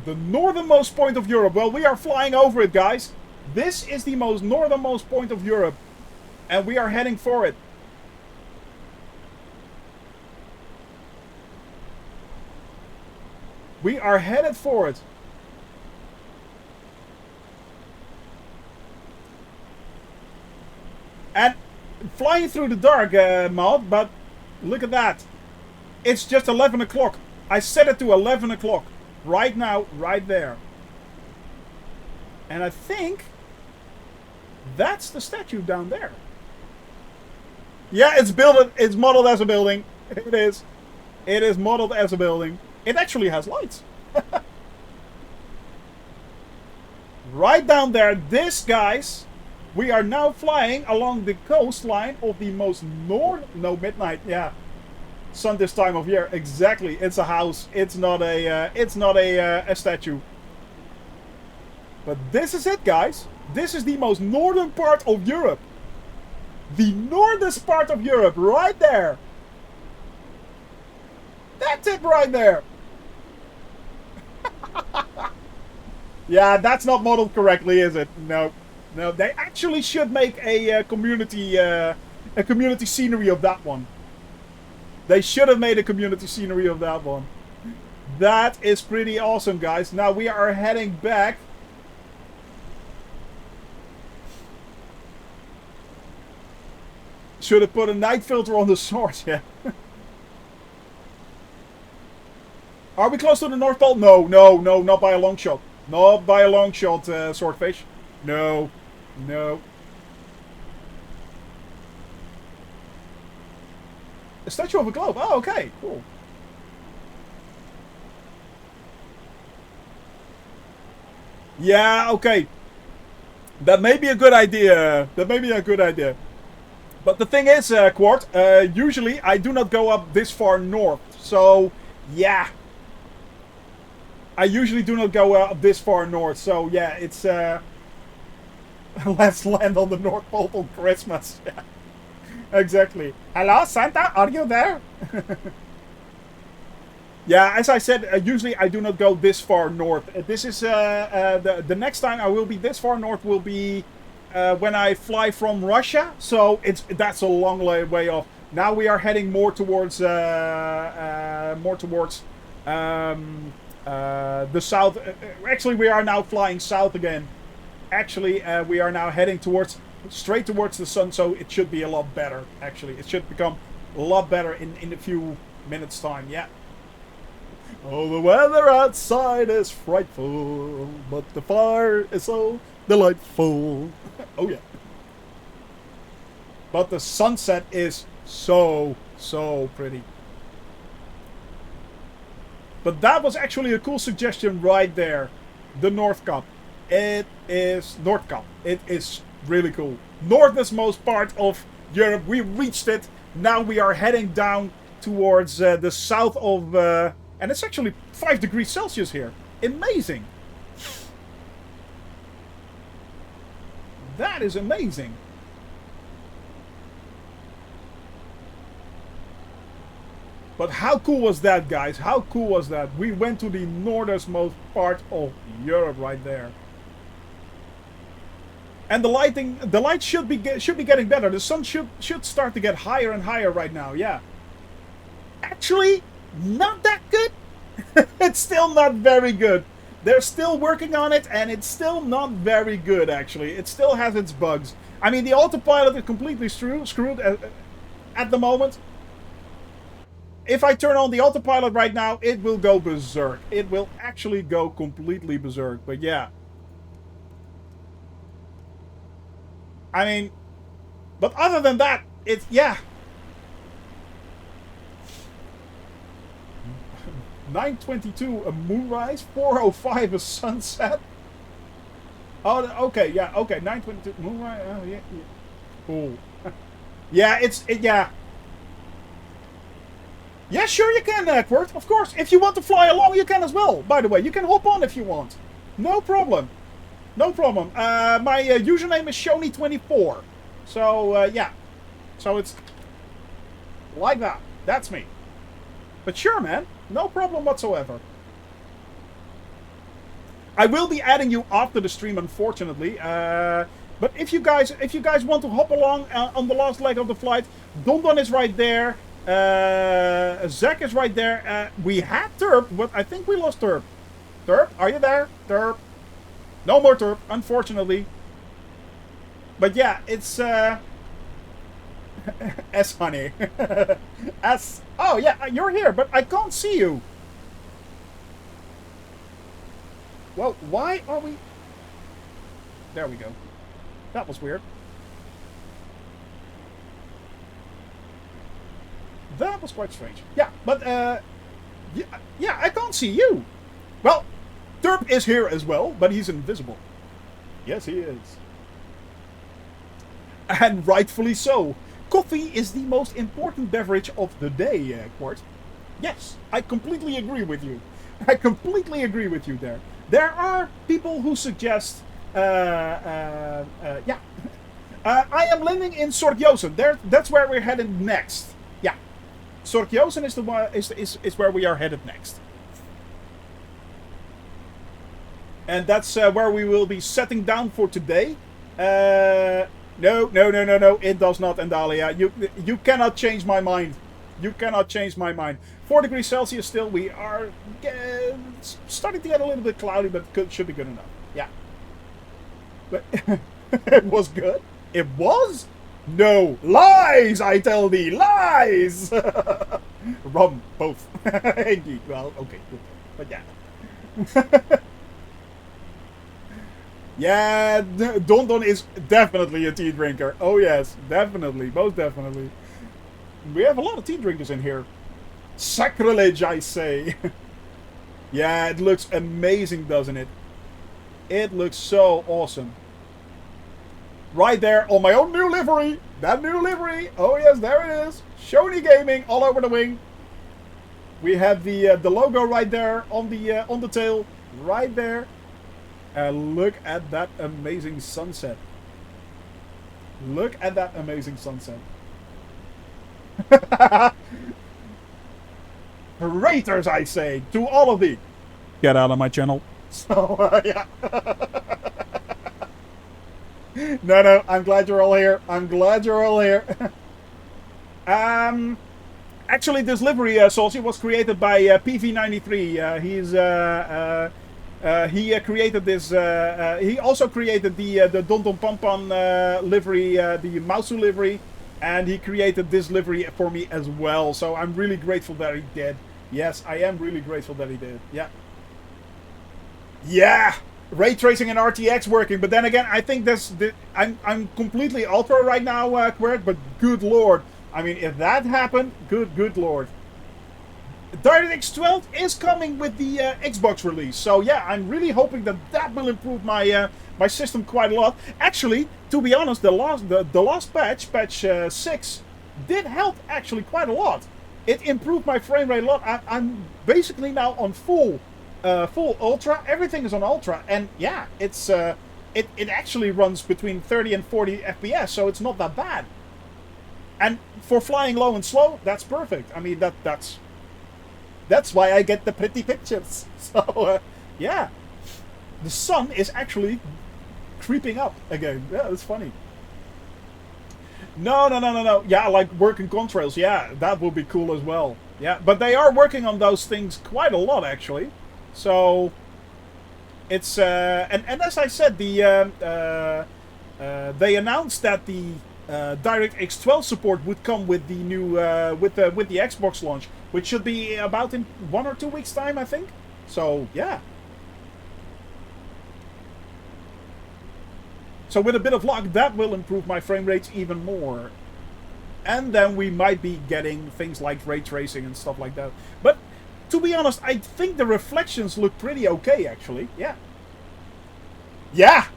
The northernmost point of Europe. Well, we are flying over it, guys. This is the most northernmost point of Europe. And we are heading for it. We are headed for it. And flying through the dark, Maud, but look at that. It's just 11 o'clock. I set it to 11 o'clock. Right now, right there. And I think that's the statue down there. Yeah, it's built. It's modeled as a building. It is. It is modeled as a building. It actually has lights. Right down there, this, guys, we are now flying along the coastline of the most midnight, yeah. Sun this time of year, exactly. It's a house. It's not a statue. But this is it, guys. This is the most northern part of Europe. The northernest part of Europe, right there. That's it right there. Yeah, that's not modeled correctly, is it? No. No, they actually should make a community scenery of that one. They should have made a community scenery of that one. That is pretty awesome, guys. Now we are heading back. Should have put a night filter on the sword, yeah. Are we close to the North Pole? No, no, no, not by a long shot. Not by a long shot, Swordfish. No, no. A statue of a globe. Oh, okay, cool. Yeah, okay. That may be a good idea. That may be a good idea. But the thing is, Quart, usually I do not go up this far north. So, yeah. I usually do not go up this far north. So, yeah, it's... let's land on the North Pole on Christmas. Yeah. Exactly. Hello, Santa, are you there? Yeah, as I said, usually I do not go this far north. This is the next time I will be this far north will be when I fly from Russia. So that's a long way off. Now we are heading more towards the south. Actually, we are now flying south again. Actually, we are now heading straight towards the sun, so it should be a lot better. Actually, it should become a lot better in a few minutes' time. Yeah. Oh, the weather outside is frightful, but the fire is so delightful. Oh yeah. But the sunset is so pretty. But that was actually a cool suggestion right there. The North Cap. It is North Cap. It is really cool. Northernmost part of Europe. We reached it. Now we are heading down towards the south of... and it's actually 5 degrees Celsius here. Amazing. That is amazing. But how cool was that, guys? How cool was that? We went to the northernmost part of Europe right there. And the light should be getting better. The sun should start to get higher and higher right now. Yeah. Actually, not that good. It's still not very good. They're still working on it, and it's still not very good, actually. It still has its bugs. I mean, the autopilot is completely screwed at the moment. If I turn on the autopilot right now, it will go berserk. It will actually go completely berserk. But yeah. I mean, but other than that, it's, yeah. 9:22 a moonrise, 4:05 a sunset. Oh, okay, yeah, okay, 9:22 moonrise. Oh, yeah, yeah. Cool. Yeah, yeah. Yeah, sure you can, Quirt, of course. If you want to fly along, you can as well, by the way. You can hop on if you want. No problem. No problem. My username is Shoni24. So, yeah. So it's like that. That's me. But sure, man. No problem whatsoever. I will be adding you after the stream, unfortunately. But if you guys want to hop along on the last leg of the flight, Dondon is right there. Zach is right there. We had Terp, but I think we lost Terp. Terp, are you there? Terp. No more Terp, unfortunately. But yeah, it's S honey. S. Oh yeah, you're here, but I can't see you. Well, why are we? There we go. That was weird. That was quite strange. Yeah, but yeah, I can't see you. Well, Derp is here as well, but he's invisible. Yes, he is. And rightfully so. Coffee is the most important beverage of the day, Quart. Yes, I completely agree with you. I completely agree with you there. There are people who suggest, yeah. I am living in Sorkjosen. That's where we're headed next. Yeah, Sorkjosen is the one is where we are headed next, and that's where we will be setting down for today. No. It does not, Andalia. You cannot change my mind. You cannot change my mind. 4 degrees Celsius still. We are starting to get a little bit cloudy, but should be good enough. Yeah. But it was good. It was? No. Lies, I tell thee. Lies! Rum, both. Indeed. Well, okay. Good. But yeah. Yeah, Don is definitely a tea drinker. Oh yes, definitely. Most definitely. We have a lot of tea drinkers in here. Sacrilege, I say. Yeah, it looks amazing, doesn't it? It looks so awesome. Right there on my own new livery. That new livery. Oh yes, there it is. Shoni Gaming all over the wing. We have the logo right there on the tail. Right there. And look at that amazing sunset. Look at that amazing sunset. Traitors, I say, to all of thee. Get out of my channel. So, yeah. No, I'm glad you're all here. I'm glad you're all here. Actually, this livery, Salty, was created by PV93. He created this. He also created the Don Don Pampan livery, the Mausu livery, and he created this livery for me as well. So I'm really grateful that he did. Yes, I am really grateful that he did. Yeah. Yeah. Ray tracing and RTX working, but then again, I think I'm completely ultra right now, Quirt. But good lord, I mean, if that happened, good lord. DirectX 12 is coming with the Xbox release, so yeah, I'm really hoping that will improve my my system quite a lot. Actually, to be honest, the last patch 6, did help actually quite a lot. It improved my frame rate a lot. I'm basically now on full ultra. Everything is on ultra, and yeah, it's it actually runs between 30 and 40 FPS, so it's not that bad. And for flying low and slow, that's perfect. I mean, that's why I get the pretty pictures. So, yeah. The sun is actually creeping up again. Yeah, that's funny. No. Yeah, like working contrails. Yeah, that would be cool as well. Yeah, but they are working on those things quite a lot, actually. So, it's... and as I said, they announced that the DirectX 12 support would come with the new... with the Xbox launch, which should be about in 1 or 2 weeks' time, I think. So, yeah. So with a bit of luck, that will improve my frame rates even more. And then we might be getting things like ray tracing and stuff like that. But, to be honest, I think the reflections look pretty okay, actually. Yeah. Yeah!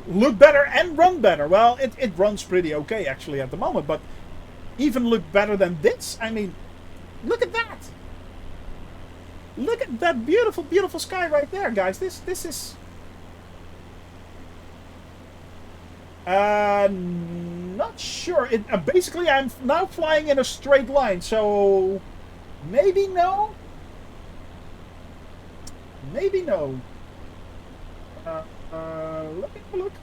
Look better and run better. Well, it runs pretty okay, actually, at the moment. But even look better than this. I mean, look at that. Look at that beautiful, beautiful sky right there, guys. This is... not sure. Basically, I'm now flying in a straight line, so... Maybe no? Maybe no. Let me have a look.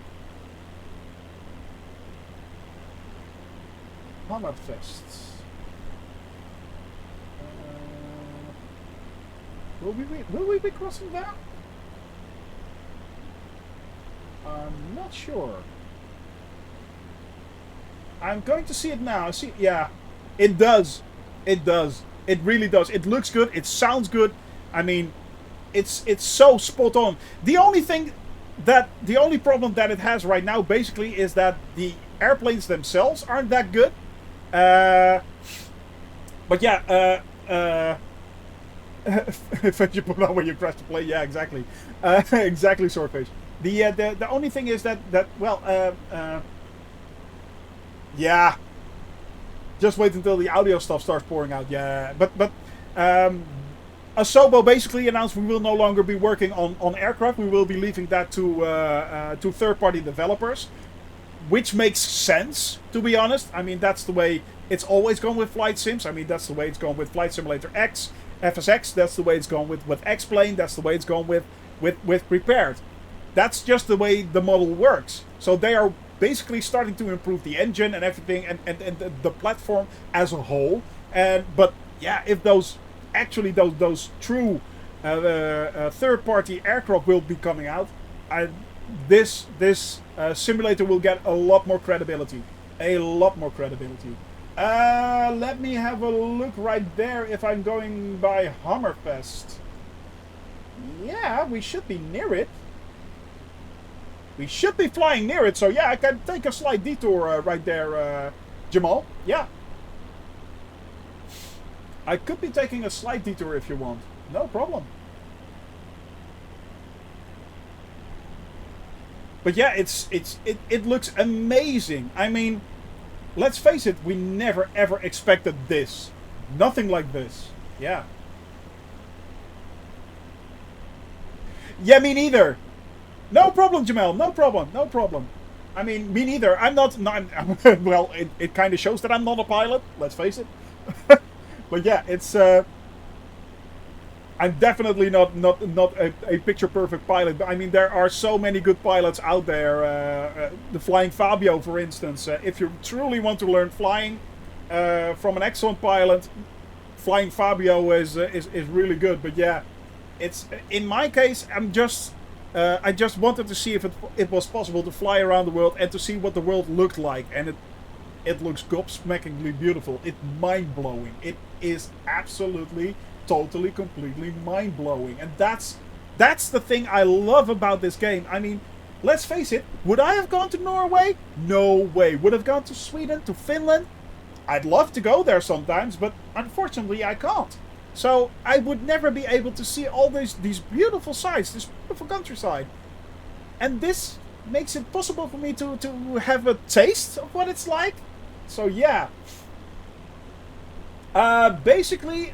Hammerfest. Will we be crossing that? I'm not sure. I'm going to see it now. See, yeah, it does. It does. It really does. It looks good. It sounds good. I mean, it's so spot on. The only problem that it has right now, basically, is that the airplanes themselves aren't that good. But yeah, if you put on when you crash the plane, yeah, exactly, exactly, Sorkjosen. The only thing is that yeah, just wait until the audio stuff starts pouring out. Yeah, but Asobo basically announced we will no longer be working on aircraft. We will be leaving that to third-party developers, which makes sense, to be honest. I mean, that's the way it's always gone with flight sims. I mean, that's the way it's gone with Flight Simulator X, FSX. That's the way it's gone with X-Plane. That's the way it's gone with Prepared. That's just the way the model works. So they are basically starting to improve the engine and everything, and the platform as a whole. But yeah, if those true third-party aircraft will be coming out, this simulator will get a lot more credibility. A lot more credibility. Let me have a look right there if I'm going by Hammerfest. Yeah, we should be near it. We should be flying near it, so yeah, I can take a slight detour right there, Jamal. Yeah. I could be taking a slight detour if you want. No problem. But yeah, it looks amazing. I mean, let's face it, we never ever expected this. Nothing like this. Yeah. Yeah, me neither. No problem, Jamal. No problem. No problem. I mean, me neither. I'm not. Well, it kind of shows that I'm not a pilot. Let's face it. But yeah, it's. I'm definitely not a picture perfect pilot. I mean, there are so many good pilots out there. The Flying Fabio, for instance. If you truly want to learn flying from an excellent pilot, Flying Fabio is really good. But yeah, it's in my case. I just wanted to see if it was possible to fly around the world and to see what the world looked like, and it looks gobsmackingly beautiful. It's mind-blowing. It is absolutely, totally, completely mind-blowing, and that's the thing I love about this game. I mean, let's face it, would I have gone to Norway? No way. Would I have gone to Sweden, to Finland? I'd love to go there sometimes, but unfortunately I can't. So I would never be able to see all these beautiful sights, this beautiful countryside. And this makes it possible for me to have a taste of what it's like. So yeah. Basically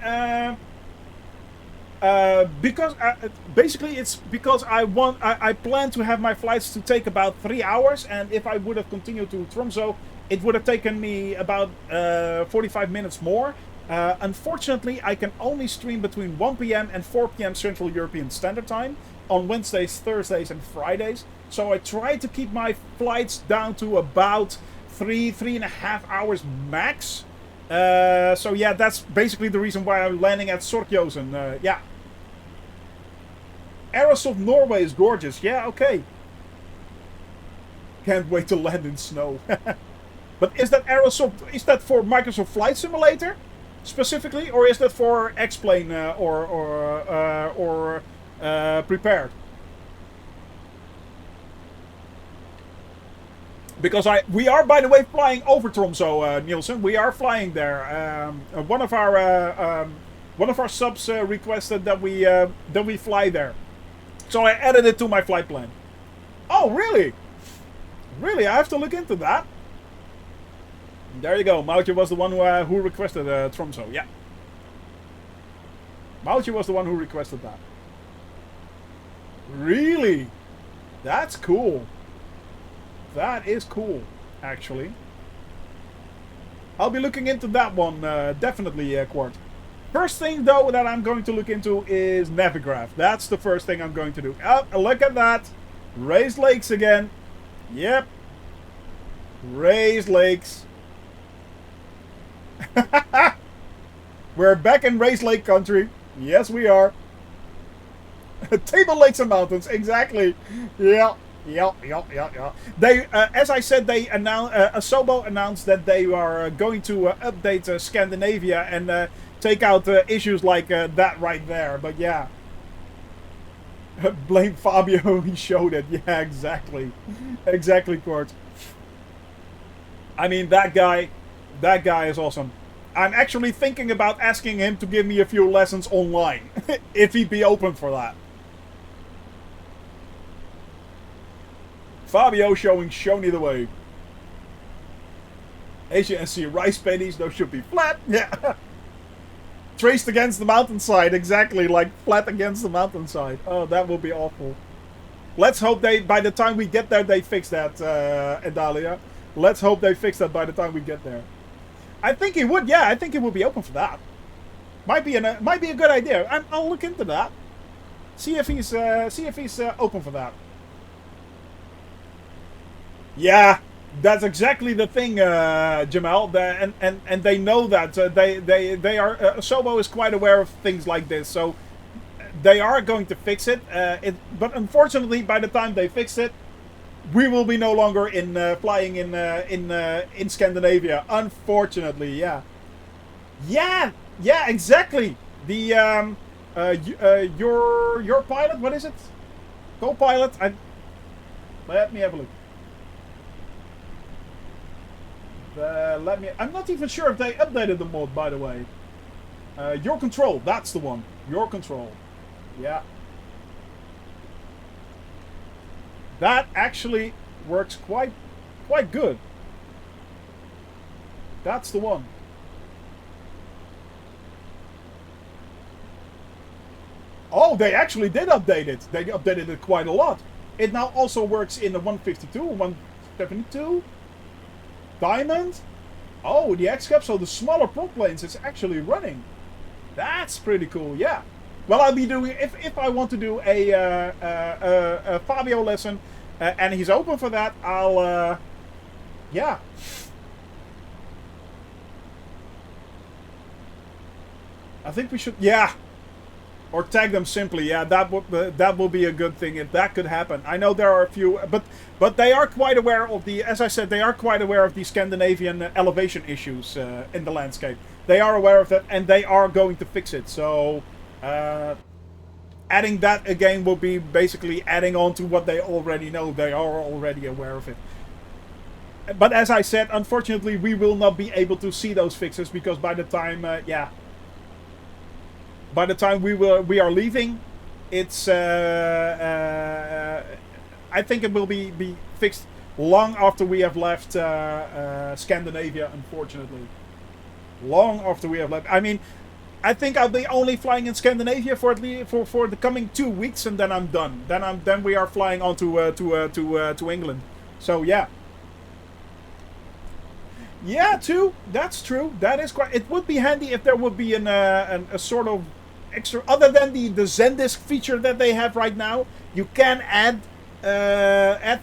it's because I plan to have my flights to take about 3 hours, and if I would have continued to Tromsø, it would have taken me about 45 minutes more. Unfortunately, I can only stream between 1 p.m. and 4 p.m. Central European Standard Time on Wednesdays, Thursdays, and Fridays. So I try to keep my flights down to about 3.5 hours max. So yeah, that's basically the reason why I'm landing at Sorkjosen. Yeah. Aerosoft Norway is gorgeous. Yeah, okay. Can't wait to land in snow. But is that Aerosoft? Is that for Microsoft Flight Simulator specifically, or is that for X-Plane or Prepared? Because we are, by the way, flying over Tromsø, Nielsen. We are flying there. One of our subs requested that we fly there, so I added it to my flight plan. Oh, really? Really, I have to look into that. There you go. Moutje was the one who requested Tromso. Yeah. Moutje was the one who requested that. Really? That's cool. That is cool, actually. I'll be looking into that one, definitely, Quart. First thing, though, that I'm going to look into is Navigraph. That's the first thing I'm going to do. Oh, look at that. Raised lakes again. Yep. Raised lakes. We're back in Raised Lake country. Yes, we are. Table lakes and mountains, exactly. Yeah. They, as I said, they announced. Asobo announced that they are going to update Scandinavia and take out issues like that right there. But yeah, blame Fabio. He showed it. Yeah, exactly, exactly, Court. I mean, that guy is awesome. I'm actually thinking about asking him to give me a few lessons online, if he'd be open for that. Fabio showing Shoni the way. As you can see, rice paddies, those should be flat. Yeah. Traced against the mountainside, exactly, like flat against the mountainside. Oh, that will be awful. Let's hope by the time we get there, they fix that, Edalia. Let's hope they fix that by the time we get there. I think he would, yeah, I think he would be open for that. Might be a good idea. I'll look into that. See if he's open for that. Yeah, that's exactly the thing, Jamal. And they know that they are. Sobo is quite aware of things like this, so they are going to fix it. But unfortunately, by the time they fix it, we will be no longer in flying in Scandinavia. Unfortunately, yeah, exactly. The your pilot, what is it? Co-pilot. Let me have a look. I'm not even sure if they updated the mod, by the way. Your control, that's the one. Your control. Yeah. That actually works quite good. That's the one. Oh, they actually did update it. They updated it quite a lot. It now also works in the 152, 172. Diamond? Oh, the X-Cap, so the smaller prop planes is actually running. That's pretty cool, yeah. Well, I'll be doing, if I want to do a Fabio lesson, and he's open for that, I'll, yeah. I think we should, yeah. Or tag them simply, yeah, that will be a good thing if that could happen. I know there are a few, but they are quite aware of the, as I said, they are quite aware of the Scandinavian elevation issues in the landscape. They are aware of that, and they are going to fix it. So, adding that again will be basically adding on to what they already know. They are already aware of it. But as I said, unfortunately, we will not be able to see those fixes because by the time, yeah. By the time we are leaving, it's I think it will be fixed long after we have left Scandinavia. Unfortunately, long after we have left. I mean, I think I'll be only flying in Scandinavia for the coming 2 weeks, and then I'm done. Then we are flying on to England. So yeah. Yeah, too. That's true. That is quite. It would be handy if there would be a sort of extra, other than the Zendisk feature that they have right now. You can add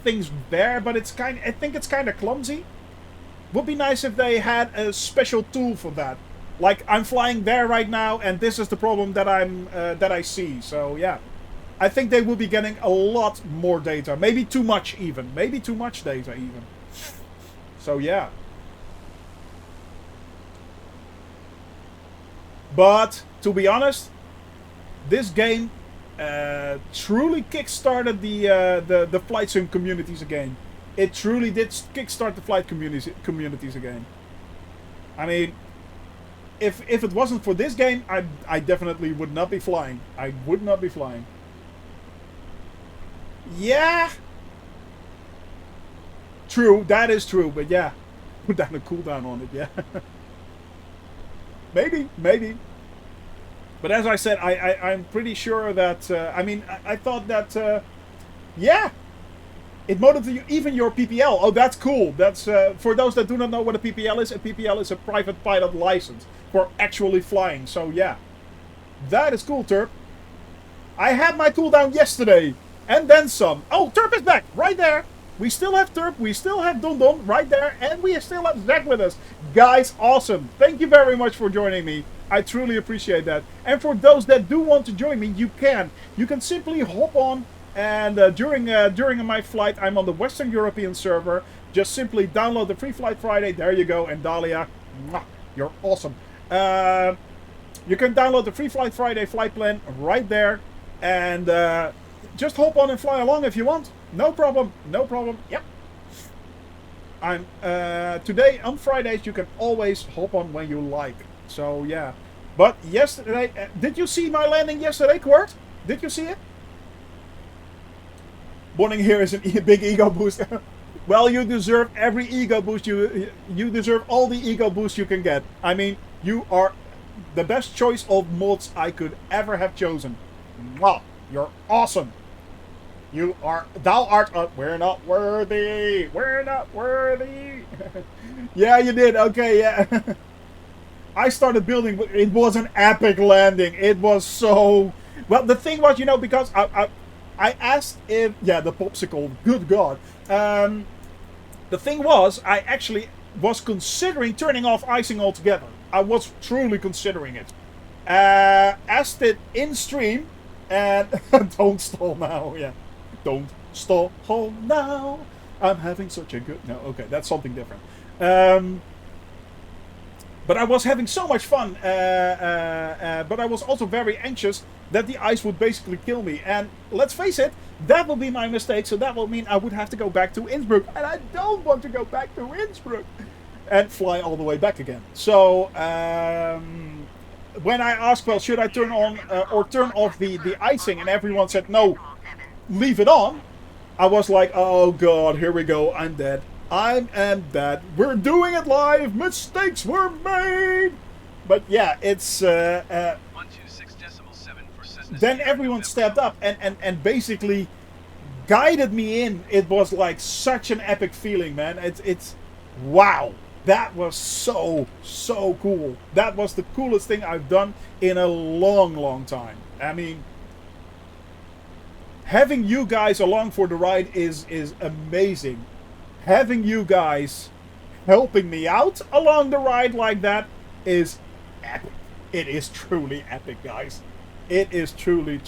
things there, but it's I think it's kind of clumsy. Would be nice if they had a special tool for that. Like, I'm flying there right now, and this is the problem that I see. So yeah, I think they will be getting a lot more data. Maybe too much even. Maybe too much data even. So yeah. But to be honest, this game truly kickstarted the flight sim communities again. It truly did kickstart the flight communities again. I mean, if it wasn't for this game, I definitely would not be flying. I would not be flying. Yeah. True, that is true, but yeah. put down a cooldown on it, yeah. Maybe. But as I said, I'm pretty sure that, I thought that, yeah, it modded even your PPL. Oh, that's cool. That's, for those that do not know what a PPL is a private pilot license for actually flying. So, yeah, that is cool, Turp. I had my cooldown yesterday, and then some. Oh, Turp is back, right there. We still have Turp, we still have Don Don right there, and we still have Zach with us. Guys, awesome. Thank you very much for joining me. I truly appreciate that. And for those that do want to join me, you can. You can simply hop on, and during my flight, I'm on the Western European server. Just simply download the Free Flight Friday. There you go. And Dahlia, mwah, you're awesome. You can download the Free Flight Friday flight plan right there. And just hop on and fly along if you want. No problem. No problem. Yep. I'm today on Fridays you can always hop on when you like. So yeah. But yesterday, did you see my landing yesterday, Quirt? Did you see it? Morning here is a big ego boost. Well, you deserve every ego boost. You deserve all the ego boost you can get. I mean, you are the best choice of mods I could ever have chosen. Wow, you're awesome. Thou art, we're not worthy. We're not worthy. Yeah, you did. Okay, yeah. I started building, it was an epic landing. It was so, well, the thing was, because I asked if, yeah, the popsicle, good God. The thing was, I actually was considering turning off icing altogether. I was truly considering it. Asked it in stream, and don't stall now, yeah. Don't stall now. I'm having such a good, no, okay, that's something different. But I was having so much fun, but I was also very anxious that the ice would basically kill me. And let's face it, that will be my mistake, so that will mean I would have to go back to Innsbruck. And I don't want to go back to Innsbruck and fly all the way back again. So, when I asked, well, should I turn on or turn off the icing, and everyone said, no, leave it on, I was like, oh God, here we go, I'm dead. I am dead. We're doing it live. Mistakes were made. But yeah, it's 126.7 for Cessna. then everyone stepped up and basically guided me in. It was like such an epic feeling, man. It's wow. That was so cool. That was the coolest thing I've done in a long time. I mean, having you guys along for the ride is amazing. Having you guys helping me out along the ride like that is epic. It is truly epic, guys. It is truly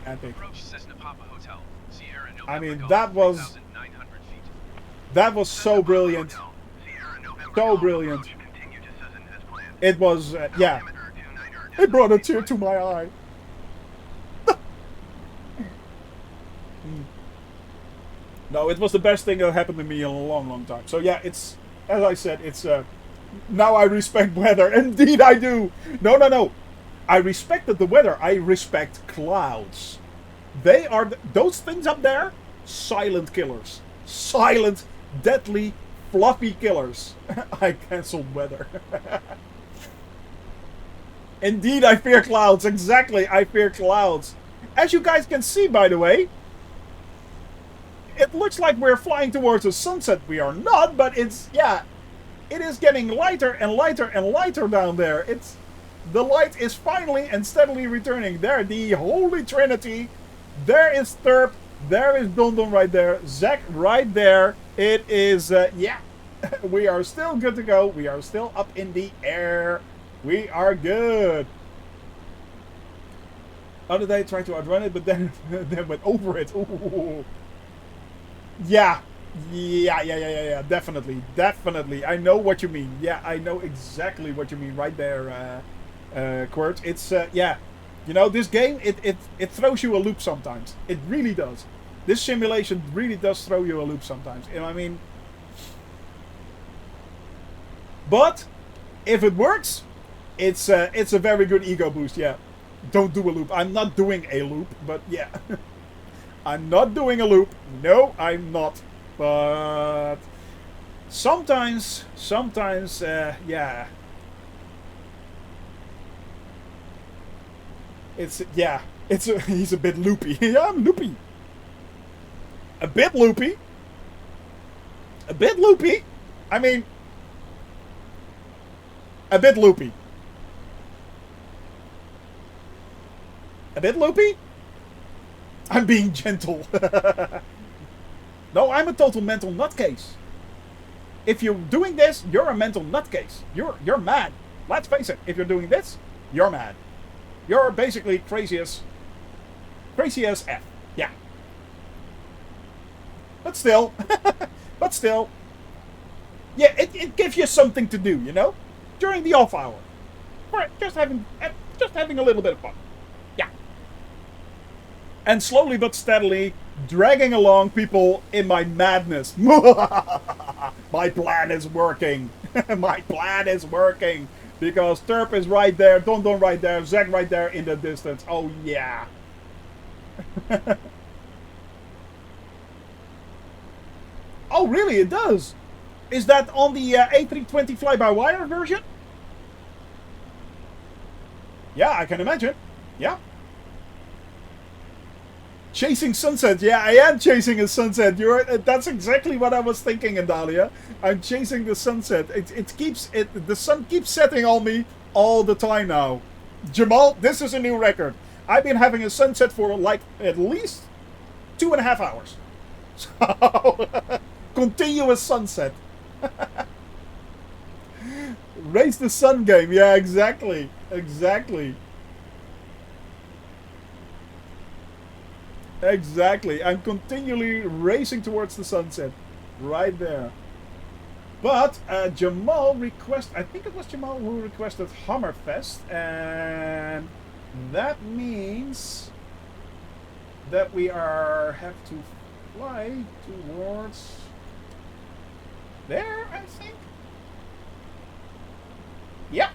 epic. Approach Cessna Papa Hotel, Sierra November I mean, Golf, that was 1,900 feet. that was so brilliant. Sierra November So Golf brilliant. approach continue to Susan as planned. It was, yeah. Altimeter 29 It brought a tear to my eye. No, it was the best thing that happened to me in a long time. So yeah, it's, as I said, it's, now I respect weather. Indeed I do. No. I respected the weather. I respect clouds. They are, those things up there, silent killers. Silent, deadly, fluffy killers. I cancelled weather. Indeed, I fear clouds. Exactly, I fear clouds. As you guys can see, by the way, it looks like we're flying towards a sunset. We are not, but it's, yeah, it is getting lighter and lighter and lighter down there. It's, the light is finally and steadily returning. There, the Holy Trinity. There is Thurp. There is Dondon right there. Zach right there. It is, yeah, we are still good to go. We are still up in the air. We are good. Other day tried to outrun it, but then went over it. Ooh. Yeah, definitely. I know what you mean. Yeah, I know exactly what you mean right there, Quirt. It's, yeah, you know, this game, it throws you a loop sometimes. It really does. This simulation really does throw you a loop sometimes. You know what I mean? But, if it works, it's a very good ego boost, yeah. Don't do a loop. I'm not doing a loop, but yeah. I'm not doing a loop. No, I'm not. But Sometimes, yeah. He's a bit loopy. Yeah, I'm loopy. A bit loopy. A bit loopy. I mean, a bit loopy. A bit loopy? I'm being gentle. No, I'm a total mental nutcase. If you're doing this, you're a mental nutcase. You're mad. Let's face it. If you're doing this, you're mad. You're basically crazy as F. Yeah. But still, yeah, it gives you something to do, you know, during the off hour. Right, just having a little bit of fun. Yeah. And slowly but steadily dragging along people in my madness. My plan is working. My plan is working. Because Terp is right there, Don right there, Zack right there in the distance. Oh, yeah. Oh, really? It does? Is that on the A320 fly-by-wire version? Yeah, I can imagine. Yeah. Chasing sunset. Yeah, I am chasing a sunset. That's exactly what I was thinking, Adalia. I'm chasing the sunset. The sun keeps setting on me all the time now. Jamal, this is a new record. I've been having a sunset for like at least 2.5 hours. So, continuous sunset. Race the sun game. Yeah, exactly. Exactly. Exactly. I'm continually racing towards the sunset. Right there. But Jamal I think it was Jamal who requested Hammerfest. And that means that we have to fly towards there, I think. Yep.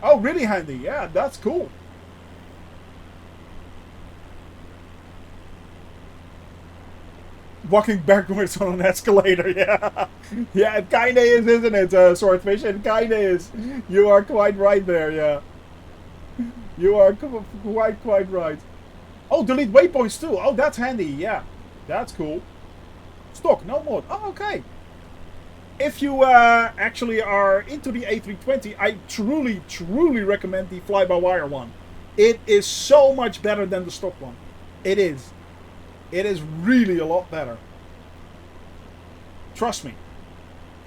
Oh, really handy. Yeah, that's cool. Walking backwards on an escalator, yeah. Yeah, it kinda is, isn't it, Swordfish? It kinda is. You are quite right there, yeah. You are quite right. Oh, delete waypoints too. Oh, that's handy, yeah. That's cool. Stock, no more. Oh, okay. If you actually are into the A320, I truly, truly recommend the fly-by-wire one. It is so much better than the stock one. It is. It is really a lot better. Trust me.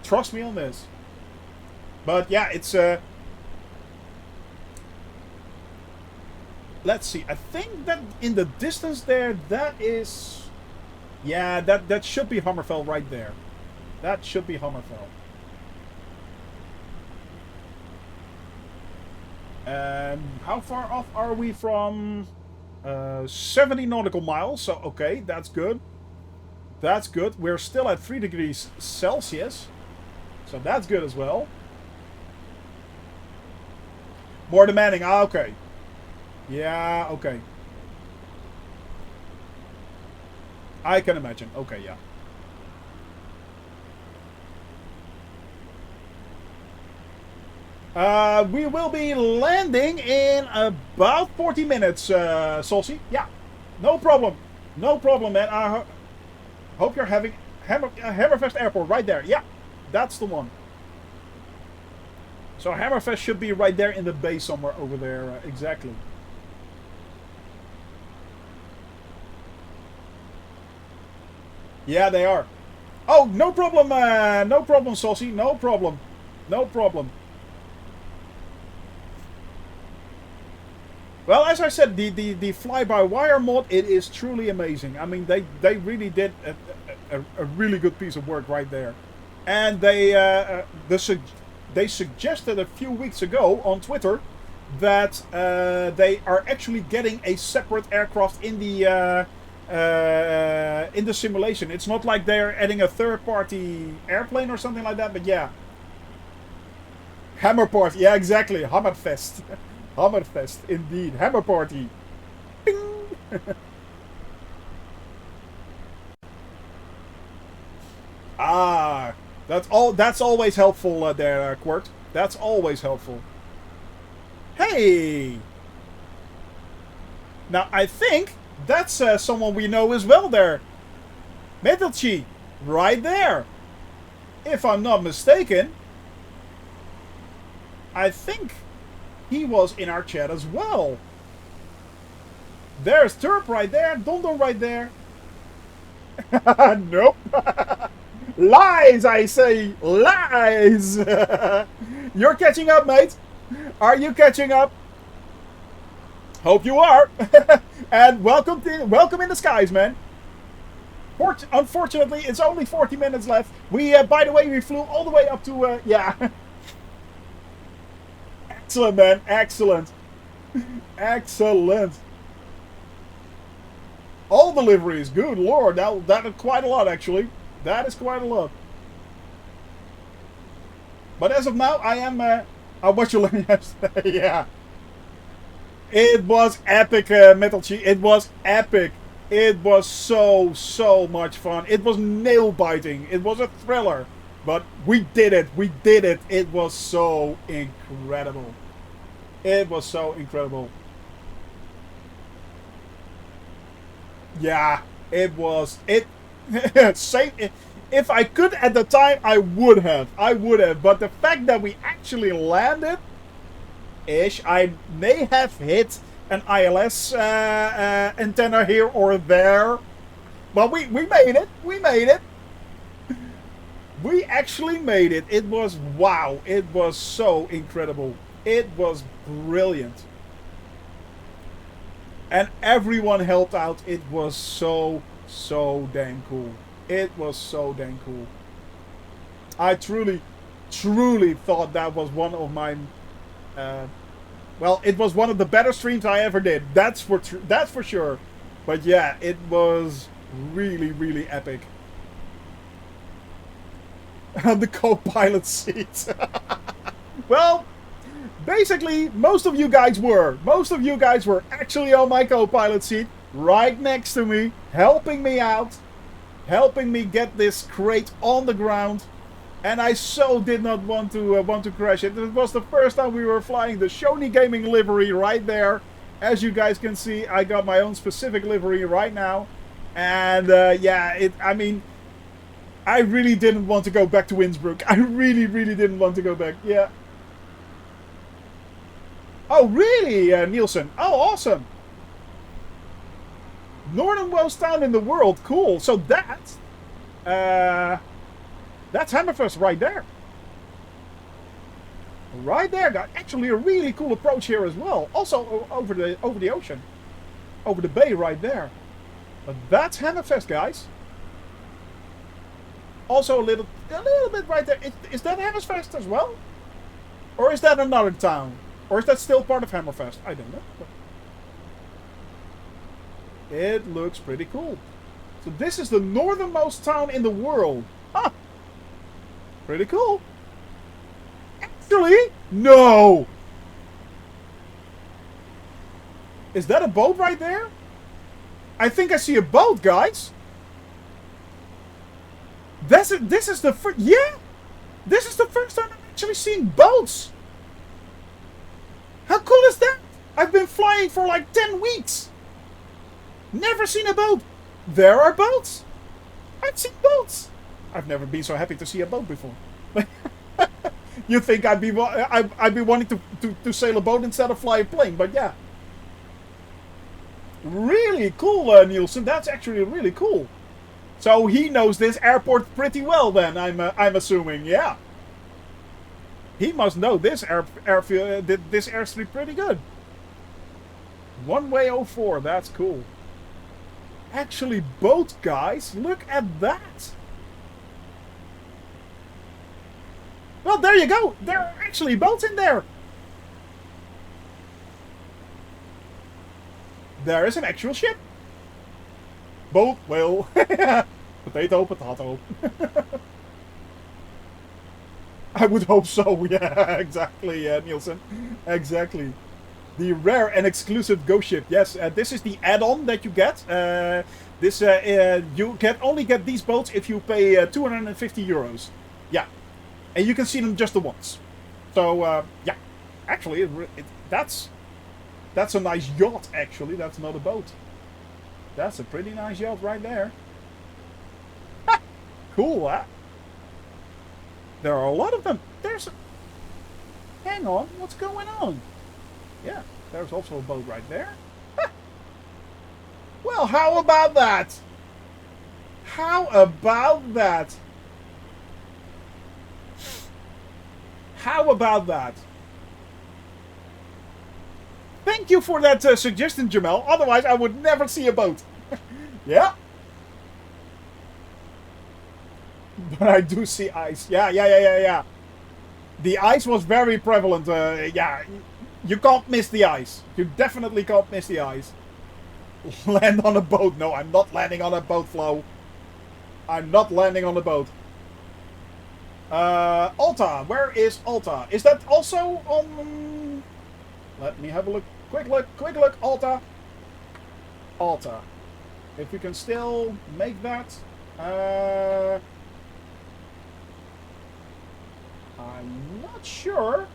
Trust me on this. But yeah, it's let's see. I think that in the distance there, that is, yeah, that should be Hammerfell right there. That should be Hammerfell. And how far off are we from 70 nautical miles? So, okay, that's good. That's good. We're still at 3 degrees Celsius. So that's good as well. More demanding. Ah, okay. Yeah, okay. I can imagine. Okay, yeah. We will be landing in about 40 minutes, Solsi. Yeah, no problem. No problem, man. I hope you're having Hammerfest Airport right there. Yeah, that's the one. So Hammerfest should be right there in the bay somewhere over there. Exactly. Yeah, they are. Oh, no problem. No problem, Solsi. No problem. No problem. Well, as I said, the fly-by-wire mod, it is truly amazing. I mean, they really did a really good piece of work right there. And they suggested a few weeks ago on Twitter that they are actually getting a separate aircraft in the simulation. It's not like they're adding a third-party airplane or something like that, but yeah. Hammer Party, yeah, exactly. Hammerfest. Hammerfest, indeed. Hammer Party. Bing! Ah, that's all. That's always helpful there, Quirt. That's always helpful. Hey! Now, I think that's someone we know as well there. Metalchi, right there. If I'm not mistaken, I think he was in our chat as well. There's Turp right there, Dondon right there. Nope. Lies, I say. Lies. You're catching up, mate. Are you catching up? Hope you are. And welcome in the skies, man. Unfortunately, it's only 40 minutes left. We, by the way, we flew all the way up to, yeah. Excellent, man. Excellent. Excellent. All deliveries. Good lord. That is quite a lot, actually. That is quite a lot. But as of now, I am, I watched you learn yesterday. Yeah. It was epic, Metalchi. It was epic. It was so much fun. It was nail-biting. It was a thriller. But we did it. We did it. It was so incredible. It was so incredible. Yeah, it was. If I could at the time, I would have. But the fact that we actually landed, I may have hit an ILS antenna here or there. But we made it. We made it. We actually made it. It was wow. It was so incredible. It was brilliant. And everyone helped out. It was so dang cool. It was so dang cool. I truly thought that was one of my... well, it was one of the better streams I ever did. That's for sure. But yeah, it was really epic. The co-pilot seat. Well, basically, most of you guys were. Most of you guys were actually on my co-pilot seat, right next to me, helping me out, helping me get this crate on the ground. And I so did not want to crash it. It was the first time we were flying the Shoney Gaming livery right there. As you guys can see, I got my own specific livery right now. And yeah, I mean, I really didn't want to go back to Innsbruck. I really didn't want to go back. Yeah. Oh, really, Nielsen? Oh, awesome. Northernmost town in the world. Cool. So that's Hammerfest right there. Right there. Got actually a really cool approach here as well. Also over the ocean. Over the bay right there. But that's Hammerfest, guys. Also a little bit right there. Is that Hammerfest as well? Or is that another town? Or is that still part of Hammerfest? I don't know. It looks pretty cool. So this is the northernmost town in the world. Huh. Pretty cool. Actually, no. Is that a boat right there? I think I see a boat, guys. This is the first... Yeah. This is the first time I've actually seen boats. How cool is that? I've been flying for like 10 weeks. Never seen a boat. There are boats. I've seen boats. I've never been so happy to see a boat before. You think I'd be wanting to sail a boat instead of fly a plane, but yeah. Really cool, Nielsen. That's actually really cool. So he knows this airport pretty well then, I'm assuming, yeah. He must know this airfield, this airstrip pretty good. One-way 04, that's cool. Actually, boat, guys. Look at that. Well, there you go. There are actually boats in there. There is an actual ship. Boat, well. Potato, potato. I would hope so, yeah, exactly, Nielsen. Exactly. The rare and exclusive ghost ship. Yes, this is the add-on that you get. You can only get these boats if you pay 250 euros. Yeah, and you can see them just the once. So yeah, actually, that's a nice yacht. Actually, that's not a boat. That's a pretty nice yacht right there. Cool, huh? There are a lot of them. Hang on, what's going on? Yeah, there's also a boat right there. Well, how about that? How about that? How about that? Thank you for that suggestion, Jamel. Otherwise, I would never see a boat. Yeah. But I do see ice. Yeah. The ice was very prevalent. Yeah, you can't miss the ice. You definitely can't miss the ice. Land on a boat. No, I'm not landing on a boat, Flo. I'm not landing on a boat. Alta. Where is Alta? Is that also on... Let me have a look. Quick look. Alta. Alta. If we can still make that. I'm not sure.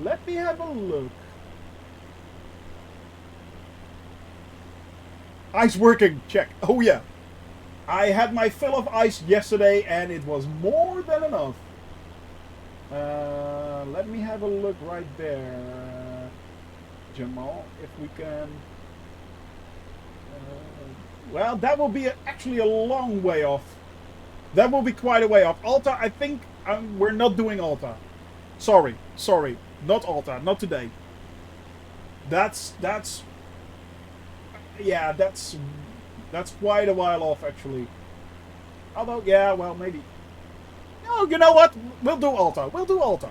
Let me have a look. Ice working. Check. Oh yeah. I had my fill of ice yesterday and it was more than enough. Let me have a look right there. Jamal, if we can... well, that will be actually a long way off. That will be quite a way off. Alta, I think we're not doing Alta. Sorry. Not Alta. Not today. That's quite a while off, actually. Although, yeah, well, maybe. No, you know what? We'll do Alta.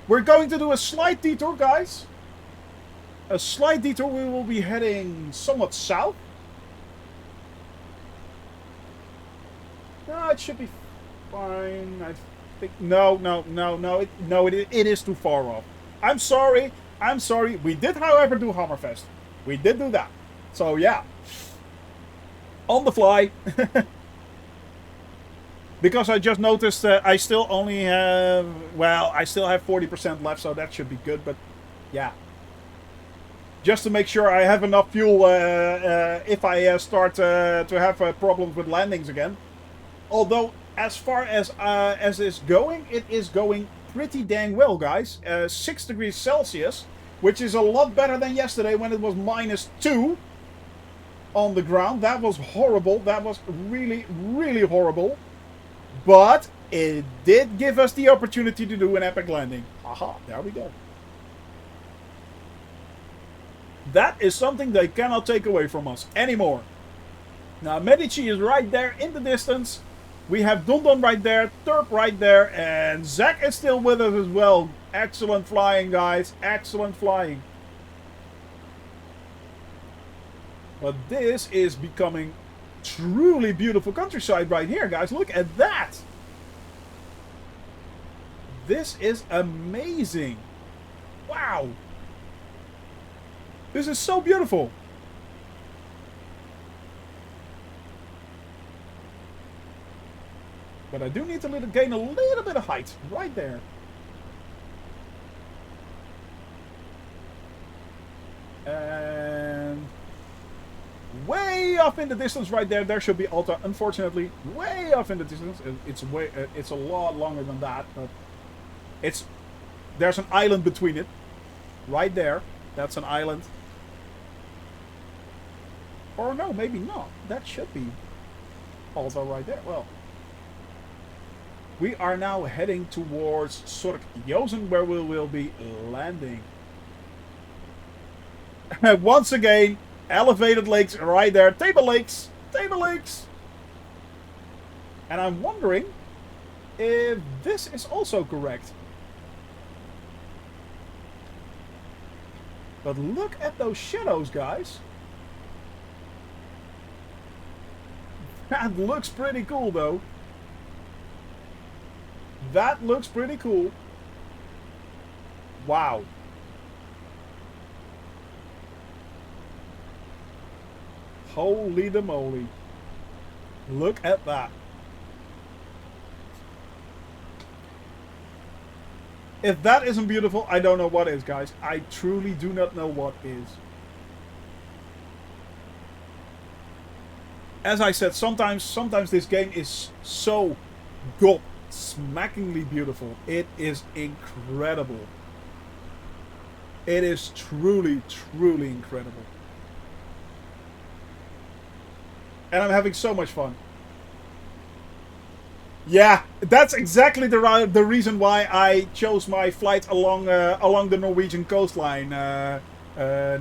We're going to do a slight detour, guys. A slight detour. We will be heading somewhat south. No, it should be fine. I think no. It is too far off. I'm sorry. We did, however, do Hammerfest. We did do that. So yeah, on the fly. Because I just noticed that I still only have, well, I still have 40% left, so that should be good. But yeah, just to make sure I have enough fuel if I start to have problems with landings again. Although, as far as it's going, it is going pretty dang well, guys. 6 degrees Celsius, which is a lot better than yesterday when it was -2 on the ground. That was horrible. That was really, really horrible. But it did give us the opportunity to do an epic landing. Aha, there we go. That is something they cannot take away from us anymore. Now, Medici is right there in the distance. We have Dondon right there, Turp right there, and Zach is still with us as well. Excellent flying, guys. Excellent flying. But this is becoming truly beautiful countryside right here, guys. Look at that. This is amazing. Wow. This is so beautiful. But I do need to gain a little bit of height right there. And way off in the distance right there, there should be Alta. Unfortunately, way off in the distance. It's a lot longer than that, but there's an island between it. Right there. That's an island. Or no, maybe not. That should be Alta right there. Well, we are now heading towards Sorkjosen, where we will be landing. Once again, elevated lakes right there. Table lakes. And I'm wondering if this is also correct. But look at those shadows, guys. That looks pretty cool, though. That looks pretty cool. Wow. Holy the moly. Look at that. If that isn't beautiful, I don't know what is, guys. I truly do not know what is. As I said, sometimes this game is so smackingly beautiful. It is incredible. It is truly, truly incredible. And I'm having so much fun. Yeah, that's exactly the reason why I chose my flight along the Norwegian coastline,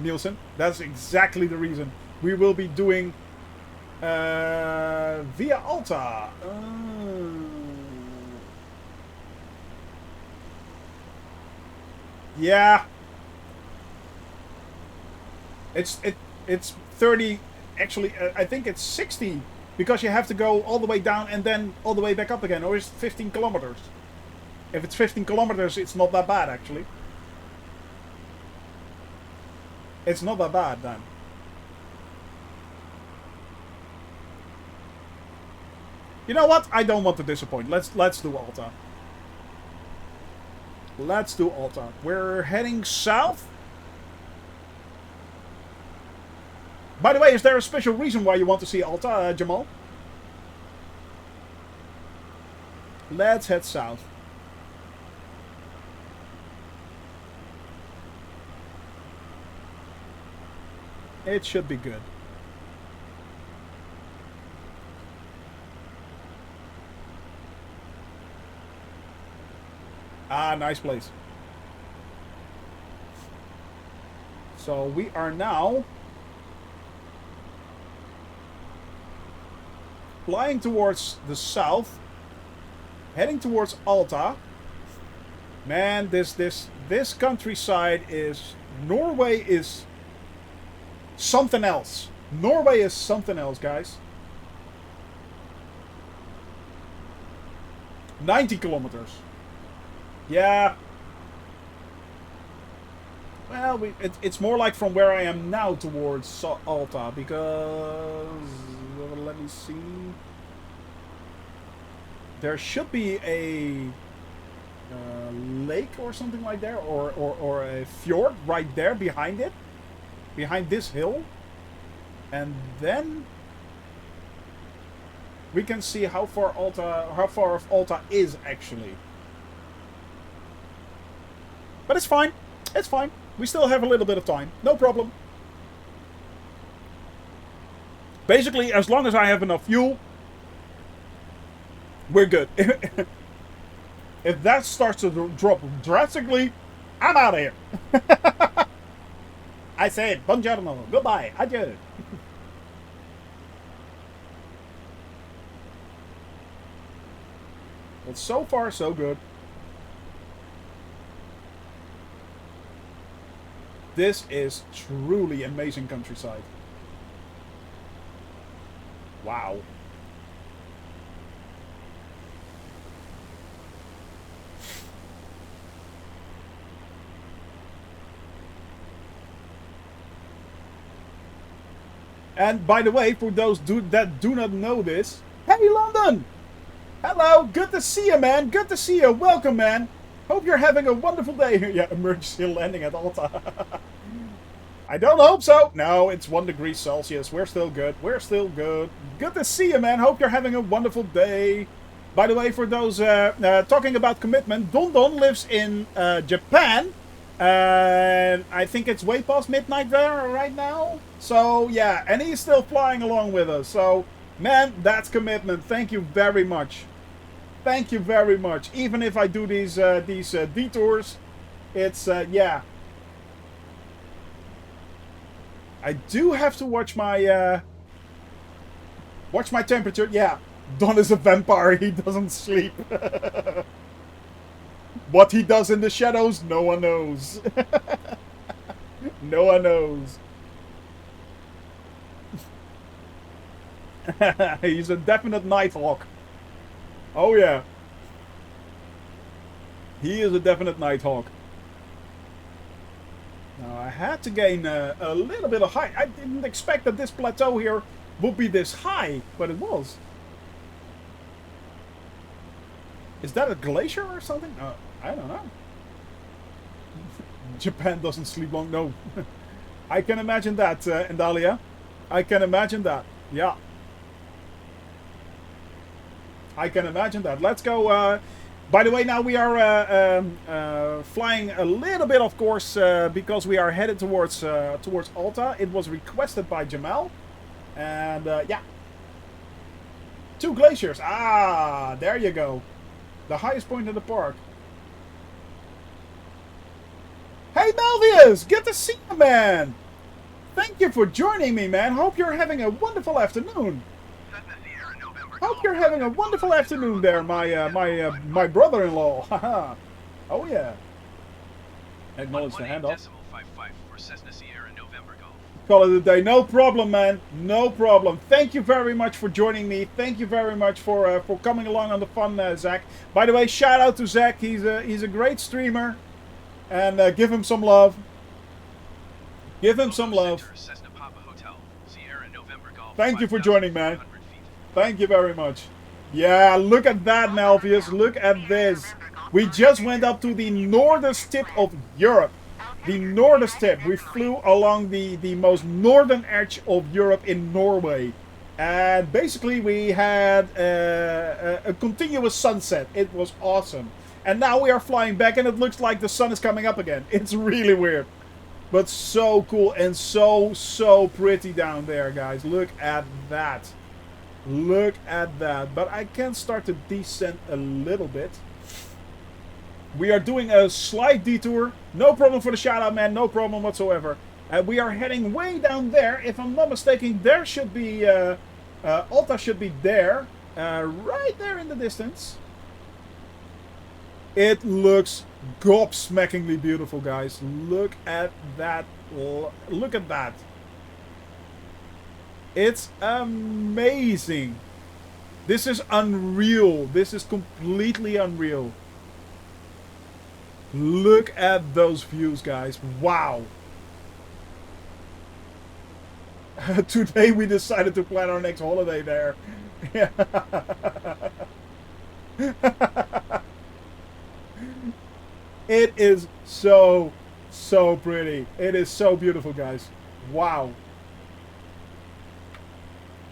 Nielsen. That's exactly the reason. We will be doing via Alta. Yeah. It's 30. Actually, I think it's 60. Because you have to go all the way down and then all the way back up again. Or is it 15 kilometers? If it's 15 kilometers, it's not that bad, actually. It's not that bad, then. You know what? I don't want to disappoint. Let's do Alta. Let's do Alta. We're heading south. By the way, is there a special reason why you want to see Alta, Jamal? Let's head south. It should be good. Ah, nice place. So we are now flying towards the south, heading towards Alta. Man, this countryside is... Norway is something else. Norway is something else, guys. 90 kilometers. Yeah. Well, it's more like from where I am now towards Alta, because... let me see. There should be a lake or something like that, or a fjord right there behind it, behind this hill, and then we can see how far off Alta is actually. But it's fine. It's fine. We still have a little bit of time. No problem. Basically, as long as I have enough fuel, we're good. If that starts to drop drastically, I'm out of here. I said, buongiorno, goodbye, adieu. But so far, so good. This is truly amazing countryside. Wow. And by the way, for those that do not know this, hey London! Hello, good to see you, man. Good to see you. Welcome, man. Hope you're having a wonderful day here. Yeah, emergency landing at Alta. I don't hope so. No, it's 1 degree Celsius. We're still good. We're still good. Good to see you, man. Hope you're having a wonderful day. By the way, for those talking about commitment, Don lives in Japan. And I think it's way past midnight there right now. So, yeah, and he's still flying along with us. So, man, that's commitment. Thank you very much. Thank you very much. Even if I do these detours, it's, yeah. I do have to watch my temperature. Yeah, Don is a vampire. He doesn't sleep. What he does in the shadows, no one knows. No one knows. He's a definite nighthawk. Oh yeah. He is a definite Nighthawk. Now I had to gain a little bit of height. I didn't expect that this plateau here would be this high, but it was. Is that a glacier or something? I don't know. Japan doesn't sleep long. No. I can imagine that, Endalia. I can imagine that. Yeah. I can imagine that. Let's go. By the way, now we are flying a little bit, of course, because we are headed towards Alta. It was requested by Jamal. And, yeah. 2 glaciers. Ah, there you go. The highest point in the park. Hey, Melvius! Good to see you, man! Thank you for joining me, man. Hope you're having a wonderful afternoon. Cessna Sierra November Hope Golf. you're having a wonderful afternoon there, my brother-in-law. Haha. Oh, yeah. Acknowledge the handoff. 118.55 for Cessna Sierra November Golf. Call it a day. No problem, man. No problem. Thank you very much for joining me. Thank you very much for coming along on the fun, Zach. By the way, shout out to Zach. He's a great streamer. And give him some love. Give him some love. Center, Cessna Papa Hotel, Sierra November Golf. Thank you for joining, man. 5,400 feet. Thank you very much. Yeah, look at that, Malvius. Look at this. We just went up to the northern tip of Europe. The northern tip. We flew along the most northern edge of Europe in Norway. And basically we had a continuous sunset. It was awesome. And now we are flying back and it looks like the sun is coming up again. It's really weird. But so cool and so pretty down there, guys. Look at that. Look at that. But I can start to descend a little bit. We are doing a slight detour. No problem for the shout out, man. No problem whatsoever. We are heading way down there. If I'm not mistaken, there should be... Alta should be there. Right there in the distance. It looks gobsmackingly beautiful, guys. Look at that. Look at that. It's amazing. This is unreal. This is completely unreal. Look at those views, guys. Wow. Today we decided to plan our next holiday there. It is so pretty. It is so beautiful, guys. Wow.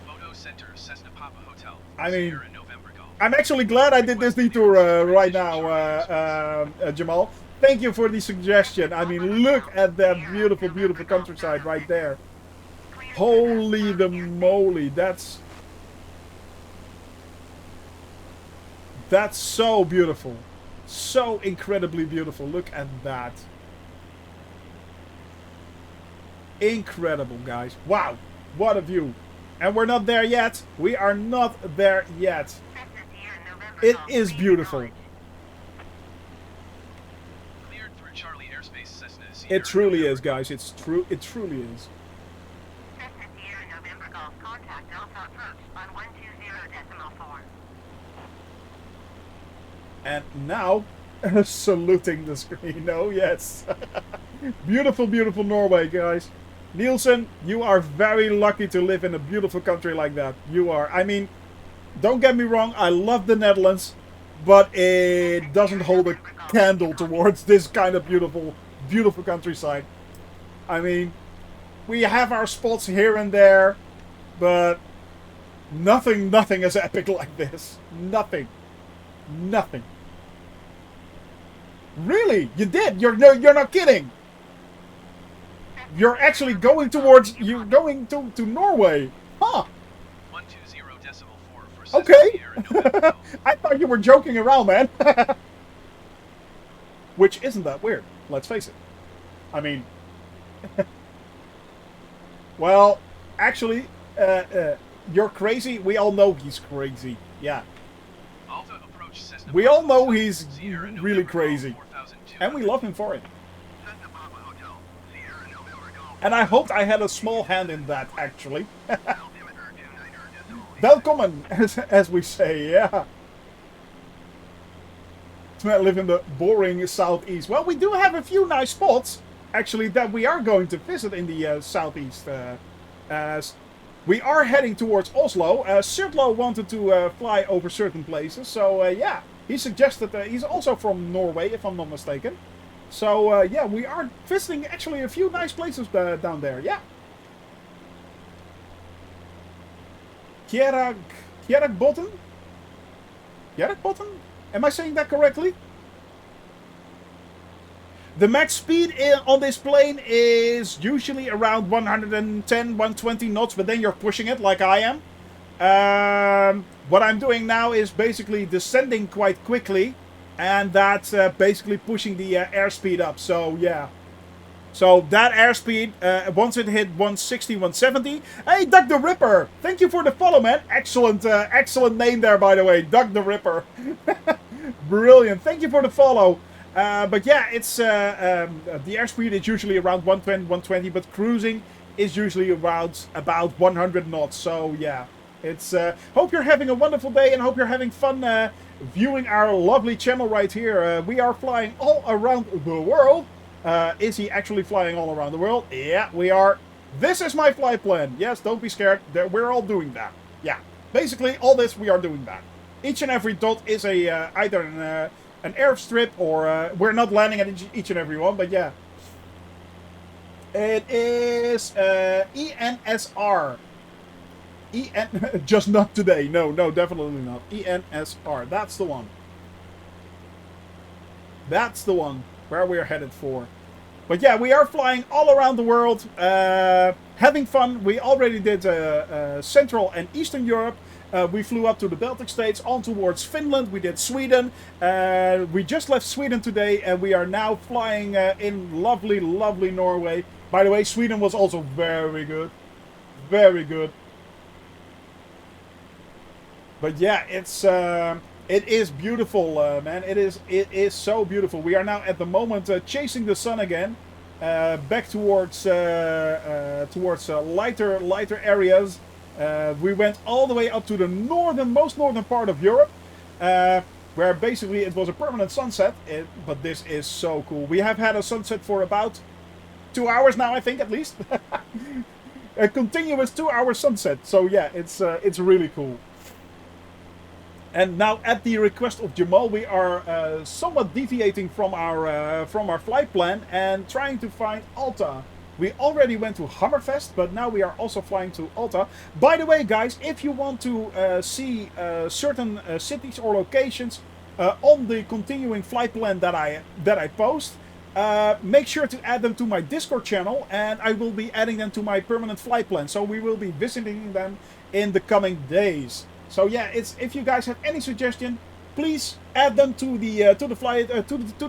Photo Center, Cessna Papa Hotel, I mean, Sierra November Golf. I'm actually glad I did this detour right now, Jamal. Thank you for the suggestion. I mean, look at that beautiful, beautiful countryside right there. Holy the moly, that's so beautiful. So incredibly beautiful. Look at that. Incredible, guys. Wow. What a view. And we're not there yet. We are not there yet. It is beautiful. Cleared through Charlie Airspace, Cessna Sierra It truly November is, guys. It's true. It truly is. Cessna Sierra November Golf, contact Alpha approach on 120.4. And now, saluting the screen. Oh, yes. Beautiful, beautiful Norway, guys. Nielsen, you are very lucky to live in a beautiful country like that. You are. I mean, don't get me wrong. I love the Netherlands. But it doesn't hold a candle towards this kind of beautiful, beautiful countryside. I mean, we have our spots here and there. But nothing as epic like this. Nothing. Nothing. Really? You did? You're not kidding. You're actually going towards to Norway. Huh. 120.4 for Cessna Okay. Sierra November Golf. I thought you were joking around, man. Which isn't that weird, let's face it. I mean, well, actually, you're crazy. We all know he's crazy. Yeah. Alta approach Cessna We Papa all know Hotel, he's Sierra really November Golf, crazy. 4,200 And we love him for it. Cessna Papa Hotel, Sierra November Golf. And I hoped I had a small hand in that, actually. Altimeter 29 decimal 8. Welcome, as we say, yeah. I live in the boring southeast. Well, we do have a few nice spots, actually, that we are going to visit in the southeast. As we are heading towards Oslo. Sturlo wanted to fly over certain places, so yeah, he suggested he's also from Norway, if I'm not mistaken. So yeah, we are visiting actually a few nice places down there. Yeah. Kjeragbotten? Kjeragbotten? Am I saying that correctly? The max speed on this plane is usually around 110, 120 knots, but then you're pushing it like I am. What I'm doing now is basically descending quite quickly, and that's basically pushing the airspeed up. So yeah. So that airspeed, once it hit 160, 170. Hey, Doug the Ripper! Thank you for the follow, man. Excellent, excellent name there, by the way. Doug the Ripper. Brilliant. Thank you for the follow. But yeah, it's the airspeed is usually around 110, 120, but cruising is usually around about 100 knots. So yeah, it's hope you're having a wonderful day and hope you're having fun viewing our lovely channel right here. We are flying all around the world. Is he actually flying all around the world? Yeah, we are. This is my flight plan. Yes, don't be scared. We're all doing that. Yeah, basically all this we are doing that. Each and every dot is a either an airstrip or we're not landing at each and every one, but yeah. It is ENSR. Just not today. No, definitely not. ENSR. That's the one. That's the one where we're headed for. But yeah, we are flying all around the world, having fun. We already did Central and Eastern Europe. We flew up to the Baltic states, on towards Finland. We did Sweden. We just left Sweden today, and we are now flying in lovely, lovely Norway. By the way, Sweden was also very good. Very good. But yeah, it is beautiful, man. It is so beautiful. We are now at the moment chasing the sun again, back towards lighter areas. We went all the way up to the most northern part of Europe, where basically it was a permanent sunset. But this is so cool. We have had a sunset for about 2 hours now, I think, at least. A continuous 2-hour sunset. So yeah, it's really cool. And now, at the request of Jamal, we are somewhat deviating from our flight plan and trying to find Alta. We already went to Hammerfest, but now we are also flying to Alta. By the way, guys, if you want to see certain cities or locations on the continuing flight plan that I post, make sure to add them to my Discord channel, and I will be adding them to my permanent flight plan. So we will be visiting them in the coming days. So yeah, if you guys have any suggestion, please add them to the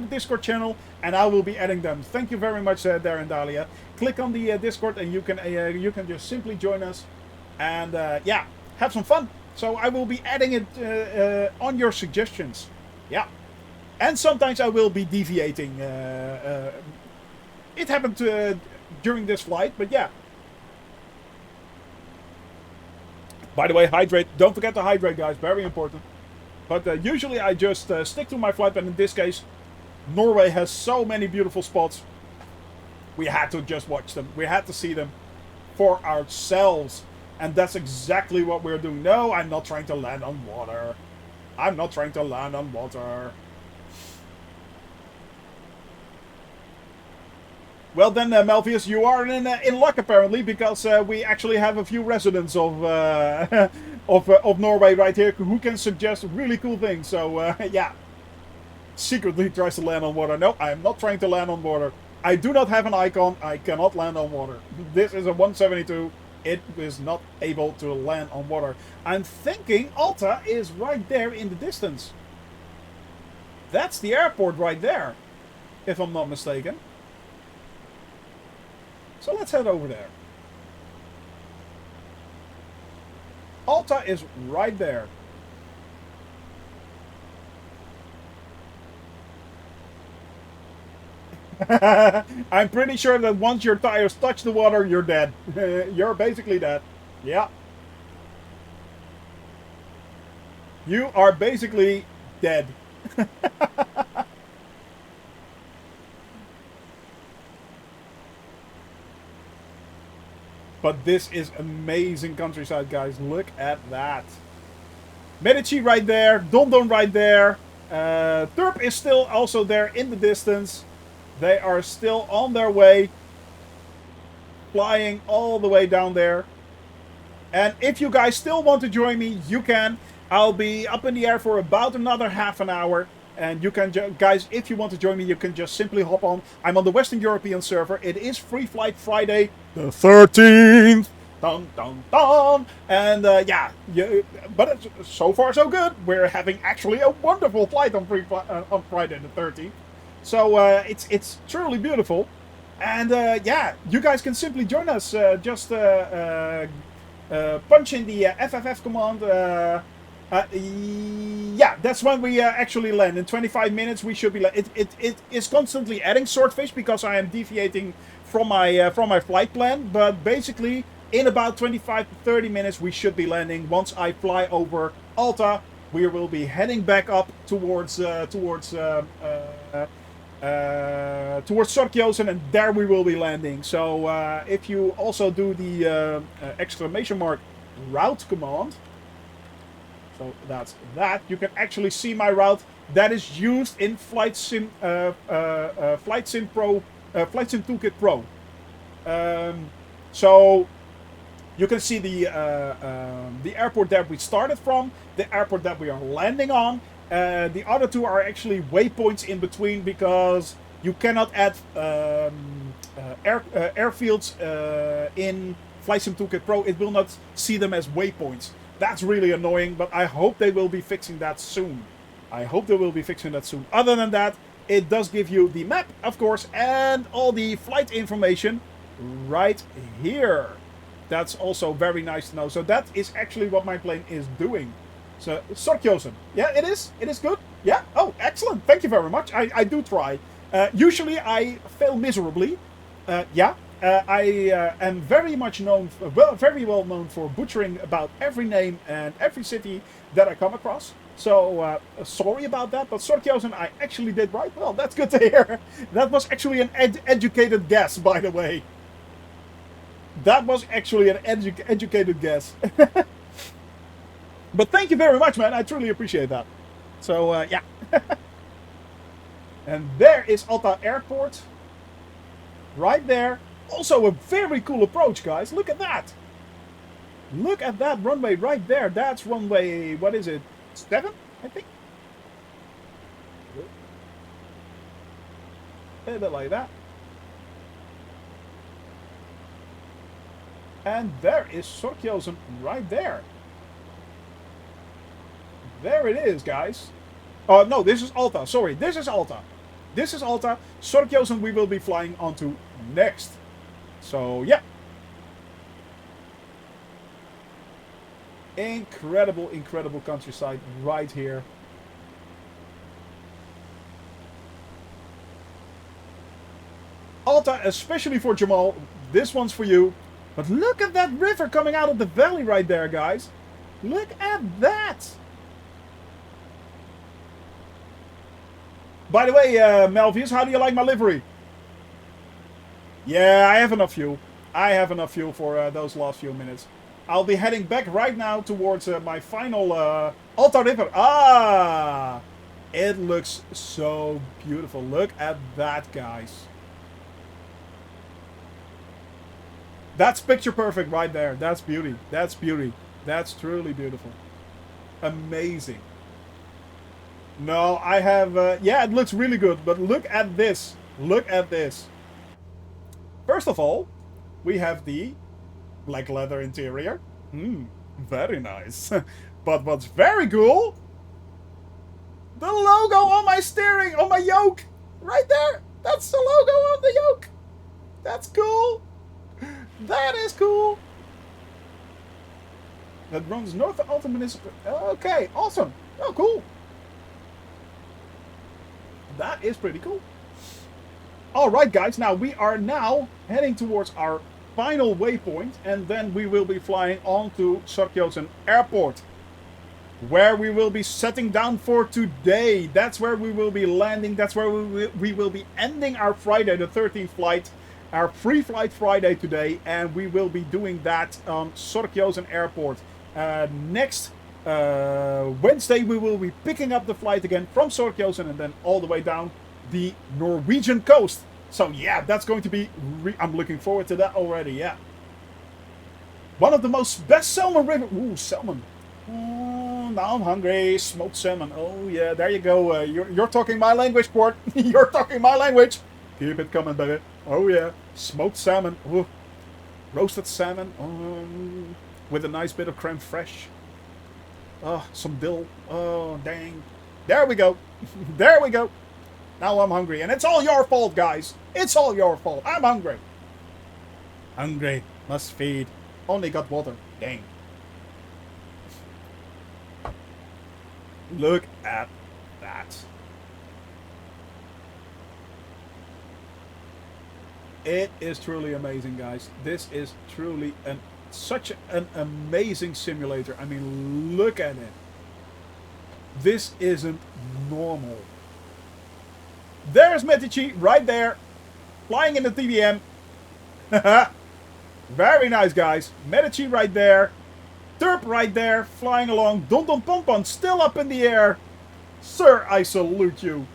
Discord channel, and I will be adding them. Thank you very much, Darren Dahlia. Click on the Discord, and you can just simply join us, and yeah, have some fun. So I will be adding it on your suggestions. Yeah, and sometimes I will be deviating. It happened during this flight, but yeah. By the way, hydrate. Don't forget to hydrate, guys. Very important. But usually I just stick to my flight plan. In this case, Norway has so many beautiful spots. We had to just watch them. We had to see them for ourselves. And that's exactly what we're doing. No, I'm not trying to land on water. I'm not trying to land on water. Well then, Melvius, you are in luck apparently, because we actually have a few residents of Norway right here who can suggest really cool things. So yeah, secretly tries to land on water. No, I am not trying to land on water. I do not have an icon. I cannot land on water. This is a 172. It is not able to land on water. I'm thinking Alta is right there in the distance. That's the airport right there, if I'm not mistaken. So let's head over there. Alta is right there. I'm pretty sure that once your tires touch the water, you're dead. You're basically dead. Yeah. You are basically dead. But this is amazing countryside, guys. Look at that. Medici right there. Dondon right there. Turp is still also there in the distance. They are still on their way. Flying all the way down there. And if you guys still want to join me, you can. I'll be up in the air for about another half an hour. And you can, guys, if you want to join me, you can just simply hop on. I'm on the Western European server. It is Free Flight Friday, the 13th. Dun, dun, dun. And yeah, but it's, so far so good. We're having actually a wonderful flight on on Friday the 13th. So it's truly beautiful. And yeah, you guys can simply join us. Just punch in the FFF command. Yeah, that's when we actually land. In 25 minutes, we should be. It is constantly adding swordfish because I am deviating from my flight plan. But basically, in about 25 to 30 minutes, we should be landing. Once I fly over Alta, we will be heading back up towards Sorkjosen, and there we will be landing. So if you also do the exclamation mark route command. So that's that. You can actually see my route that is used in Flight Sim Toolkit Pro. So you can see the airport that we started from, the airport that we are landing on. The other two are actually waypoints in between because you cannot add airfields in Flight Sim Toolkit Pro. It will not see them as waypoints. That's really annoying, but I hope they will be fixing that soon. Other than that, it does give you the map, of course, and all the flight information right here. That's also very nice to know. So that is actually what my plane is doing. So, Sorkjosen. Yeah, it is. It is good. Yeah. Oh, excellent. Thank you very much. I do try. Usually I fail miserably. Yeah. I am very much known, very well known for butchering about every name and every city that I come across. So sorry about that, but Sorkjosen I actually did right. Well, that's good to hear. That was actually an educated guess, by the way. That was actually an educated guess. But thank you very much, man. I truly appreciate that. So yeah. And there is Alta Airport. Right there. Also a very cool approach, guys. Look at that. Look at that runway right there. That's runway, what is it? 7, I think. A bit like that. And there is Sorkjosen right there. There it is, guys. Oh, no, this is Alta. Sorry, this is Alta. This is Alta. Sorkjosen we will be flying onto next. So, yeah. Incredible, incredible countryside right here. Alta, especially for Jamal. This one's for you. But look at that river coming out of the valley right there, guys. Look at that. By the way, Melvius, how do you like my livery? Yeah, I have enough fuel. I have enough fuel for those last few minutes. I'll be heading back right now towards my final Alta River. Ah! It looks so beautiful. Look at that, guys. That's picture perfect right there. That's beauty. That's beauty. That's truly beautiful. Amazing. No, I have... yeah, it looks really good. But look at this. Look at this. First of all, we have the black leather interior. Very nice. But what's very cool... the logo on my steering, on my yoke. Right there. That's the logo on the yoke. That's cool. That is cool. That runs north of Alta Municipal. Okay, awesome. Oh, cool. That is pretty cool. Alright guys, now we are now heading towards our final waypoint, and then we will be flying on to Sorkjosen Airport, where we will be setting down for today. That's where we will be landing. That's where we will be ending our Friday the 13th flight. our free flight Friday today, and we will be doing that on Sorkjosen Airport. Next Wednesday, we will be picking up the flight again from Sorkjosen and then all the way down the Norwegian coast. So yeah, that's going to be... I'm looking forward to that already, yeah. One of the most best salmon river... Ooh, salmon. Oh, now I'm hungry. Smoked salmon. Oh yeah, there you go. You're talking my language, Port. You're talking my language. Keep it coming, baby. Oh yeah. Smoked salmon. Ooh. Roasted salmon. With a nice bit of creme fraiche. Oh, some dill. Oh, dang. There we go. There we go. Now I'm hungry. And it's all your fault, guys. It's all your fault. I'm hungry. Hungry. Must feed. Only got water. Dang. Look at that. It is truly amazing, guys. This is truly such an amazing simulator. I mean, look at it. This isn't normal. There's Medici right there, flying in the TBM. Very nice, guys. Medici right there. Turp right there, flying along. Don Don Pompon still up in the air. Sir, I salute you.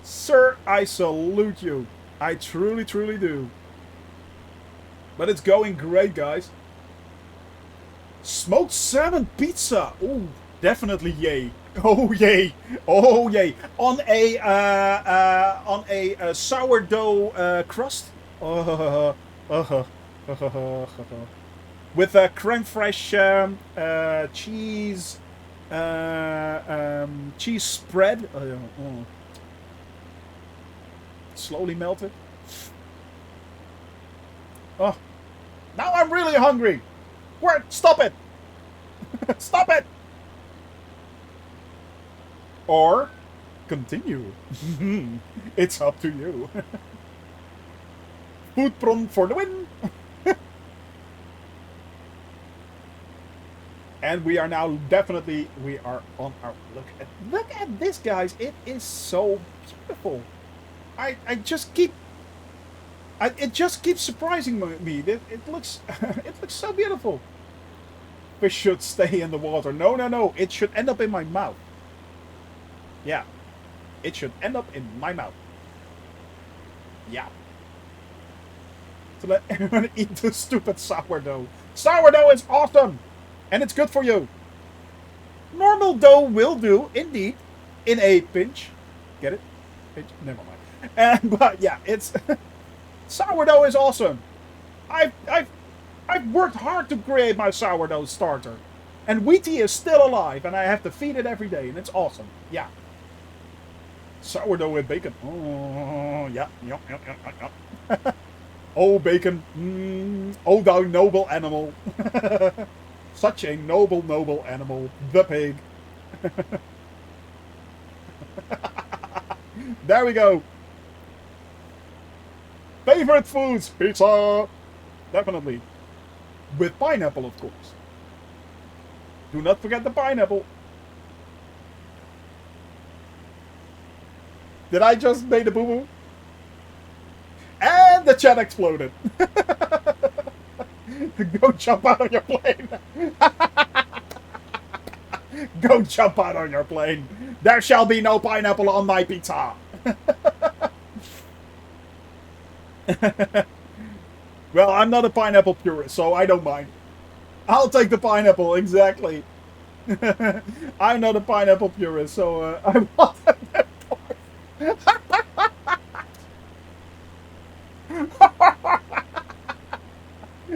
Sir, I salute you. I truly, truly do. But it's going great, guys. Smoked salmon pizza. Oh, definitely yay. Oh yay. Oh yay. On a sourdough crust. With a creme fraiche cheese cheese spread. Slowly melted. Oh, now I'm really hungry. Where? Stop it! Stop it! Or continue. It's up to you. Food prawn for the win. And we are now definitely, we are on our, look at this, guys. It is so beautiful. It just keeps surprising me. It looks it looks so beautiful. Fish should stay in the water. No, no, no. It should end up in my mouth. Yeah. It should end up in my mouth. Yeah. So let everyone eat the stupid sourdough. Sourdough is awesome. And it's good for you. Normal dough will do, indeed. In a pinch. Get it? Pinch? Never mind. But yeah, it's... sourdough is awesome. I've worked hard to create my sourdough starter. And Wheatie is still alive, and I have to feed it every day, and it's awesome. Yeah. Sourdough with bacon. Oh, yeah. Oh, bacon. Oh, thou noble animal. Such a noble, noble animal. The pig. There we go. Favorite foods. Pizza. Definitely. With pineapple, of course. Do not forget the pineapple. Did I just make a boo-boo? And the chat exploded. Go jump out on your plane. Go jump out on your plane. There shall be no pineapple on my pizza. Well, I'm not a pineapple purist, so I don't mind. I'll take the pineapple, exactly. I'm not a pineapple purist, so I want that.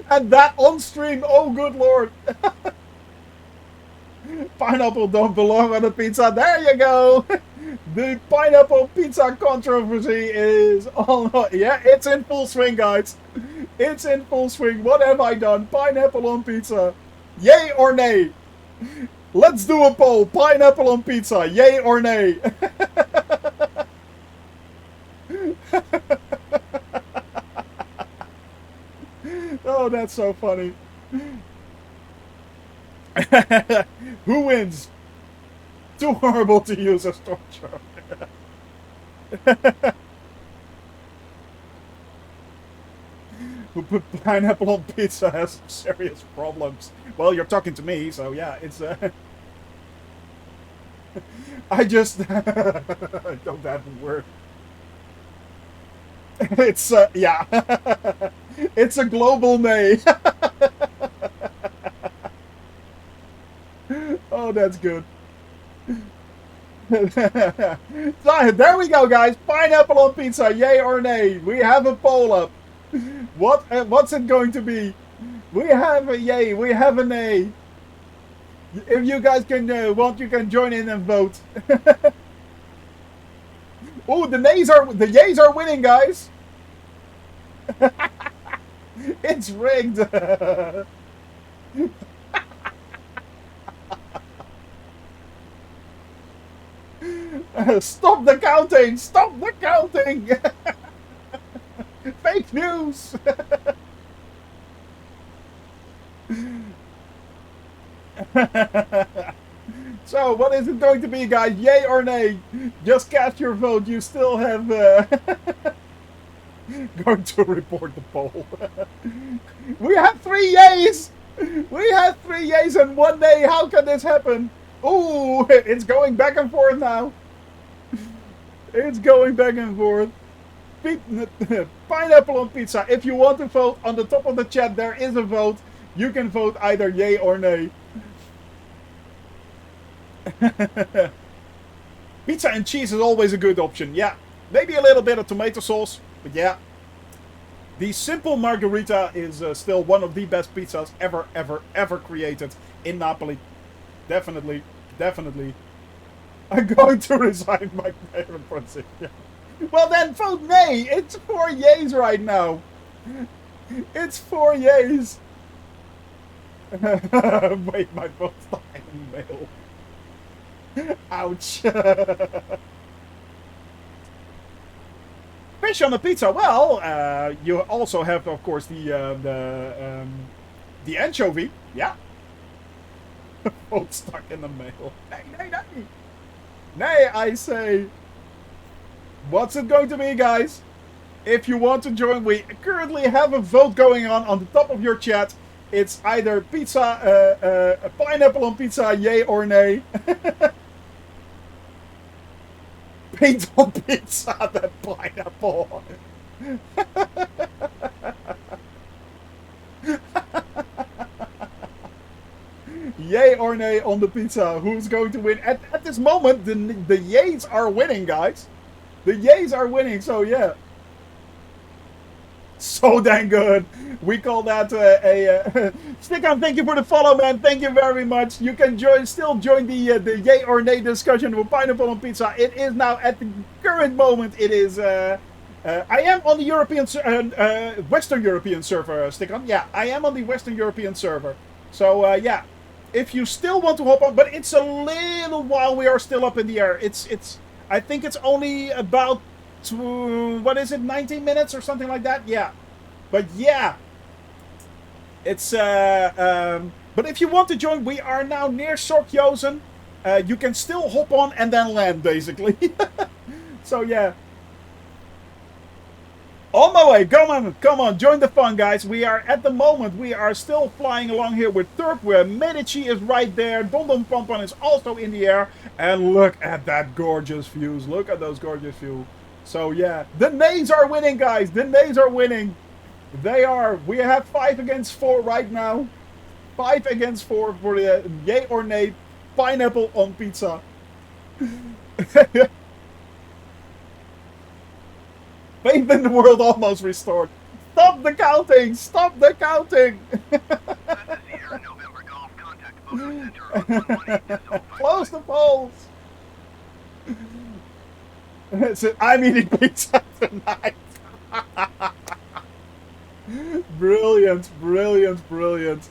And that on stream, oh good lord. Pineapple don't belong on a pizza. There you go. The pineapple pizza controversy is yeah, it's in full swing, guys. It's in full swing. What have I done? Pineapple on pizza. Yay or nay? Let's do a poll. Pineapple on pizza. Yay or nay? Oh, that's so funny. Who wins? Too horrible to use as torture. who put pineapple on pizza has some serious problems. Well, you're talking to me, so yeah, it's I just I don't have a word. It's yeah. It's a global nay. Oh, that's good. So, there we go, guys. Pineapple on pizza, yay or nay? We have a poll up. What's it going to be? We have a yay. We have a nay. If you guys can want, you can join in and vote. Oh, the yays are winning, guys. It's rigged. Stop the counting! Stop the counting! Fake news! So, what is it going to be, guys? Yay or nay? Just cast your vote. You still have... going to report the poll. We have 3 yays! We have 3 yays and 1 nay. How can this happen? Ooh, it's going back and forth now. It's going back and forth. Pineapple on pizza. If you want to vote, on the top of the chat there is a vote. You can vote either yay or nay. Pizza and cheese is always a good option. Yeah, maybe a little bit of tomato sauce, but yeah. The simple margherita is still one of the best pizzas ever created in Napoli. Definitely, definitely. I'm going to resign my favorite position. Well then, vote nay. It's 4 yays right now. It's 4 yays. Wait, my vote's stuck in the mail. Ouch. Fish on the pizza. Well, you also have, of course, the anchovy. Yeah. Vote stuck in the mail. Nay, nay, nay. Nay, I say. What's it going to be, guys? If you want to join, we currently have a vote going on the top of your chat. It's either pizza, pineapple on pizza, yay or nay. Paint on pizza, that pineapple. Yay or nay on the pizza? Who's going to win? At this moment, the yays are winning, guys. The yays are winning, so yeah. So dang good. We call that Stickham, thank you for the follow, man. Thank you very much. You can still join the yay or nay discussion with pineapple on pizza. It is now, at the current moment, it is... I am on the Western European server, Stickham. Yeah, I am on the Western European server. So, yeah. If you still want to hop on, but it's a little while we are still up in the air. I think it's only about... what is it, 19 minutes or something like that? Yeah. But yeah. It's, but if you want to join, we are now near Sorkjosen. You can still hop on and then land, basically. So yeah. On my way, come on, join the fun, guys. We are, at the moment, we are still flying along here with Turk, where Medici is right there. Don Don Pampan is also in the air. And look at that gorgeous views. Look at those gorgeous views. So yeah, the nays are winning, guys. The nays are winning. They are. We have 5 against 4 right now. 5 against 4 for the yay or nay pineapple on pizza. Faith in the world almost restored. Stop the counting! Stop the counting! Sierra November Golf, contact Motor Center on 118.055. Close the polls! I'm eating pizza tonight. Brilliant, brilliant, brilliant.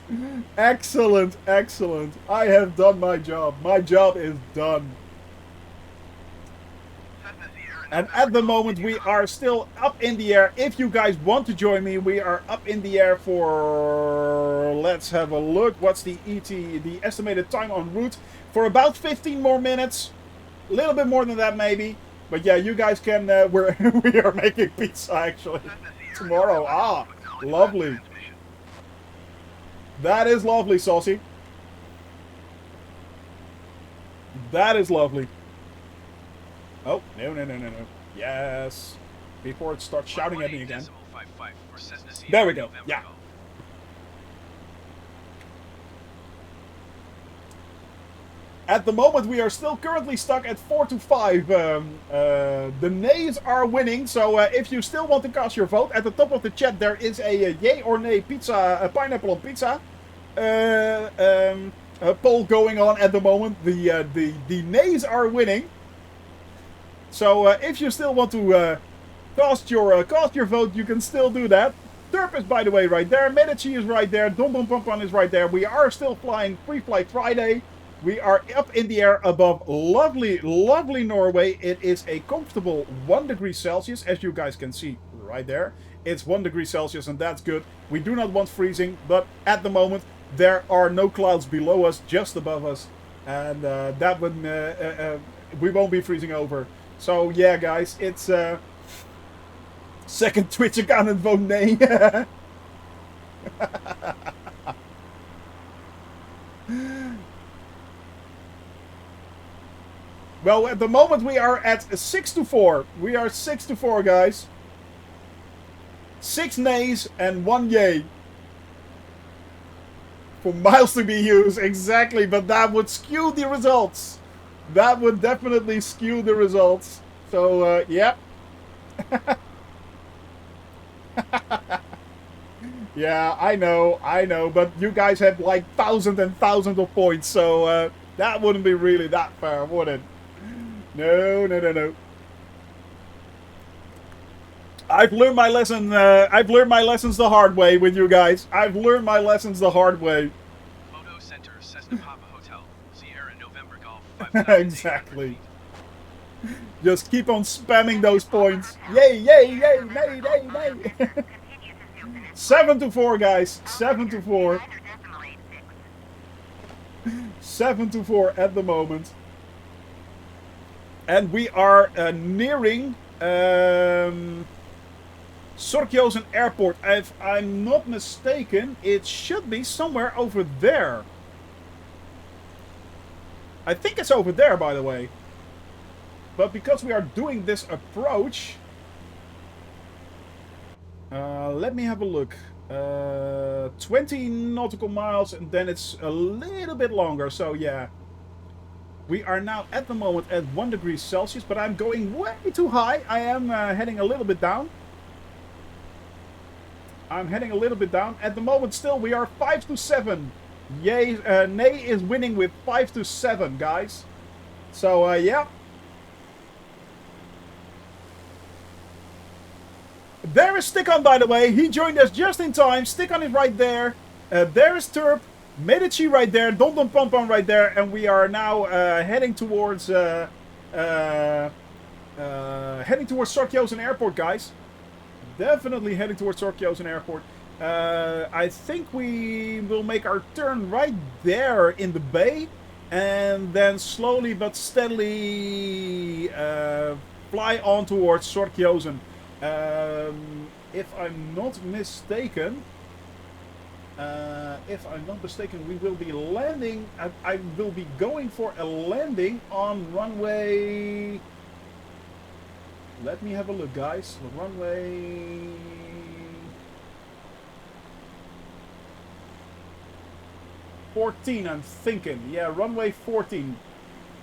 Excellent, excellent. I have done my job. My job is done. And at the moment, we are still up in the air. If you guys want to join me, we are up in the air for... Let's have a look. What's the the estimated time en route? For about 15 more minutes. A little bit more than that, maybe. But yeah, you guys can... we are making pizza, actually. Tomorrow. Ah. Lovely. Transmission. That is lovely, Saucy. That is lovely. Oh, no, no, no, no, no. Yes. Before it starts shouting at me again. 118.55 for Cessna Sierra There we go. November Yeah. Golf. At the moment, we are still currently stuck at 4-5. The nays are winning, so if you still want to cast your vote, at the top of the chat there is a yay or nay pizza, a pineapple on pizza poll going on at the moment. The nays are winning. So if you still want to cast your vote, you can still do that. Turp is, by the way, right there. Medici is right there. Dom Bom Pom Pom is right there. We are still flying Pre-Flight Friday. We are up in the air above lovely, lovely Norway. It is a comfortable 1 degree Celsius, as you guys can see right there. It's 1 degree Celsius, and that's good. We do not want freezing, but at the moment, there are no clouds below us, just above us. And that would, we won't be freezing over. So, yeah, guys, it's second Twitch account and vote nay. Well, at the moment we are at 6-4. We are 6-4, guys. 6 nays and 1 yay. For miles to be used, exactly, but that would skew the results. That would definitely skew the results. So, yep. Yeah, I know, but you guys have like thousands and thousands of points, so that wouldn't be really that fair, would it? No, no, no, no. I've learned my lesson. I've learned my lessons the hard way with you guys. I've learned my lessons the hard way. Photo Center, Cessna Papa Hotel, Sierra November Golf. 5,800 Exactly. feet. Just keep on spamming those points. Yay, yay, yay, nay, nay, nay. Continue to zero finish. 7-4, guys. 7-4. Decimal 86. 7-4 at the moment. And we are nearing Sorkjosen Airport. If I'm not mistaken, it should be somewhere over there. I think it's over there, by the way. But because we are doing this approach... let me have a look. 20 nautical miles, and then it's a little bit longer, so yeah. We are now at the moment at 1 degree Celsius, but I'm going way too high. I am heading a little bit down. I'm heading a little bit down. At the moment still we are 5-7. Yay, nay is winning with 5-7, guys. So, yeah. There is Stickon, by the way. He joined us just in time. Stickon is right there. There is Turp. Medici right there, Dom Dom Pom Pom right there, and we are now heading towards Sorkjosen Airport, guys. Definitely heading towards Sorkjosen Airport. I think we will make our turn right there in the bay, and then slowly but steadily fly on towards Sorkjosen. If I'm not mistaken. We will be landing. I will be going for a landing on runway. Let me have a look, guys. Runway. I'm thinking. Yeah, runway 14.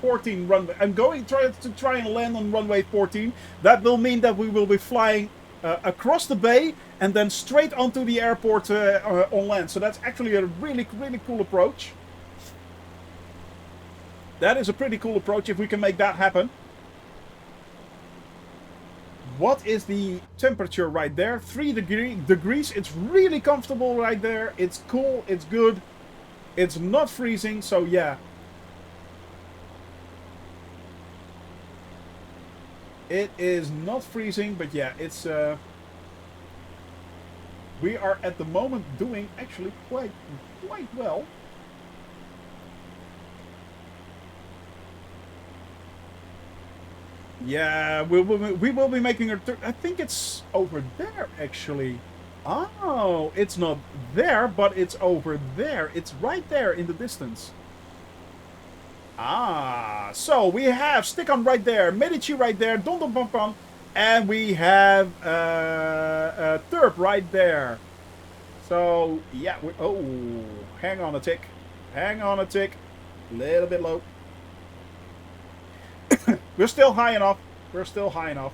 14 runway. I'm going to try and land on runway 14. That will mean that we will be flying across the bay and then straight onto the airport on land. So that's actually a really, really cool approach. That is a pretty cool approach if we can make that happen. What is the temperature right there? 3 degrees. It's really comfortable right there. It's cool. It's good. It's not freezing. So yeah. It is not freezing, but yeah, it's we are at the moment doing actually quite well. Yeah, we will be making a turn. I think it's over there actually. Oh, it's not there, but it's over there. It's right there in the distance. Ah, so we have Stick-On right there, Medici right there, Don Don Pom Pom, and we have Turp right there. So, yeah, oh, hang on a tick. Hang on a tick. Little bit low. We're still high enough. We're still high enough.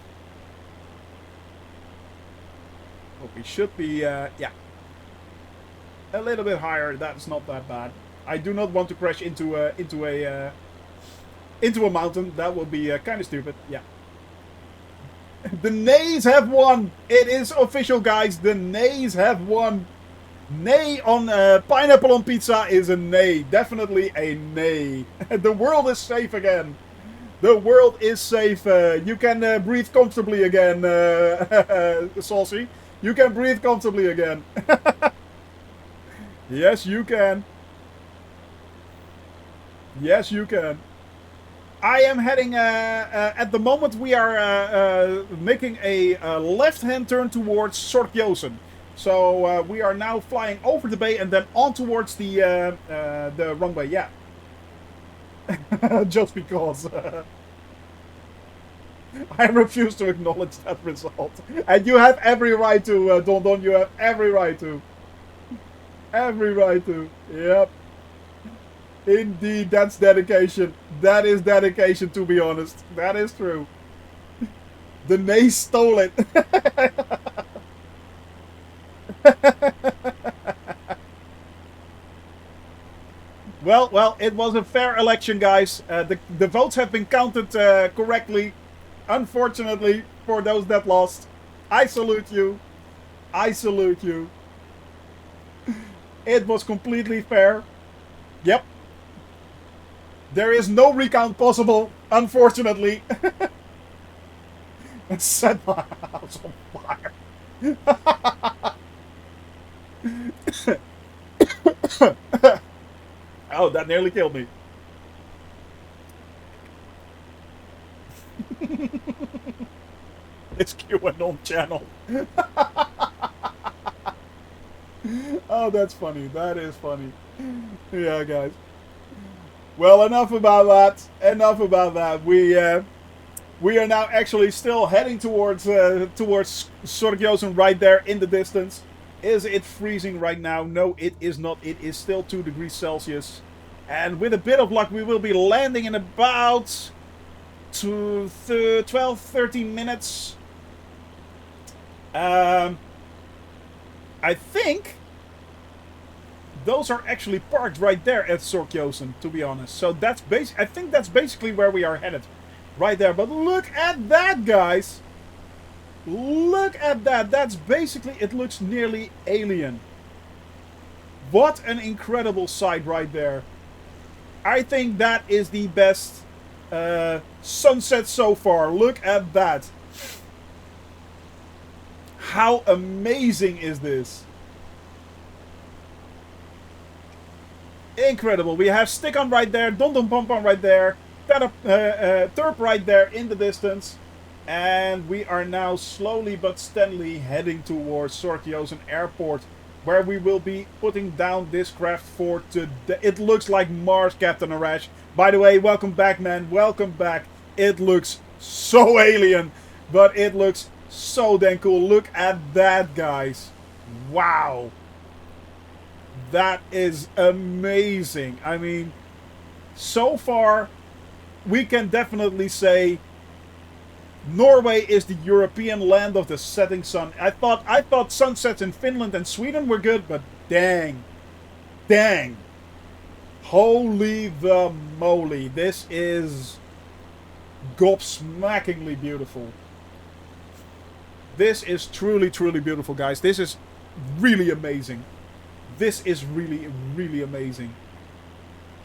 But we should be, yeah, a little bit higher. That's not that bad. I do not want to crash into a mountain. That would be kind of stupid. Yeah. The nays have won. It is official, guys. The nays have won. Nay on pineapple on pizza is a nay. Definitely a nay. The world is safe again. The world is safe. You can breathe comfortably again, Saucy. You can breathe comfortably again. Yes, you can. Yes, you can. I am heading, at the moment we are making a left-hand turn towards Sorkjosen. So we are now flying over the bay and then on towards the runway, yeah. Just because. I refuse to acknowledge that result. And you have every right to, Don Don, you have every right to. Every right to. Yep. Indeed, that's dedication. That is dedication, to be honest. That is true. The Nay stole it. Well, it was a fair election, guys. The votes have been counted correctly. Unfortunately, for those that lost, I salute you. I salute you. It was completely fair. Yep. There is no recount possible, unfortunately. Set my house on fire. Oh, that nearly killed me. It's QAnon channel. Oh, that's funny. That is funny. Yeah, guys. Well, enough about that. Enough about that. We are now actually still heading towards Sorkjosen right there in the distance. Is it freezing right now? No, it is not. It is still 2 degrees Celsius. And with a bit of luck, we will be landing in about 12-13 minutes. I think those are actually parked right there at Sorkjosen, to be honest. So that's I think that's basically where we are headed. Right there. But look at that, guys. Look at that. That's basically, it looks nearly alien. What an incredible sight right there. I think that is the best sunset so far. Look at that. How amazing is this? Incredible. We have Stick-On right there, Don Don Pom Pom right there, Turp right there in the distance. And we are now slowly but steadily heading towards Sorkjosen Airport, where we will be putting down this craft for today. It looks like Mars, Captain Arash. By the way, welcome back, man. Welcome back. It looks so alien, but it looks so dang cool. Look at that, guys. Wow. That is amazing. I mean, so far, we can definitely say Norway is the European land of the setting sun. I thought sunsets in Finland and Sweden were good, but dang. Dang. Holy the moly. This is gobsmackingly beautiful. This is truly, truly beautiful, guys. This is really amazing. This is really, really amazing.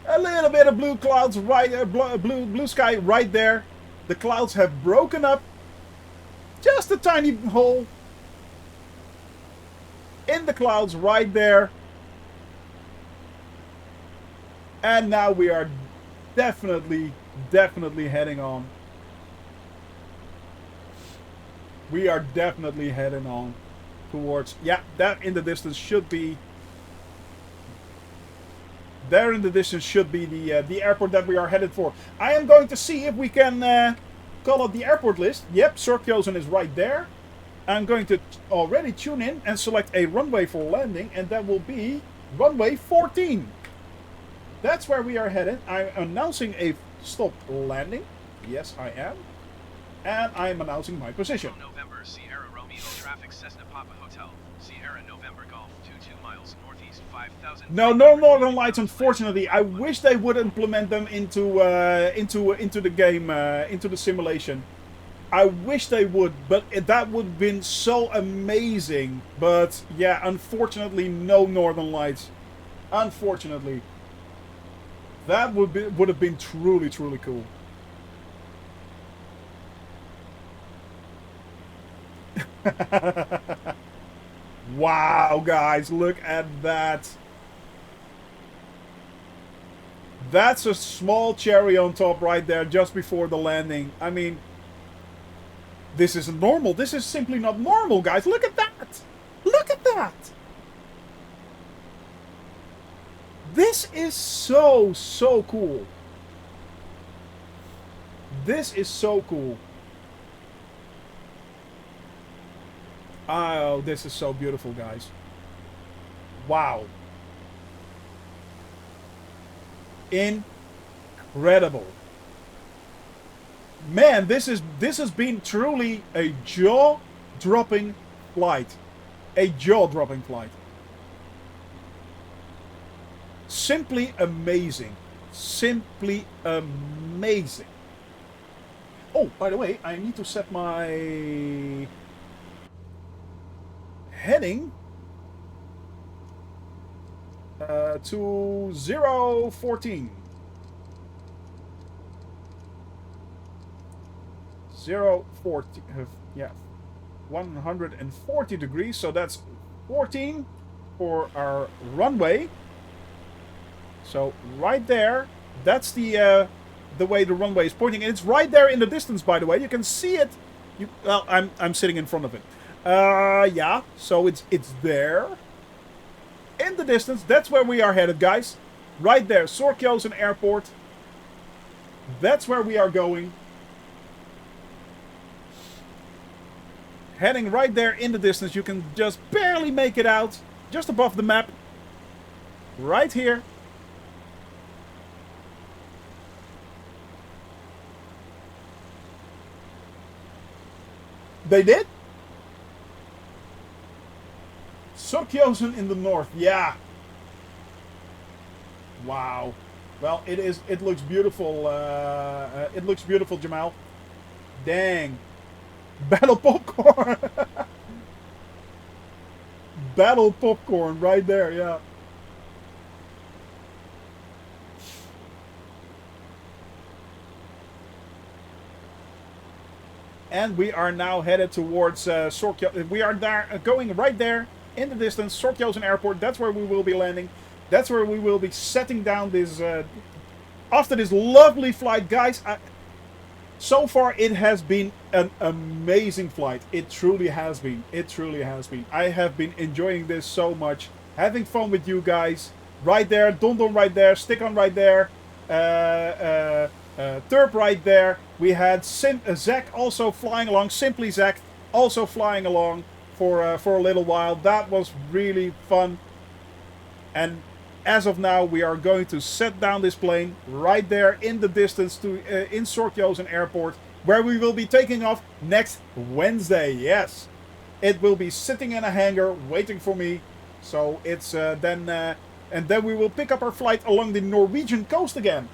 A little bit of blue clouds right there, blue sky right there. The clouds have broken up. Just a tiny hole in the clouds right there. And now we are definitely heading on. We are definitely heading on. towards, yeah, that in the distance should be, there in the distance should be the airport that we are headed for. I am going to see if we can call up the airport list. Yep, Sorkjosen is right there. I'm going to already tune in and select a runway for landing, and that will be runway 14. That's where we are headed. I'm announcing a stop landing. Yes, I am. And I am announcing my position. November, Sierra Romeo, traffic, Cessna Papa Hotel, Sierra November Golf, 22 miles northeast, 5,000. No northern lights, unfortunately. I wish they would implement them into the game, into the simulation. I wish they would, but that would have been so amazing. But yeah, unfortunately, no northern lights. Unfortunately, that would have been truly cool. Wow, guys, look at that. That's a small cherry on top right there just before the landing. I mean, this isn't normal. This is simply not normal, guys. Look at that. Look at that. This is so cool. This is so cool. Oh, this is so beautiful, guys. Wow. Incredible. Man, this has been truly a jaw-dropping flight. A jaw-dropping flight. Simply amazing. Simply amazing. Oh, by the way, I need to set my heading to 014. 040, yeah, 140 degrees. So that's 14 for our runway. So right there, that's the way the runway is pointing, and it's right there in the distance. By the way, you can see it. Well, I'm sitting in front of it. Yeah, so it's there. In the distance, that's where we are headed, guys. Right there, Sorkjosen Airport. That's where we are going. Heading right there in the distance. You can just barely make it out. Just above the map. Right here. They did? Sorkjosen in the north, yeah. Wow. Well, it looks beautiful. It looks beautiful, Jamal. Dang. Battle popcorn. Battle popcorn right there, yeah. And we are now headed towards Sorkjosen. We are there, going right there in the distance, Sorkjosen Airport. That's where we will be landing. That's where we will be setting down this. After this lovely flight, guys. So far, it has been an amazing flight. It truly has been. It truly has been. I have been enjoying this so much. Having fun with you guys. Right there, Don right there, Stick on right there. Turp right there. We had Zach also flying along. Simply Zach also flying along for a little while. That was really fun. And as of now, we are going to set down this plane right there in the distance to in Sorkjosen Airport, where we will be taking off next Wednesday. Yes, it will be sitting in a hangar waiting for me. So it's and then we will pick up our flight along the Norwegian coast again.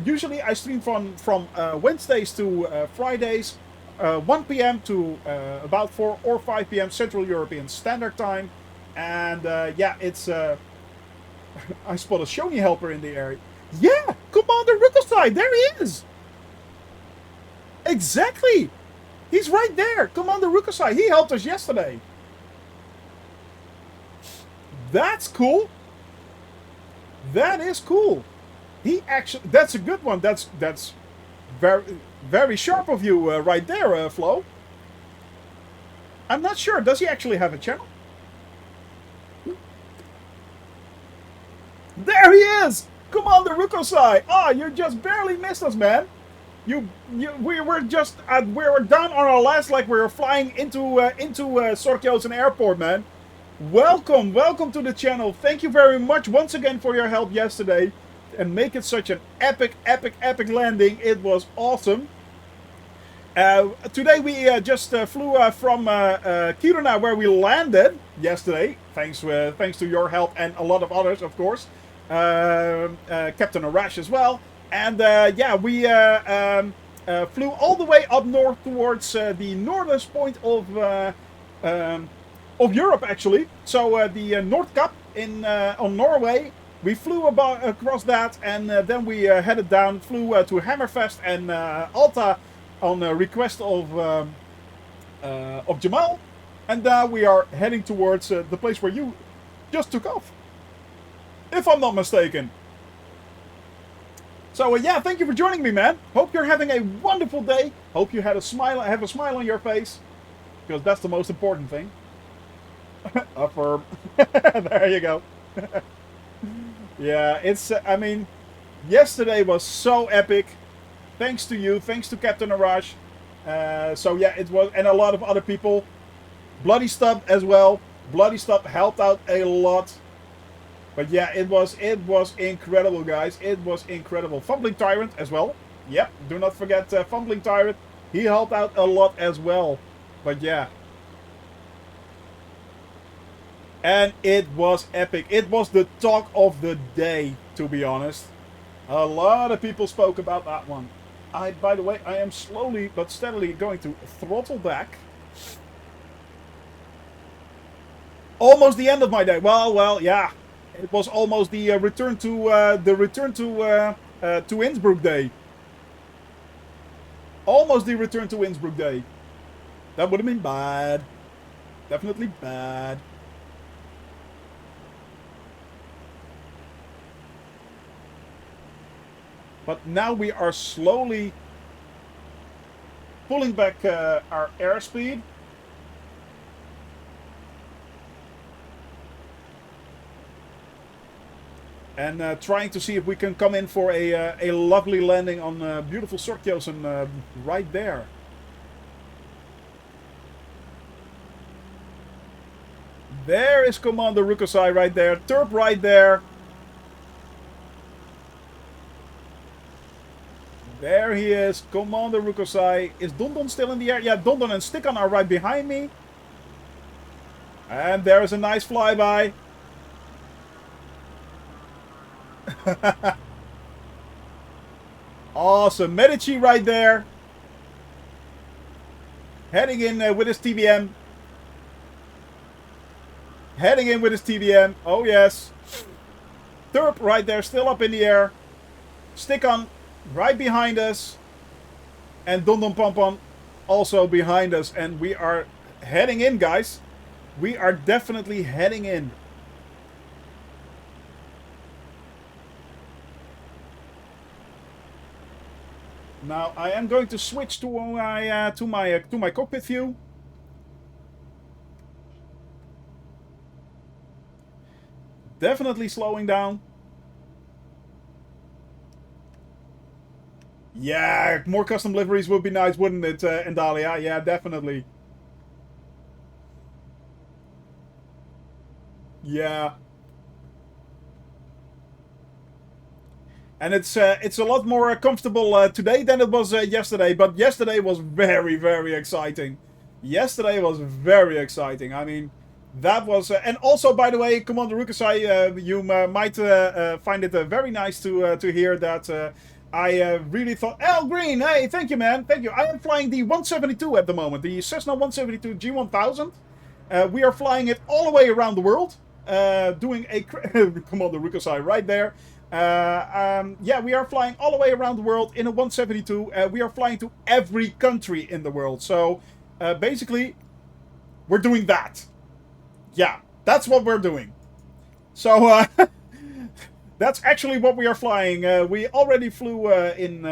Usually I stream from Wednesdays to Fridays, 1 p.m. to about 4 or 5 p.m. Central European Standard Time. And yeah, it's... I spot a Shoni helper in the area. Yeah, Commander Rukosai, there he is! Exactly! He's right there, Commander Rukosai. He helped us yesterday. That's cool. That is cool. He actually... That's a good one. That's very, very sharp of you right there, Flo. I'm not sure. Does he actually have a channel? There he is! Commander Rukosai! Ah, you just barely missed us, man. We were just, we were down on our last leg. We were flying into Sorkjosen Airport, man. Welcome to the channel. Thank you very much once again for your help yesterday. And make it such an epic landing. It was awesome. Today we just flew from Kiruna, where we landed yesterday. Thanks to your help and a lot of others, of course. Captain Arash as well. And yeah, we flew all the way up north towards the northern point of Europe, actually. So the North Cap on Norway. We flew across that, and then we headed down, flew to Hammerfest and Alta on request of Jamal, and now we are heading towards the place where you just took off, if I'm not mistaken. So yeah, thank you for joining me, man. Hope you're having a wonderful day. Hope you had have a smile on your face, because that's the most important thing. Affirm. There you go. Yeah, it's. I mean, yesterday was so epic. Thanks to you, thanks to Captain Arash. So yeah, it was, and a lot of other people. Bloody Stub as well. Bloody Stub helped out a lot. But yeah, it was incredible, guys. It was incredible. Fumbling Tyrant as well. Yep, do not forget Fumbling Tyrant. He helped out a lot as well. But yeah. And it was epic. It was the talk of the day, to be honest. A lot of people spoke about that one. By the way, I am slowly but steadily going to throttle back. Almost the end of my day. Well, yeah. It was almost the return to Innsbruck day. Almost the return to Innsbruck day. That would have been bad. Definitely bad. But now we are slowly pulling back our airspeed. And trying to see if we can come in for a lovely landing on beautiful Sorkjosen right there. There is Commander Rukosai right there. Turp right there. There he is, Commander Rukosai. Is Dondon still in the air? Yeah, Dondon and Stikkan are right behind me. And there is a nice flyby. Awesome. Medici right there. Heading in with his TBM. Heading in with his TBM. Oh, yes. Turp right there, still up in the air. Stikkan right behind us, and Dondon Pompon also behind us, and we are heading in, guys. We are definitely heading in. Now I am going to switch to my cockpit view. Definitely slowing down. Yeah, more custom liveries would be nice, wouldn't it, Endalia? Yeah, definitely. Yeah. And it's a lot more comfortable today than it was yesterday, but yesterday was very exciting. Yesterday was very exciting. I mean, that was... and also, by the way, Commander Rukosai, you might find it very nice to hear that... I really thought... Al Green, hey, thank you, man. Thank you. I am flying the 172 at the moment. The Cessna 172 G1000. We are flying it all the way around the world. Doing a... Commander Rukosai right there. Yeah, we are flying all the way around the world in a 172. We are flying to every country in the world. So, basically, we're doing that. Yeah, that's what we're doing. So, That's actually what we are flying. We already flew in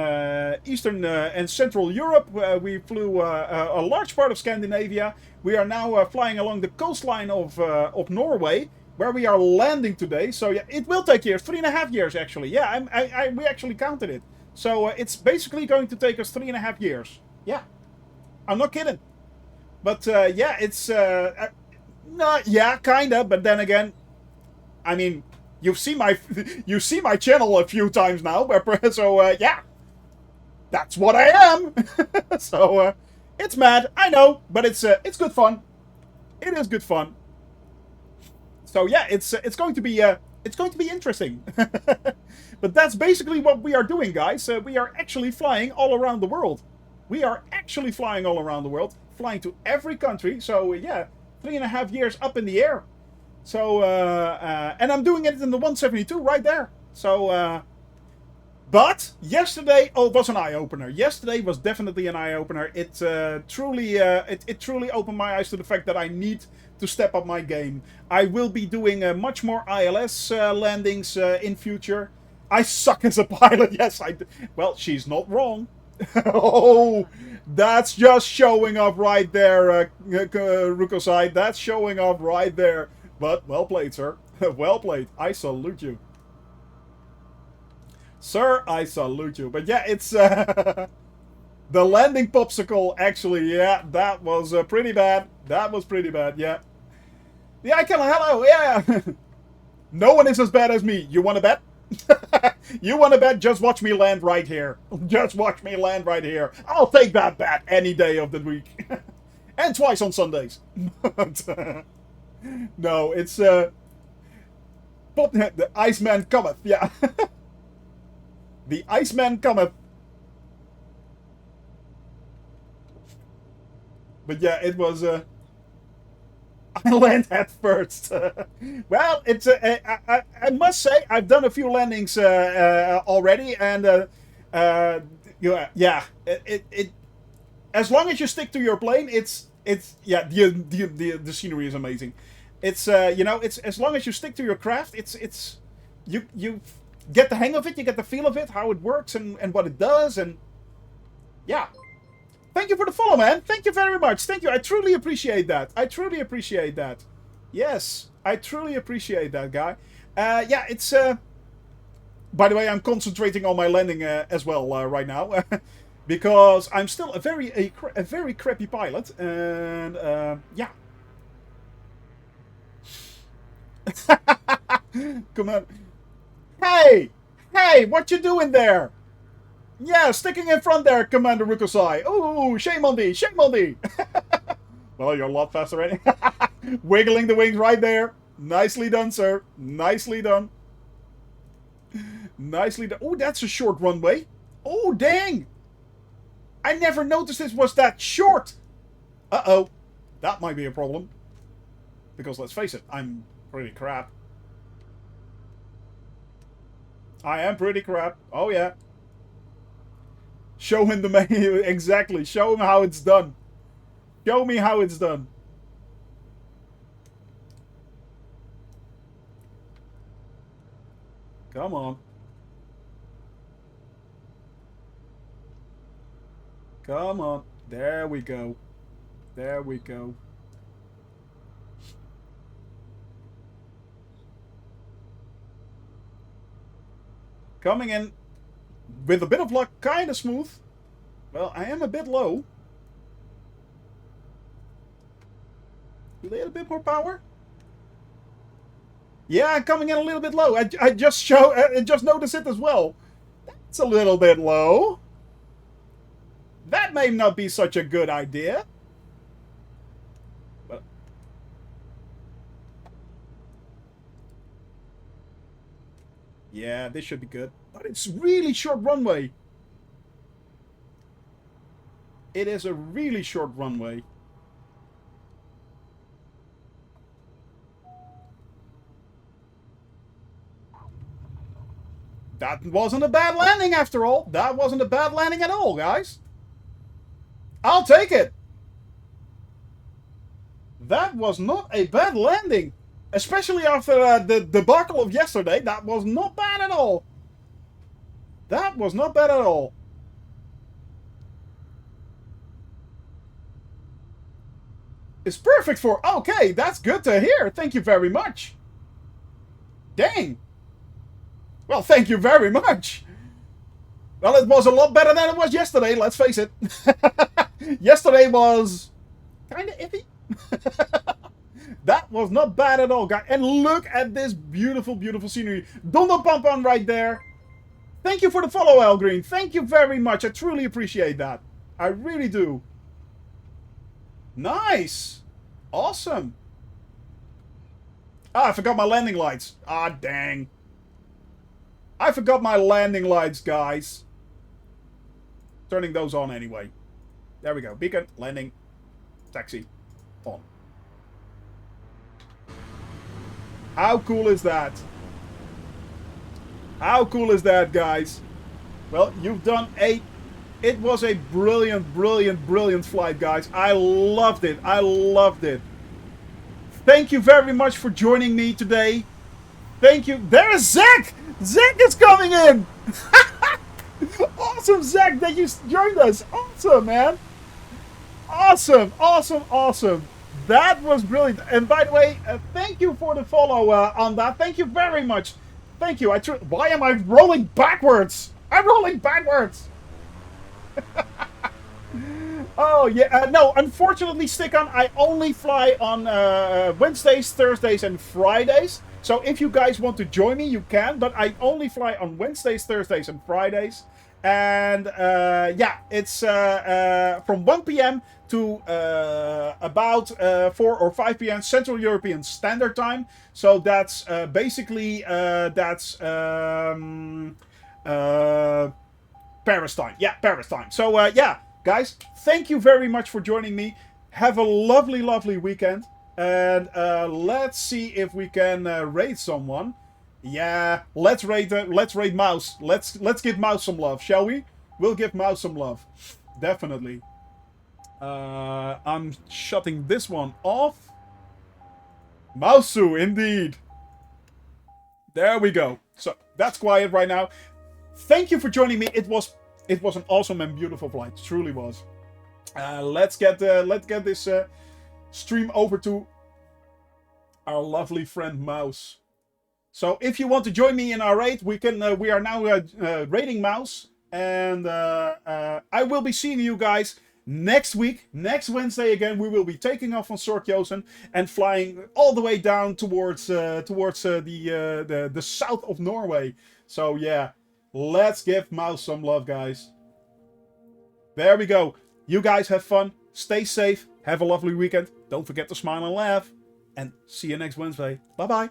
Eastern and Central Europe. We flew a large part of Scandinavia. We are now flying along the coastline of Norway, where we are landing today. So yeah, it will take years, 3.5 years actually. Yeah, we actually counted it. So it's basically going to take us 3.5 years. Yeah, I'm not kidding. But yeah, it's no, yeah, kinda. But then again, I mean, you've seen my channel a few times now. So yeah, that's what I am. So it's mad, I know, but it's good fun. It is good fun. So yeah, it's going to be interesting. But that's basically what we are doing, guys. We are actually flying all around the world. We are actually flying all around the world, flying to every country. So yeah, 3.5 years up in the air. So and I'm doing it in the 172 right there. So but yesterday, oh, it was an eye-opener. Yesterday was definitely an eye-opener. It truly opened my eyes to the fact that I need to step up my game. I will be doing much more ILS landings in future. I suck as a pilot. Yes, I do. Well, she's not wrong. Oh, that's just showing off right there, Ruko-sai. That's showing off right there. But well played, sir. Well played. I salute you. Sir, I salute you. But yeah, it's the landing popsicle, actually. Yeah, that was pretty bad. That was pretty bad, yeah. Yeah, hello, yeah. No one is as bad as me. You want to bet? You want to bet? Just watch me land right here. Just watch me land right here. I'll take that bet any day of the week. And twice on Sundays. But, no, it's the Iceman cometh, yeah. The Iceman cometh. But yeah, it was I land head first. Well, it's I must say I've done a few landings already, and yeah, it as long as you stick to your plane, it's yeah, the scenery is amazing. It's you know, it's as long as you stick to your craft, it's you get the hang of it, you get the feel of it, how it works and what it does, and yeah. Thank you for the follow, man. Thank you very much. Thank you. I truly appreciate that. I truly appreciate that. Yes, I truly appreciate that, guy. Yeah, it's by the way, I'm concentrating on my landing as well right now. Because I'm still a very crappy pilot, and yeah. Come on. Hey! Hey, what you doing there? Yeah, sticking in front there, Commander Ruko-sai. Ooh, shame on thee, shame on thee. Well, you're a lot faster anyway. Wiggling the wings right there. Nicely done, sir. Nicely done. Nicely done. Oh, that's a short runway. Oh, dang. I never noticed it was that short. Uh-oh. That might be a problem. Because let's face it, I'm pretty crap. I am pretty crap. Oh, yeah. Show him the menu. Exactly. Show him how it's done. Show me how it's done. Come on. Come on. There we go. There we go. Coming in. With a bit of luck, kind of smooth. Well, I am a bit low. A little bit more power. Yeah, coming in a little bit low. I just noticed it as well. That's a little bit low. That may not be such a good idea. But yeah, this should be good. But it's really short runway. It is a really short runway. That wasn't a bad landing after all. That wasn't a bad landing at all, guys. I'll take it. That was not a bad landing. Especially after the debacle of yesterday, that was not bad at all. That was not bad at all. It's perfect for... Okay, that's good to hear. Thank you very much. Dang. Well, thank you very much. Well, it was a lot better than it was yesterday, let's face it. Yesterday was kind of iffy. That was not bad at all, guys. And look at this beautiful, beautiful scenery. Donald Pampan right there. Thank you for the follow, Al Green. Thank you very much. I truly appreciate that. I really do. Nice. Awesome. Ah, I forgot my landing lights. Ah, dang. I forgot my landing lights, guys. Turning those on anyway. There we go. Beacon, landing, taxi, on. How cool is that? How cool is that, guys? Well, you've done a... It was a brilliant, brilliant, brilliant flight, guys. I loved it. I loved it. Thank you very much for joining me today. Thank you. There is Zach! Zach is coming in! Awesome, Zach, that you joined us. Awesome, man. Awesome, awesome, awesome. That was brilliant. And by the way, thank you for the follow on that. Thank you very much. Thank you. Why am I rolling backwards? I'm rolling backwards. Oh, yeah. No, unfortunately, stick on. I only fly on Wednesdays, Thursdays, and Fridays. So if you guys want to join me, you can. But I only fly on Wednesdays, Thursdays, and Fridays. And yeah, it's from 1 p.m. to about 4 or 5 p.m. Central European Standard Time. So that's basically that's Paris time. Yeah, Paris time. So yeah, guys, thank you very much for joining me. Have a lovely, lovely weekend. And let's see if we can raid someone. Yeah, let's raid Mouse. Let's give Mouse some love, shall we? We'll give Mouse some love. Definitely. I'm shutting this one off. Mousu, indeed. There we go. So that's quiet right now. Thank you for joining me. It was an awesome and beautiful flight. It truly was. Let's get this stream over to our lovely friend Mouse. So if you want to join me in our raid, we are now raiding Mouse, and I will be seeing you guys next week, next Wednesday again. We will be taking off on Sorkjosen and flying all the way down towards the south of Norway. So yeah, let's give Mouse some love, guys. There we go. You guys have fun. Stay safe. Have a lovely weekend. Don't forget to smile and laugh. And see you next Wednesday. Bye bye.